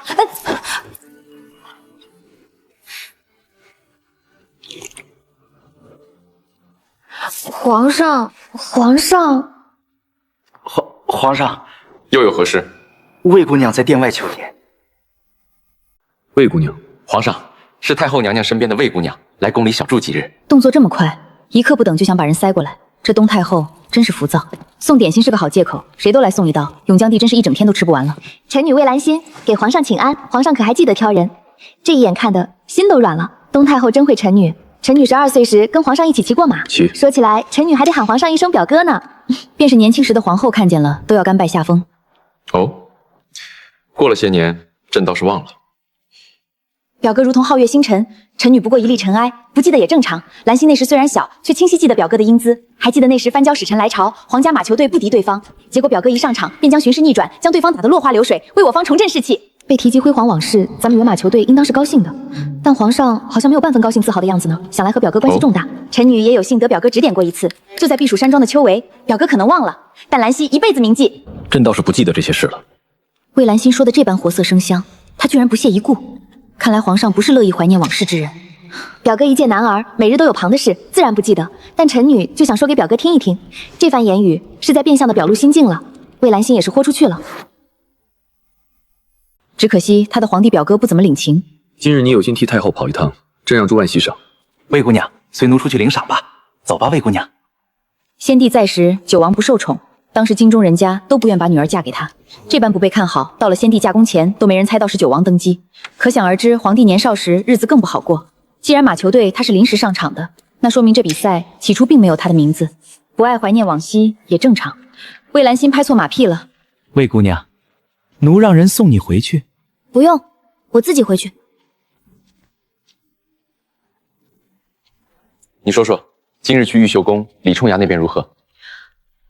皇上，皇上，又有何事？魏姑娘在殿外求见。魏姑娘，皇上，是太后娘娘身边的魏姑娘，来宫里小住几日。动作这么快，一刻不等就想把人塞过来，这东太后真是浮躁。送点心是个好借口，谁都来送一道，永江帝真是一整天都吃不完了。臣女魏兰心给皇上请安，皇上可还记得挑人？这一眼看的心都软了。东太后真会臣女，臣女12岁时跟皇上一起骑过马。说起来，臣女还得喊皇上一声表哥呢。便是年轻时的皇后看见了，都要甘拜下风。哦，过了些年，朕倒是忘了。表哥如同皓月星辰，臣女不过一粒尘埃，不记得也正常。兰心那时虽然小，却清晰记得表哥的英姿，还记得那时藩交使臣来朝，皇家马球队不敌对方，结果表哥一上场便将形势逆转，将对方打得落花流水，为我方重振士气。被提及辉煌往事，咱们原马球队应当是高兴的，但皇上好像没有半分高兴自豪的样子呢。想来和表哥关系重大，臣女也有幸得表哥指点过一次，就在避暑山庄的秋闱，表哥可能忘了，但兰溪一辈子铭记。朕倒是不记得这些事了。魏兰心说的这般活色生香，他居然不屑一顾。看来皇上不是乐意怀念往事之人。表哥一介男儿，每日都有旁的事，自然不记得。但臣女就想说给表哥听一听，这番言语是在变相的表露心境了。魏兰心也是豁出去了。只可惜他的皇帝表哥不怎么领情。今日你有心替太后跑一趟，朕让诸万欣赏。魏姑娘，随奴出去领赏吧。走吧，魏姑娘。先帝在时，九王不受宠，当时京中人家都不愿把女儿嫁给他，这般不被看好，到了先帝驾宫前都没人猜到是九王登基，可想而知，皇帝年少时日子更不好过。既然马球队他是临时上场的，那说明这比赛起初并没有他的名字，不爱怀念往昔也正常。魏兰心拍错马屁了。魏姑娘，奴让人送你回去。不用，我自己回去。你说说，今日去玉秀宫，李冲崖那边如何？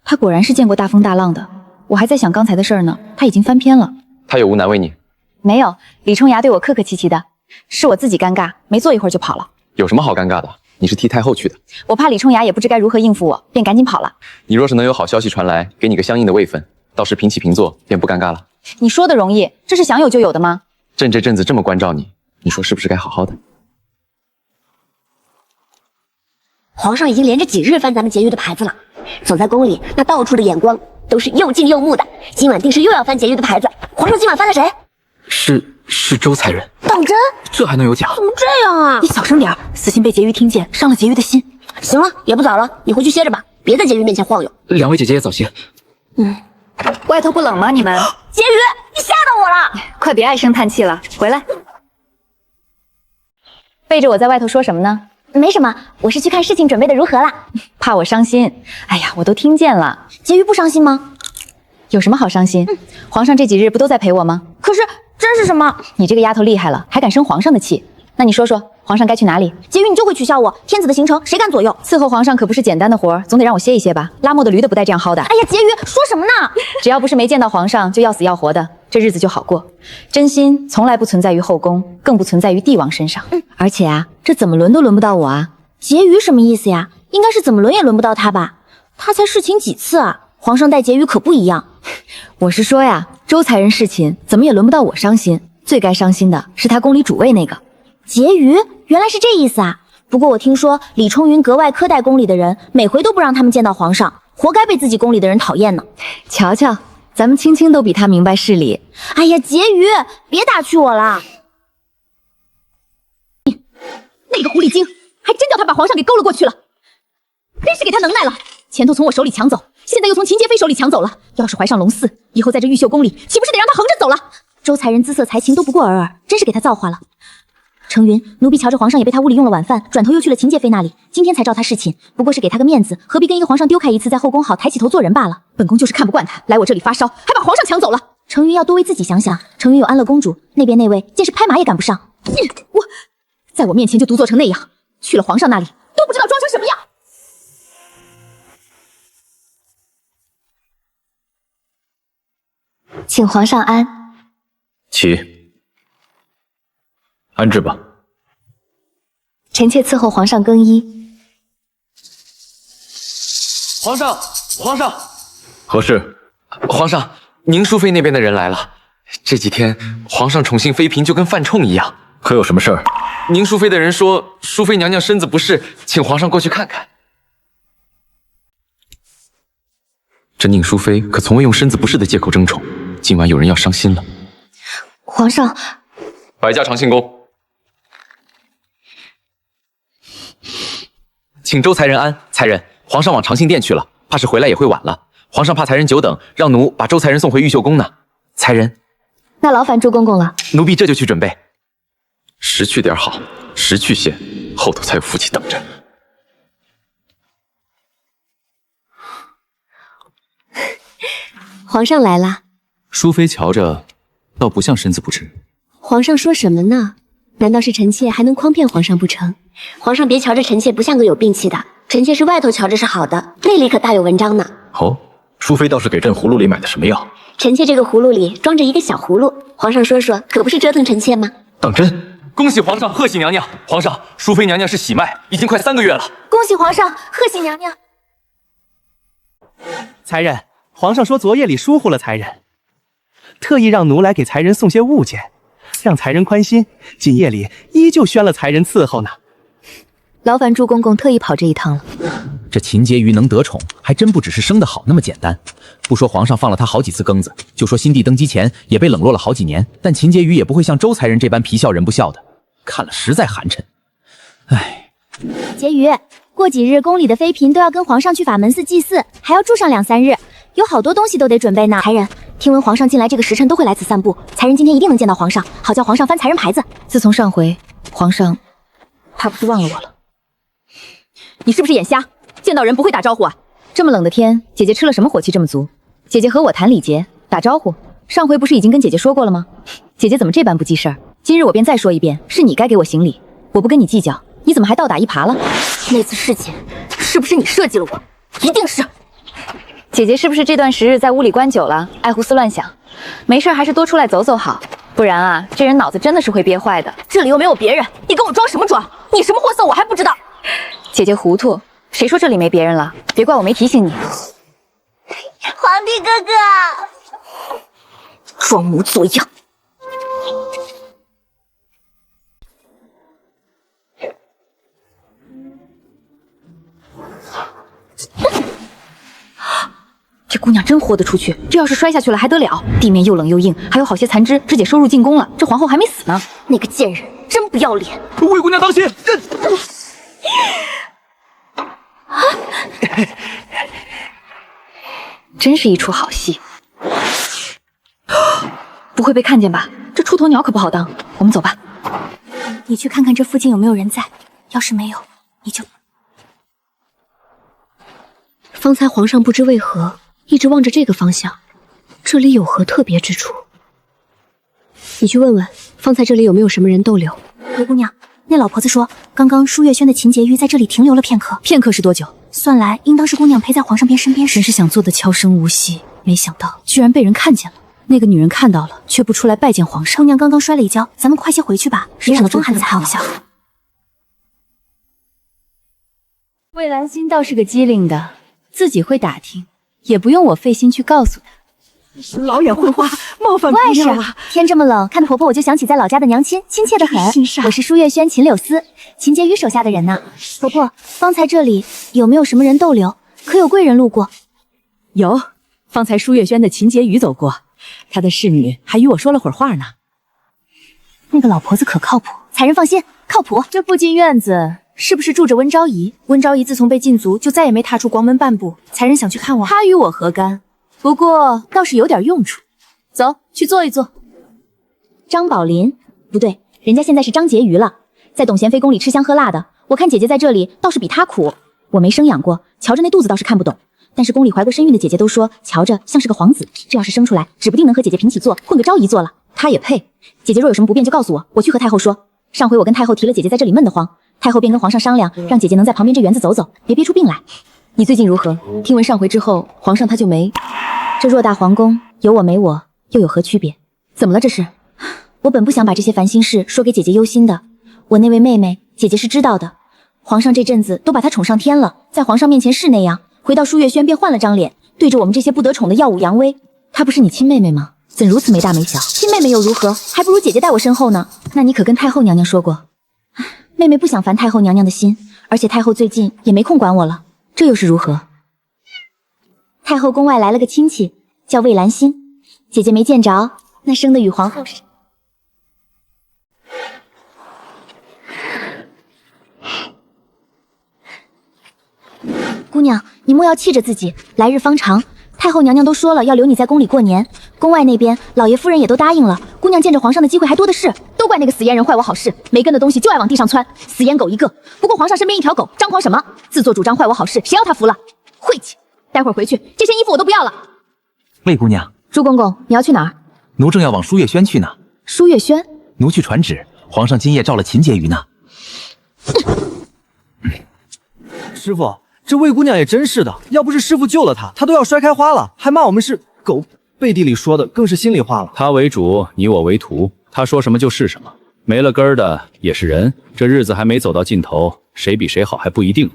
他果然是见过大风大浪的，我还在想刚才的事儿呢，他已经翻篇了。他有无难为你？没有，李冲崖对我客客气气的，是我自己尴尬，没坐一会儿就跑了。有什么好尴尬的？你是替太后去的，我怕李冲崖也不知该如何应付我，便赶紧跑了。你若是能有好消息传来，给你个相应的位分，到时平起平坐，便不尴尬了。你说的容易，这是想有就有的吗？朕这阵子这么关照你，你说是不是该好好的？皇上已经连着几日翻咱们婕妤的牌子了，走在宫里，那到处的眼光都是又敬又慕的。今晚定是又要翻婕妤的牌子。皇上今晚翻了谁？是周才人。当真？这还能有假？怎么这样啊？你小声点，死心被婕妤听见，伤了婕妤的心。行了，也不早了，你回去歇着吧，别在婕妤面前晃悠。两位姐姐也早些。外头不冷吗？你们？婕妤，你吓到我了！快别唉声叹气了，回来。背着我在外头说什么呢？没什么，我是去看事情准备的如何了。怕我伤心？哎呀，我都听见了。婕妤不伤心吗？有什么好伤心？皇上这几日不都在陪我吗？可是真是什么？你这个丫头厉害了，还敢生皇上的气？那你说说，皇上该去哪里？婕妤你就会取笑我，天子的行程谁敢左右？伺候皇上可不是简单的活，总得让我歇一歇吧。拉磨的驴的不带这样薅的。哎呀，婕妤说什么呢？只要不是没见到皇上就要死要活的，这日子就好过。真心从来不存在于后宫，更不存在于帝王身上。而且啊，这怎么轮都轮不到我啊！婕妤什么意思呀？应该是怎么轮也轮不到她吧？她才侍寝几次啊？皇上待婕妤可不一样。我是说呀，周才人侍寝怎么也轮不到我伤心，最该伤心的是他宫里主位那个。婕妤原来是这意思啊！不过我听说李冲云格外苛待宫里的人，每回都不让他们见到皇上，活该被自己宫里的人讨厌呢。瞧瞧，咱们青青都比他明白事理。哎呀，婕妤，别打趣我了。那个狐狸精还真叫他把皇上给勾了过去了，真是给他能耐了。前头从我手里抢走，现在又从秦洁妃手里抢走了。要是怀上龙嗣，以后在这玉秀宫里，岂不是得让他横着走了？周才人姿色才情都不过尔尔，真是给他造化了。程云，奴婢瞧着皇上也被他屋里用了晚饭，转头又去了秦洁妃那里，今天才召他侍寝，不过是给他个面子，何必跟一个皇上丢开一次，在后宫好抬起头做人罢了。本宫就是看不惯他，来我这里发烧，还把皇上抢走了。程云要多为自己想想，程云有安乐公主，那边那位见是拍马也赶不上。我在我面前就独坐成那样，去了皇上那里都不知道装成什么样。请皇上安。起，安置吧。臣妾伺候皇上更衣。皇上，皇上，何事？皇上，宁淑妃那边的人来了。这几天皇上宠幸妃嫔就跟犯冲一样。可有什么事儿？宁淑妃的人说，淑妃娘娘身子不适，请皇上过去看看。这宁淑妃可从未用身子不适的借口争宠，今晚有人要伤心了。皇上，百家长信宫，请周才人安。才人，皇上往长信殿去了，怕是回来也会晚了。皇上怕才人久等，让奴把周才人送回玉秀宫呢。才人，那劳烦周公公了。奴婢这就去准备。识趣点好，识趣些，后头才有福气等着。皇上来了。淑妃瞧着，倒不像身子不直。皇上说什么呢？难道是臣妾还能诓骗皇上不成？皇上别瞧着臣妾不像个有病气的，臣妾是外头瞧着是好的，内里可大有文章呢。哦，淑妃倒是给朕葫芦里买的什么药？臣妾这个葫芦里装着一个小葫芦，皇上说说，可不是折腾臣妾吗？当真？恭喜皇上，贺喜娘娘！皇上，淑妃娘娘是喜脉，已经快3个月了。恭喜皇上，贺喜娘娘。才人，皇上说昨夜里疏忽了才人，特意让奴来给才人送些物件，让才人宽心。今夜里依旧宣了才人伺候呢。劳烦朱公公特意跑这一趟了。这秦婕妤能得宠，还真不只是生得好那么简单。不说皇上放了她好几次庚子，就说新帝登基前也被冷落了好几年，但秦婕妤也不会像周才人这般皮笑人不笑的，看了实在寒碜。唉，婕妤，过几日宫里的妃嫔都要跟皇上去法门寺祭祀，还要住上2、3日，有好多东西都得准备呢。才人，听闻皇上近来这个时辰都会来此散步，才人今天一定能见到皇上，好叫皇上翻才人牌子。自从上回，皇上怕不是忘了我了。你是不是眼瞎？见到人不会打招呼啊？这么冷的天，姐姐吃了什么火气这么足？姐姐和我谈礼节，打招呼。上回不是已经跟姐姐说过了吗？姐姐怎么这般不记事儿？今日我便再说一遍，是你该给我行礼，我不跟你计较。你怎么还倒打一耙了？那次事情是不是你设计了我？一定是。姐姐是不是这段时日在屋里关久了，爱胡思乱想？没事还是多出来走走好，不然啊，这人脑子真的是会憋坏的。这里又没有别人，你跟我装什么装？你什么货色我还不知道。姐姐糊涂，谁说这里没别人了？别怪我没提醒你。皇帝哥哥，装模作样。这姑娘真豁得出去，这要是摔下去了还得了？地面又冷又硬，还有好些残肢。肢解收入进宫了，这皇后还没死呢。那个贱人真不要脸！魏姑娘当心！真是一出好戏。不会被看见吧？这出头鸟可不好当。我们走吧。你去看看这附近有没有人在，要是没有，你就……方才皇上不知为何一直望着这个方向，这里有何特别之处？你去问问，方才这里有没有什么人逗留？魏姑娘，那老婆子说，刚刚舒月轩的秦婕妤在这里停留了片刻。片刻是多久？算来应当是姑娘陪在皇上身边时。真是想做的悄声无息，没想到居然被人看见了。那个女人看到了，却不出来拜见皇上。姑娘刚刚摔了一跤，咱们快些回去吧，别染了风寒才好笑。魏兰心倒是个机灵的，自己会打听，也不用我费心去告诉她。老眼昏花，冒犯姑娘了。天这么冷，看到婆婆我就想起在老家的娘亲，亲切的很。我是舒月轩秦柳思，秦婕妤手下的人呢。婆婆，方才这里有没有什么人逗留？可有贵人路过？有，方才舒月轩的秦婕妤走过，她的侍女还与我说了会儿话呢。那个老婆子可靠谱？才人放心，靠谱。这附近院子是不是住着温昭仪？温昭仪自从被禁足，就再也没踏出光门半步。才人想去看望她，与我何干？不过倒是有点用处。走，去坐一坐。张宝林，不对，人家现在是张婕妤了，在董贤妃宫里吃香喝辣的。我看姐姐在这里倒是比她苦。我没生养过，瞧着那肚子倒是看不懂。但是宫里怀过身孕的姐姐都说，瞧着像是个皇子。这要是生出来，指不定能和姐姐平起坐，混个昭仪坐了。她也配。姐姐若有什么不便就告诉我，我去和太后说。上回我跟太后提了姐姐在这里闷得慌，太后便跟皇上商量，让姐姐能在旁边这园子走走，别憋出病来。你最近如何？听闻上回之后，皇上他就没……这偌大皇宫，有我没我，又有何区别？怎么了这是？我本不想把这些烦心事说给姐姐忧心的。我那位妹妹，姐姐是知道的。皇上这阵子都把她宠上天了，在皇上面前是那样，回到舒月轩便换了张脸，对着我们这些不得宠的耀武扬威。她不是你亲妹妹吗？怎如此没大没小？亲妹妹又如何？还不如姐姐在我身后呢。那你可跟太后娘娘说过？妹妹不想烦太后娘娘的心，而且太后最近也没空管我了。这又是如何？太后宫外来了个亲戚，叫魏兰心，姐姐没见着，那生的与皇后是。姑娘，你莫要气着自己，来日方长。太后娘娘都说了要留你在宫里过年，宫外那边老爷夫人也都答应了，姑娘见着皇上的机会还多的是。都怪那个死阉人坏我好事，没根的东西就爱往地上窜，死阉狗一个。不过皇上身边一条狗，张狂什么？自作主张坏我好事，谁要他服了？晦气！待会儿回去，这身衣服我都不要了。魏姑娘，朱公公，你要去哪儿？奴正要往舒月轩去呢。舒月轩？奴去传旨，皇上今夜召了秦婕妤呢。师傅，这魏姑娘也真是的，要不是师傅救了她，她都要摔开花了，还骂我们是狗。背地里说的更是心里话了。他为主，你我为徒，他说什么就是什么，没了根儿的也是人。这日子还没走到尽头，谁比谁好还不一定。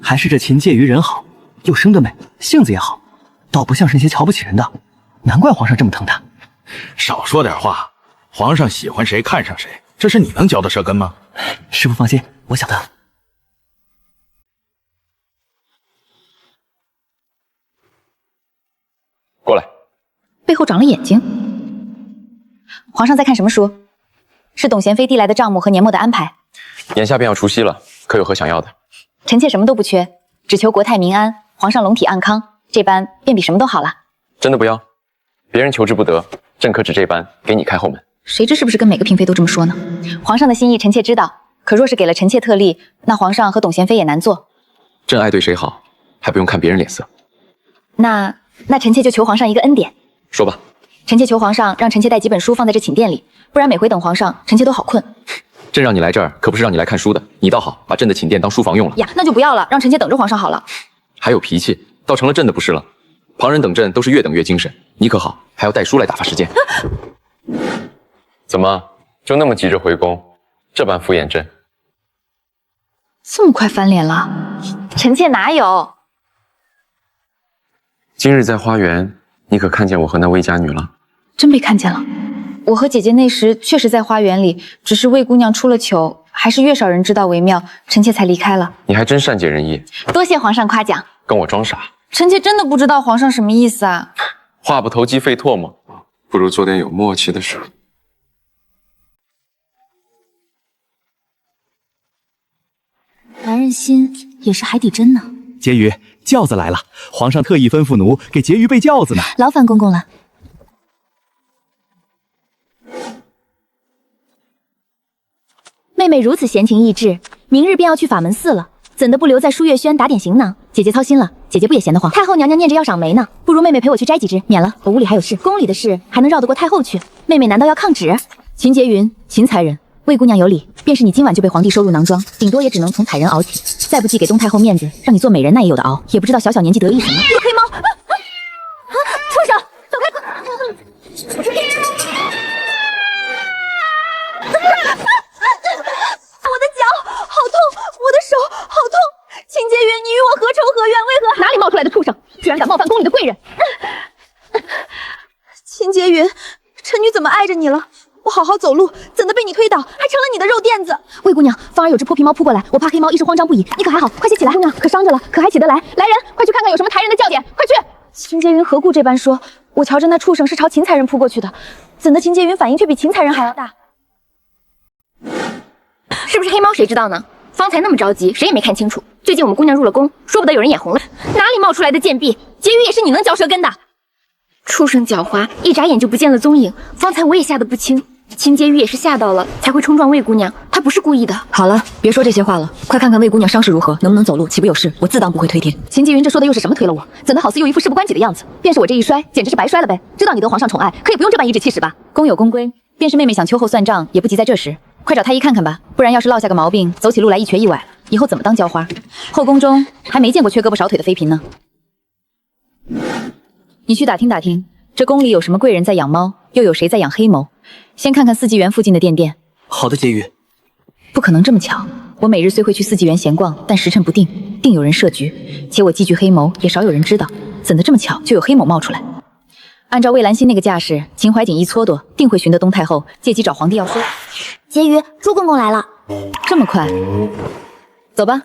还是这秦婕妤人好，又生得美，性子也好，倒不像是那些瞧不起人的，难怪皇上这么疼她。少说点话，皇上喜欢谁看上谁，这是你能嚼的舌根吗？师傅放心，我晓得。过来。背后长了眼睛。皇上在看什么书？是董贤妃递来的账目和年末的安排。眼下便要除夕了，可有何想要的？臣妾什么都不缺，只求国泰民安，皇上龙体安康，这般便比什么都好了。真的不要？别人求之不得，朕可只这般给你开后门。谁知是不是跟每个嫔妃都这么说呢？皇上的心意臣妾知道，可若是给了臣妾特例，那皇上和董贤妃也难做。朕爱对谁好，还不用看别人脸色。那臣妾就求皇上一个恩典。说吧。臣妾求皇上让臣妾带几本书放在这寝殿里，不然每回等皇上，臣妾都好困。朕让你来这儿，可不是让你来看书的。你倒好，把朕的寝殿当书房用了。呀，那就不要了，让臣妾等着皇上好了。还有脾气，倒成了朕的不是了。旁人等朕都是越等越精神，你可好，还要带书来打发时间。怎么就那么急着回宫，这般敷衍朕？这么快翻脸了？臣妾哪有？今日在花园，你可看见我和那魏家女了？真被看见了。我和姐姐那时确实在花园里，只是魏姑娘出了糗，还是越少人知道为妙，臣妾才离开了。你还真善解人意，多谢皇上夸奖。跟我装傻？臣妾真的不知道皇上什么意思啊。话不投机费唾沫，不如做点有默契的事。男人心也是海底针呢。婕妤，轿子来了，皇上特意吩咐奴给婕妤备轿子呢。劳烦公公了。妹妹如此闲情逸致，明日便要去法门寺了，怎的不留在舒月轩打点行囊？姐姐操心了，姐姐不也闲得慌？太后娘娘念着要赏梅呢，不如妹妹陪我去摘几枝，免了我屋里还有事。宫里的事还能绕得过太后去？妹妹难道要抗旨？秦洁云，秦才人，魏姑娘有礼，便是你今晚就被皇帝收入囊中，顶多也只能从采人熬起，再不济给东太后面子，让你做美人那也有的熬。也不知道小小年纪得意什么。那个黑猫，畜生，走开！我的脚好痛，我的手好痛。秦洁云，你与我何仇何怨？为何？哪里冒出来的畜生，居然敢冒犯宫里的贵人！秦洁云，臣女怎么碍着你了？我好好走路，怎的被你推倒，还成了你的肉垫子？魏姑娘，方儿有只破皮猫扑过来，我怕黑猫一时慌张不已。你可还好？快些起来！姑娘可伤着了，可还起得来？来人，快去看看有什么抬人的教点，快去！秦洁云何故这般说？我瞧着那畜生是朝秦才人扑过去的，怎的秦洁云反应却比秦才人还要大？是不是黑猫？谁知道呢？方才那么着急，谁也没看清楚。最近我们姑娘入了宫，说不得有人眼红了。哪里冒出来的贱婢？婕妤也是你能嚼舌根的？畜生狡猾，一眨眼就不见了踪影。方才我也吓得不轻，秦婕妤也是吓到了，才会冲撞魏姑娘，她不是故意的。好了，别说这些话了，快看看魏姑娘伤势如何，能不能走路，岂不有事？我自当不会推天。秦洁云这说的又是什么推了我？怎的好似又一副事不关己的样子？便是我这一摔，简直是白摔了呗。知道你得皇上宠爱，可以不用这般颐指气使吧？公有公规，便是妹妹想秋后算账，也不急在这时。快找太医看看吧，不然要是落下个毛病，走起路来一瘸一拐，以后怎么当娇花？后宫中还没见过缺胳膊少腿的妃嫔呢。你去打听打听，这宫里有什么贵人在养猫，又有谁在养黑眸？先看看四季园附近的店。好的，婕妤。不可能这么巧，我每日虽会去四季园闲逛，但时辰不定，定有人设局。且我寄居黑眸，也少有人知道，怎的这么巧就有黑眸冒出来？按照魏兰心那个架势，秦淮锦一蹉跎，定会寻得东太后，借机找皇帝要说。婕妤，朱公公来了。这么快？走吧。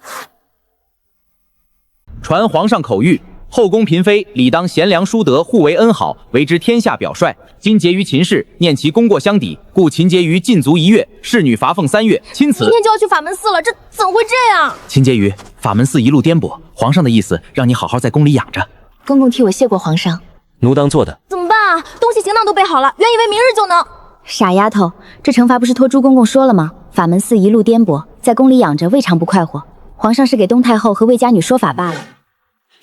传皇上口谕，后宫嫔妃理当贤良淑德，互为恩好，为之天下表率。今结于秦氏，念其功过相抵，故秦结于禁足1月，侍女罚俸3月。钦此。明天就要去法门寺了，这怎么会这样？秦婕妤，法门寺一路颠簸，皇上的意思让你好好在宫里养着。公公替我谢过皇上。奴当做的。怎么办啊？东西行囊都备好了，原以为明日就能。傻丫头，这惩罚不是托朱公公说了吗？法门寺一路颠簸，在宫里养着未尝不快活。皇上是给东太后和魏家女说法罢了。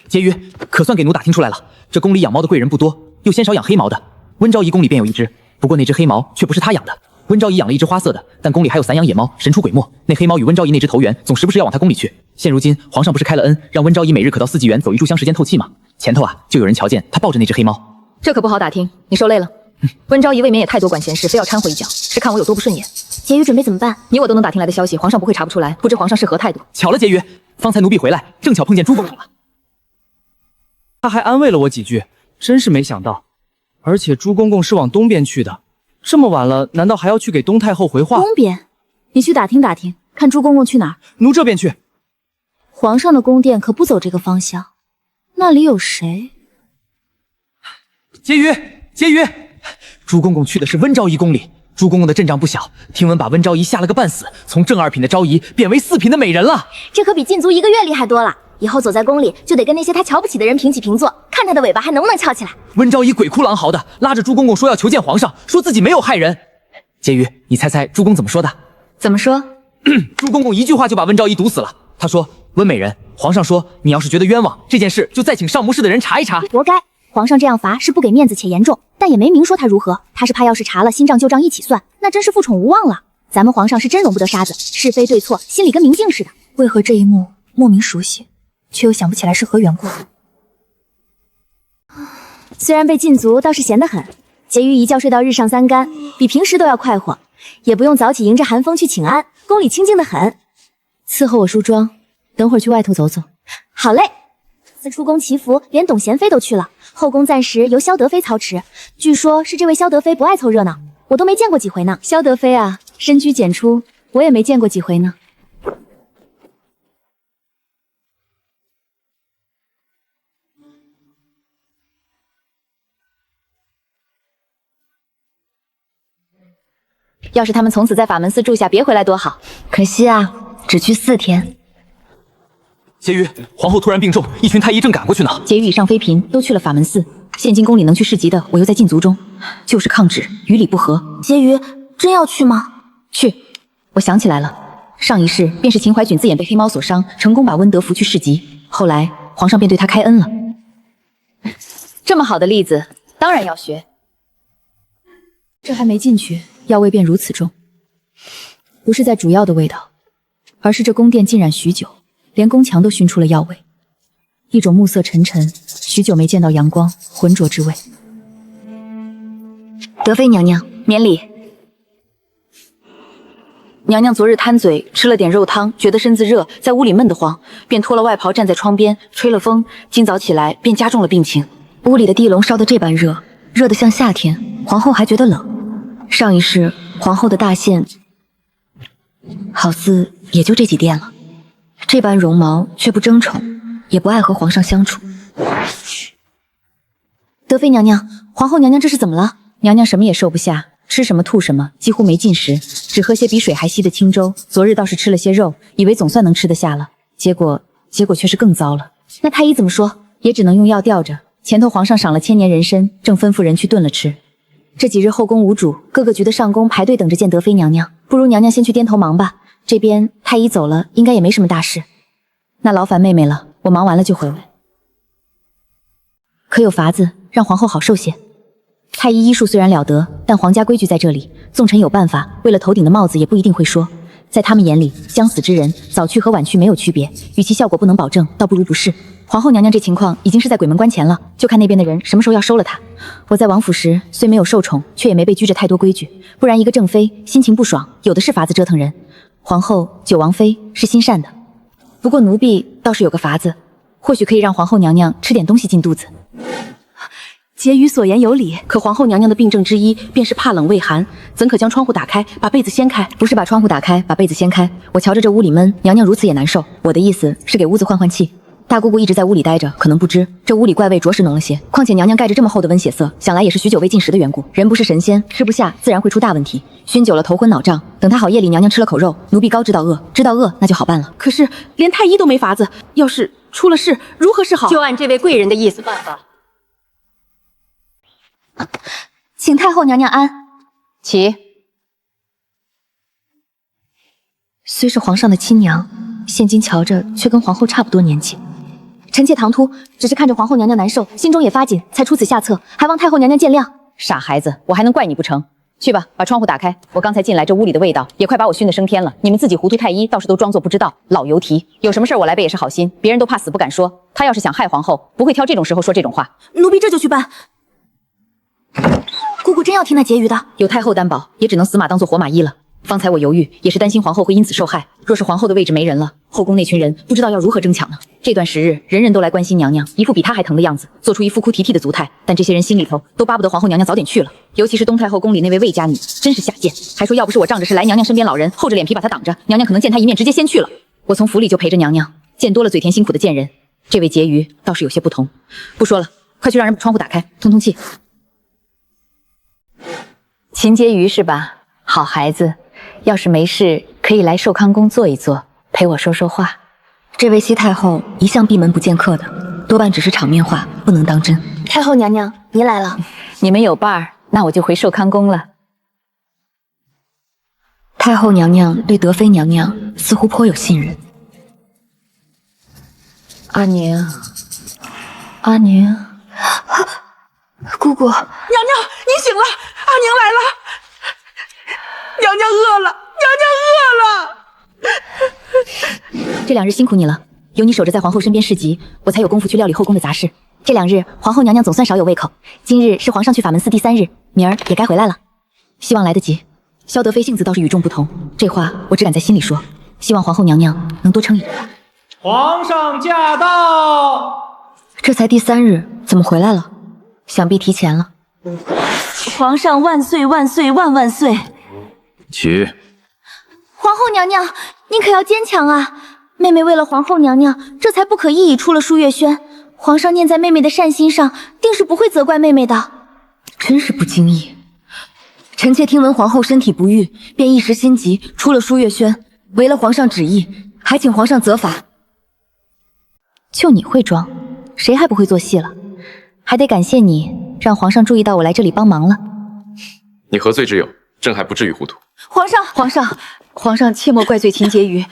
婕妤，可算给奴打听出来了，这宫里养猫的贵人不多，又鲜少养黑毛的。温昭仪宫里便有一只，不过那只黑毛却不是她养的。温昭仪养了一只花色的，但宫里还有散养野猫，神出鬼没。那黑猫与温昭仪那只投缘，总时不时要往她宫里去。现如今皇上不是开了恩，让温昭仪每日可到4季园走一炷香时间透气吗？前头就有人瞧见她抱着那只黑猫。这可不好打听，你受累了。温昭仪未免也太多管闲事，非要掺和一脚，是看我有多不顺眼。婕妤准备怎么办？你我都能打听来的消息，皇上不会查不出来，不知皇上是何态度。巧了，婕妤，方才奴婢回来，正巧碰见朱公公了。他还安慰了我几句，真是没想到。而且朱公公是往东边去的，这么晚了，难道还要去给东太后回话？东边，你去打听打听，看朱公公去哪儿。奴这边去。皇上的宫殿可不走这个方向，那里有谁？婕妤，婕妤，朱公公去的是温昭仪宫里。朱公公的阵仗不小，听闻把温昭仪吓了个半死，从正2品的昭仪变为4品的美人了。这可比禁足1个月厉害多了。以后走在宫里，就得跟那些他瞧不起的人平起平坐，看他的尾巴还能不能翘起来。温昭仪鬼哭狼嚎的，拉着朱公公说要求见皇上，说自己没有害人。婕妤，你猜猜朱公怎么说的？怎么说？朱公公一句话就把温昭仪毒死了。他说：“温美人，皇上说你要是觉得冤枉，这件事就再请上谋室的人查一查。”活该！皇上这样罚是不给面子且严重，但也没明说他如何。他是怕要是查了新账旧账一起算，那真是负宠无望了。咱们皇上是真容不得沙子，是非对错心里跟明镜似的。为何这一幕莫名熟悉，却又想不起来是何缘故？虽然被禁足，倒是闲得很。婕妤一觉睡到日上3竿，比平时都要快活，也不用早起迎着寒风去请安，宫里清静得很。伺候我梳妆，等会儿去外头走走。好嘞。自出宫祈福，连董贤妃都去了，后宫暂时由萧德妃操持。据说是这位萧德妃不爱凑热闹，我都没见过几回呢。萧德妃啊，深居简出，我也没见过几回呢。要是他们从此在法门寺住下，别回来多好。可惜啊，只去4天。婕妤，皇后突然病重，一群太医正赶过去呢。婕妤以上妃嫔都去了法门寺，现今宫里能去市集的，我又在禁足中，就是抗旨，与理不合。婕妤真要去吗？去。我想起来了，上一世便是秦怀举自眼被黑猫所伤，成功把温德扶去市集，后来皇上便对他开恩了。这么好的例子，当然要学。这还没进去，药味便如此重，不是在煮药的味道，而是这宫殿浸染许久。连宫墙都熏出了药味，一种暮色沉沉、许久没见到阳光、浑浊之味。德妃娘娘，免礼。娘娘昨日贪嘴，吃了点肉汤，觉得身子热，在屋里闷得慌，便脱了外袍站在窗边吹了风。今早起来便加重了病情，屋里的地笼烧得这般热，热得像夏天。皇后还觉得冷。上一世皇后的大限，好似也就这几殿了。这般绒毛却不争宠，也不爱和皇上相处。德妃娘娘，皇后娘娘这是怎么了？娘娘什么也瘦不下，吃什么吐什么，几乎没进食，只喝些比水还稀的清粥。昨日倒是吃了些肉，以为总算能吃得下了，结果却是更糟了。那太医怎么说？也只能用药吊着。前头皇上赏了1000年人参，正吩咐人去炖了吃。这几日后宫无主，各个局的上宫排队等着见德妃娘娘，不如娘娘先去掂头忙吧。这边太医走了，应该也没什么大事。那劳烦妹妹了，我忙完了就回来。可有法子让皇后好受些？太医医术虽然了得，但皇家规矩在这里，纵臣有办法，为了头顶的帽子也不一定会说。在他们眼里，将死之人早去和晚去没有区别，与其效果不能保证，倒不如不是。皇后娘娘这情况已经是在鬼门关前了，就看那边的人什么时候要收了她。我在王府时虽没有受宠，却也没被拘着太多规矩，不然一个正妃心情不爽，有的是法子折腾人。皇后九王妃是心善的，不过奴婢倒是有个法子，或许可以让皇后娘娘吃点东西进肚子。婕妤所言有理，可皇后娘娘的病症之一便是怕冷畏寒，怎可将窗户打开，把被子掀开？不是把窗户打开，把被子掀开，我瞧着这屋里闷，娘娘如此也难受。我的意思是给屋子换换气。大姑姑一直在屋里待着，可能不知这屋里怪味着实浓了些。况且娘娘盖着这么厚的温血色，想来也是许久未进食的缘故。人不是神仙，吃不下自然会出大问题。熏久了头昏脑胀，等他好夜里娘娘吃了口肉，奴婢高知道饿，知道饿那就好办了。可是连太医都没法子，要是出了事，如何是好？就按这位贵人的意思办吧。请太后娘娘安。起。虽是皇上的亲娘，现今瞧着却跟皇后差不多年纪。臣妾唐突，只是看着皇后娘娘难受，心中也发紧，才出此下策，还望太后娘娘见谅。傻孩子，我还能怪你不成？去吧，把窗户打开。我刚才进来，这屋里的味道也快把我熏得升天了。你们自己糊涂太医倒是都装作不知道，老油蹄。有什么事我来背也是好心，别人都怕死不敢说。他要是想害皇后，不会挑这种时候说这种话。奴婢这就去办。姑姑真要听那婕妤的？有太后担保，也只能死马当做活马医了。方才我犹豫，也是担心皇后会因此受害。若是皇后的位置没人了，后宫那群人不知道要如何争抢呢？这段时日，人人都来关心娘娘，一副比她还疼的样子，做出一副哭啼啼的姿态。但这些人心里头都巴不得皇后娘娘早点去了。尤其是东太后宫里那位魏家女，真是下贱，还说要不是我仗着是来娘娘身边老人，厚着脸皮把她挡着，娘娘可能见她一面直接先去了。我从府里就陪着娘娘，见多了嘴甜心苦的贱人。这位婕妤倒是有些不同。不说了，快去让人把窗户打开，通通气。秦婕妤是吧？好孩子。要是没事，可以来寿康宫坐一坐，陪我说说话。这位西太后一向闭门不见客的，多半只是场面话，不能当真。太后娘娘，您来了。你们有伴儿，那我就回寿康宫了。太后娘娘对德妃娘娘似乎颇有信任。阿宁，阿宁，姑姑，娘娘，您醒了，阿宁来了。娘娘饿了，娘娘饿了。这2日辛苦你了，有你守着在皇后身边侍疾，我才有功夫去料理后宫的杂事。这2日，皇后娘娘总算少有胃口。今日是皇上去法门寺第3日，明儿也该回来了，希望来得及。萧德妃性子倒是与众不同，这话我只敢在心里说，希望皇后娘娘能多撑一阵。皇上驾到！这才第3日，怎么回来了？想必提前了。皇上万岁万岁万万岁！起。皇后娘娘，您可要坚强啊！妹妹为了皇后娘娘，这才不可一已出了舒月轩。皇上念在妹妹的善心上，定是不会责怪妹妹的。真是不经意，臣妾听闻皇后身体不愈，便一时心急，出了舒月轩，违了皇上旨意，还请皇上责罚。就你会装，谁还不会做戏了？还得感谢你，让皇上注意到我来这里帮忙了。你何罪之有？朕还不至于糊涂。皇上，切莫怪罪秦婕妤，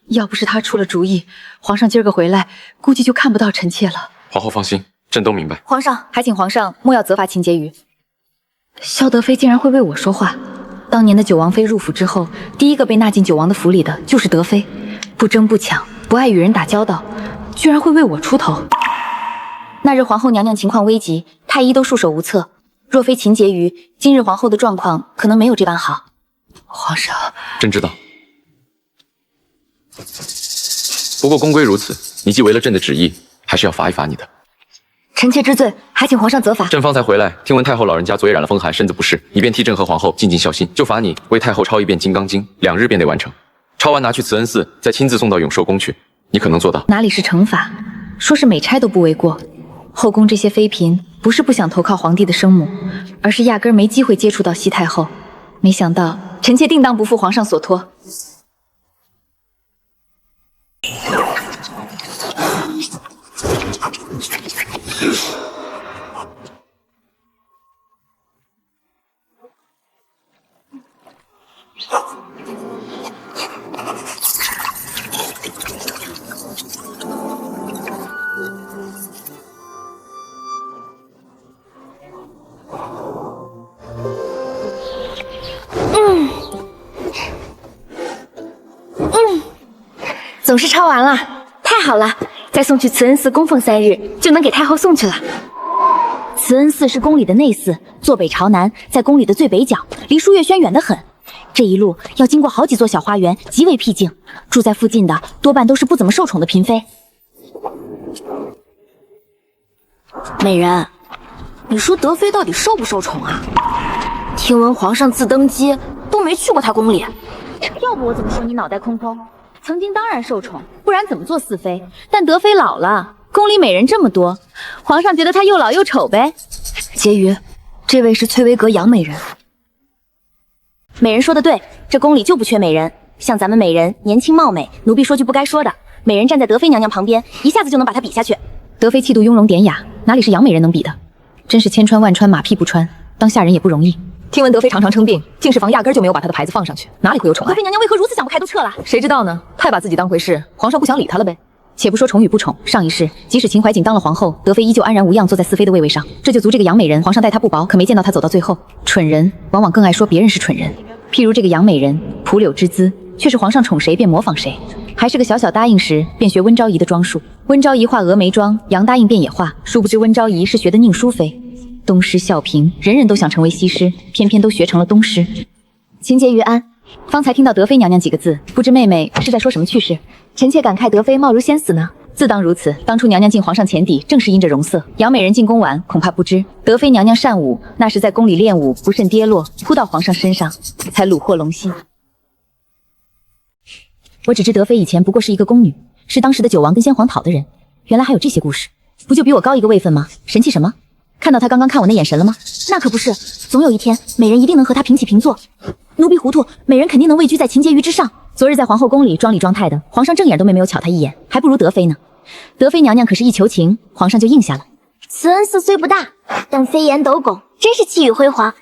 要不是她出了主意，皇上今儿个回来，估计就看不到臣妾了。皇后放心，朕都明白。皇上，还请皇上莫要责罚秦婕妤。萧德妃竟然会为我说话。当年的九王妃入府之后，第一个被纳进九王的府里的就是德妃，不争不抢，不爱与人打交道，居然会为我出头。那日皇后娘娘情况危急，太医都束手无策。若非秦婕妤，今日皇后的状况可能没有这般好。皇上，朕知道。不过功归如此，你既违了朕的旨意，还是要罚一罚你的。臣妾知罪，还请皇上责罚。朕方才回来，听闻太后老人家昨夜染了风寒，身子不适，以便替朕和皇后尽尽孝心，就罚你为太后抄一遍《金刚经》，2日便得完成。抄完拿去慈恩寺，再亲自送到永寿宫去，你可能做到？哪里是惩罚，说是美差都不为过。后宫这些妃嫔不是不想投靠皇帝的生母，而是压根没机会接触到西太后。没想到臣妾定当不负皇上所托。总是抄完了，太好了！再送去慈恩寺供奉3日，就能给太后送去了。慈恩寺是宫里的内寺，坐北朝南，在宫里的最北角，离舒月轩远得很。这一路要经过好几座小花园，极为僻静。住在附近的多半都是不怎么受宠的嫔妃。美人，你说德妃到底受不受宠啊？听闻皇上自登基都没去过她宫里，要不我怎么说你脑袋空空？曾经当然受宠，不然怎么做四妃？但德妃老了，宫里美人这么多，皇上觉得她又老又丑呗。婕妤，这位是翠微阁杨美人。美人说的对，这宫里就不缺美人。像咱们美人年轻貌美，奴婢说句不该说的，美人站在德妃娘娘旁边，一下子就能把她比下去。德妃气度雍容典雅，哪里是杨美人能比的？真是千穿万穿，马屁不穿，当下人也不容易。听闻德妃常常称病，敬事房压根就没有把她的牌子放上去，哪里会有宠爱？德妃娘娘为何如此想不开，都撤了？谁知道呢？太把自己当回事，皇上不想理她了呗。且不说宠与不宠，上一世即使秦怀瑾当了皇后，德妃依旧安然无恙坐在四妃的位位上，这就足这个杨美人皇上待她不薄，可没见到她走到最后。蠢人往往更爱说别人是蠢人，譬如这个杨美人，蒲柳之姿，却是皇上宠谁便模仿谁，还是个小小答应时便学温昭仪的装束。温昭仪画峨眉妆，杨答应便也画，殊不知温昭仪是学的宁淑妃。东施效颦，人人都想成为西施，偏偏都学成了东施。情节于安，方才听到德妃娘娘几个字，不知妹妹是在说什么趣事？臣妾感慨德妃貌如仙子呢。自当如此，当初娘娘进皇上前邸，正是因着容色。杨美人进宫晚，恐怕不知，德妃娘娘善舞，那时在宫里练舞，不慎跌落，扑到皇上身上，才虏获龙心。我只知德妃以前不过是一个宫女，是当时的九王跟先皇讨的人，原来还有这些故事，不就比我高一个位分吗？神气什么？看到她刚刚看我那眼神了吗？那可不是，总有一天美人一定能和他平起平坐。奴婢糊涂，美人肯定能位居在秦婕妤之上。昨日在皇后宫里装里装态的，皇上正眼都没有瞧她一眼，还不如德妃呢。德妃娘娘可是一求情，皇上就应下了。慈恩寺虽不大，但飞檐斗拱，真是气宇辉煌。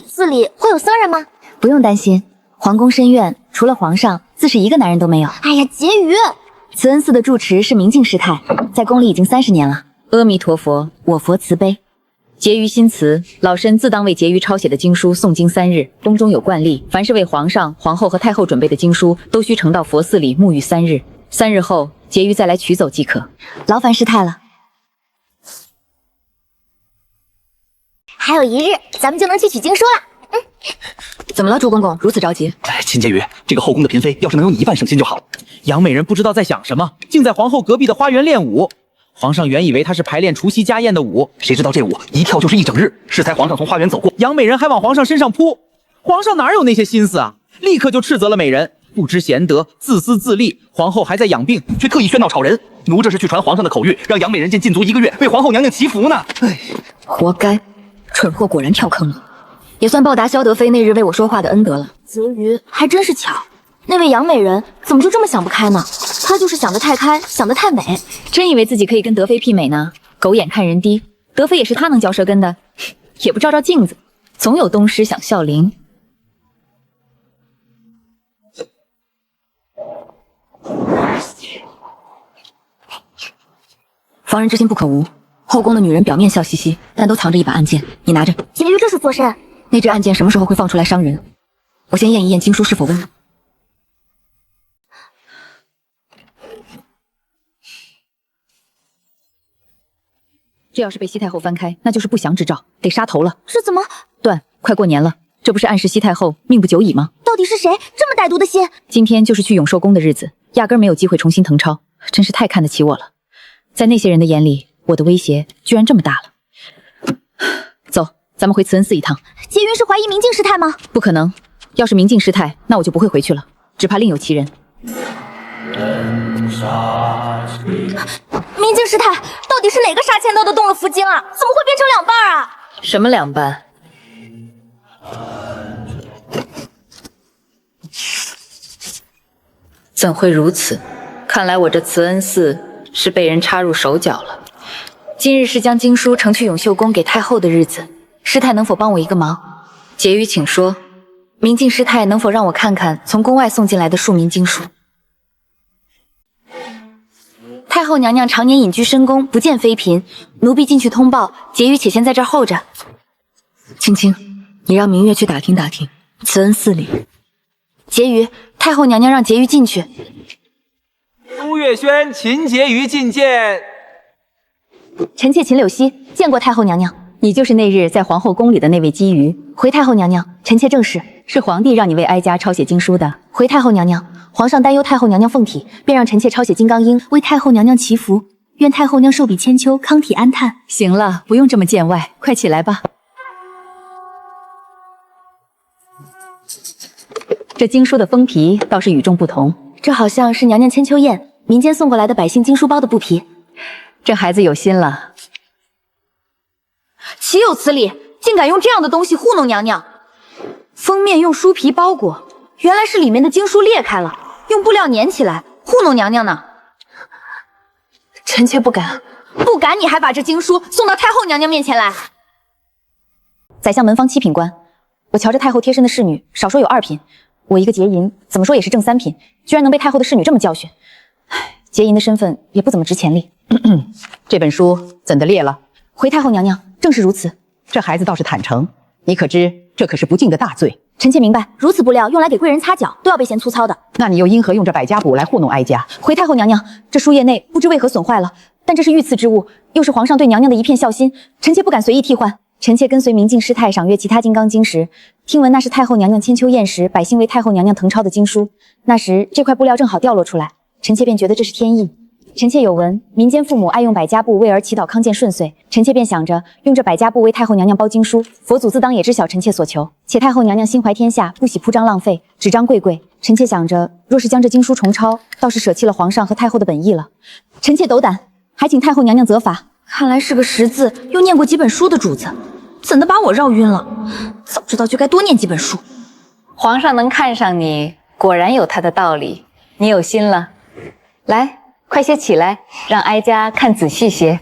寺里会有僧人吗？不用担心，皇宫深院除了皇上，自是一个男人都没有。哎呀，婕妤，慈恩寺的住持是明镜师太，在宫里已经30年了。阿弥陀佛，我佛慈悲。婕妤新词，老身自当为婕妤抄写的经书诵经3日。宫中有惯例，凡是为皇上、皇后和太后准备的经书，都需呈到佛寺里沐浴3日。3日后，婕妤再来取走即可。劳烦师太了。还有1日，咱们就能去取经书了。怎么了，朱公公如此着急？秦婕妤，这个后宫的嫔妃，要是能有你一半省心就好。杨美人不知道在想什么，竟在皇后隔壁的花园练舞。皇上原以为她是排练除夕家宴的舞，谁知道这舞一跳就是1整日。适才皇上从花园走过，杨美人还往皇上身上扑，皇上哪有那些心思啊？立刻就斥责了美人，不知贤德，自私自利。皇后还在养病，却特意喧闹吵人。奴这是去传皇上的口谕，让杨美人禁足1个月，为皇后娘娘祈福呢。哎，活该，蠢货果然跳坑了，也算报答萧德妃那日为我说话的恩德了。泽瑜，还真是巧，那位杨美人怎么就这么想不开呢？她就是想得太开，想得太美，真以为自己可以跟德妃媲美呢？狗眼看人低，德妃也是她能嚼舌根的，也不照照镜子，总有东施想笑邻。防人之心不可无，后宫的女人表面笑嘻嘻，但都藏着一把暗箭，你拿着。婕妤这是作甚？那支暗箭什么时候会放出来伤人？我先验一验经书是否温。这要是被西太后翻开，那就是不祥之兆，得杀头了。这怎么？断，快过年了，这不是暗示西太后命不久矣吗？到底是谁这么歹毒的心？今天就是去永寿宫的日子，压根没有机会重新誊抄，真是太看得起我了。在那些人的眼里，我的威胁居然这么大了。走，咱们回慈恩寺一趟。婕妤是怀疑明镜师太吗？不可能，要是明镜师太，那我就不会回去了，只怕另有其人。明镜师太，到底是哪个杀千刀的动了符经啊？怎么会变成2半啊？什么2半？怎会如此？看来我这慈恩寺是被人插入手脚了。今日是将经书呈去永秀宫给太后的日子，师太能否帮我一个忙？婕妤请说。明镜师太能否让我看看从宫外送进来的数名经书？太后娘娘常年隐居深宫，不见妃嫔，奴婢进去通报，婕妤且先在这儿候着。青青，你让明月去打听打听慈恩寺里。婕妤，太后娘娘让婕妤进去。朱月轩、秦婕妤觐见。臣妾秦柳熙见过太后娘娘。你就是那日在皇后宫里的那位姬妤。回太后娘娘，臣妾正是皇帝让你为哀家抄写经书的。回太后娘娘，皇上担忧太后娘娘凤体，便让臣妾抄写金刚经，为太后娘娘祈福，愿太后娘寿比千秋，康体安泰。行了，不用这么见外，快起来吧。这经书的封皮倒是与众不同，这好像是娘娘千秋宴民间送过来的百姓经书包的布皮。这孩子有心了。岂有此理！竟敢用这样的东西糊弄娘娘！封面用书皮包裹，原来是里面的经书裂开了，用布料粘起来，糊弄娘娘呢。臣妾不敢，不敢，你还把这经书送到太后娘娘面前来？宰相门方7品官，我瞧着太后贴身的侍女，少说有2品。我一个结银，怎么说也是正3品，居然能被太后的侍女这么教训。唉，结银的身份也不怎么值钱力。这本书怎的裂了？回太后娘娘，正是如此。这孩子倒是坦诚，你可知这可是不敬的大罪？臣妾明白，如此布料用来给贵人擦脚，都要被嫌粗糙的。那你又因何用这百家补来糊弄哀家？回太后娘娘，这书页内不知为何损坏了，但这是御赐之物，又是皇上对娘娘的一片孝心，臣妾不敢随意替换。臣妾跟随明镜师太赏阅其他金刚经时，听闻那是太后娘娘千秋宴时百姓为太后娘娘誊抄的经书，那时这块布料正好掉落出来，臣妾便觉得这是天意。臣妾有闻民间父母爱用百家布为儿祈祷康健顺遂，臣妾便想着用这百家布为太后娘娘包经书，佛祖自当也知晓臣妾所求。且太后娘娘心怀天下，不喜铺张浪费，纸张贵贵。臣妾想着，若是将这经书重抄，倒是舍弃了皇上和太后的本意了。臣妾斗胆，还请太后娘娘责罚。看来是个识字又念过几本书的主子，怎的把我绕晕了？早知道就该多念几本书。皇上能看上你，果然有他的道理。你有心了，来，快些起来，让哀家看仔细些。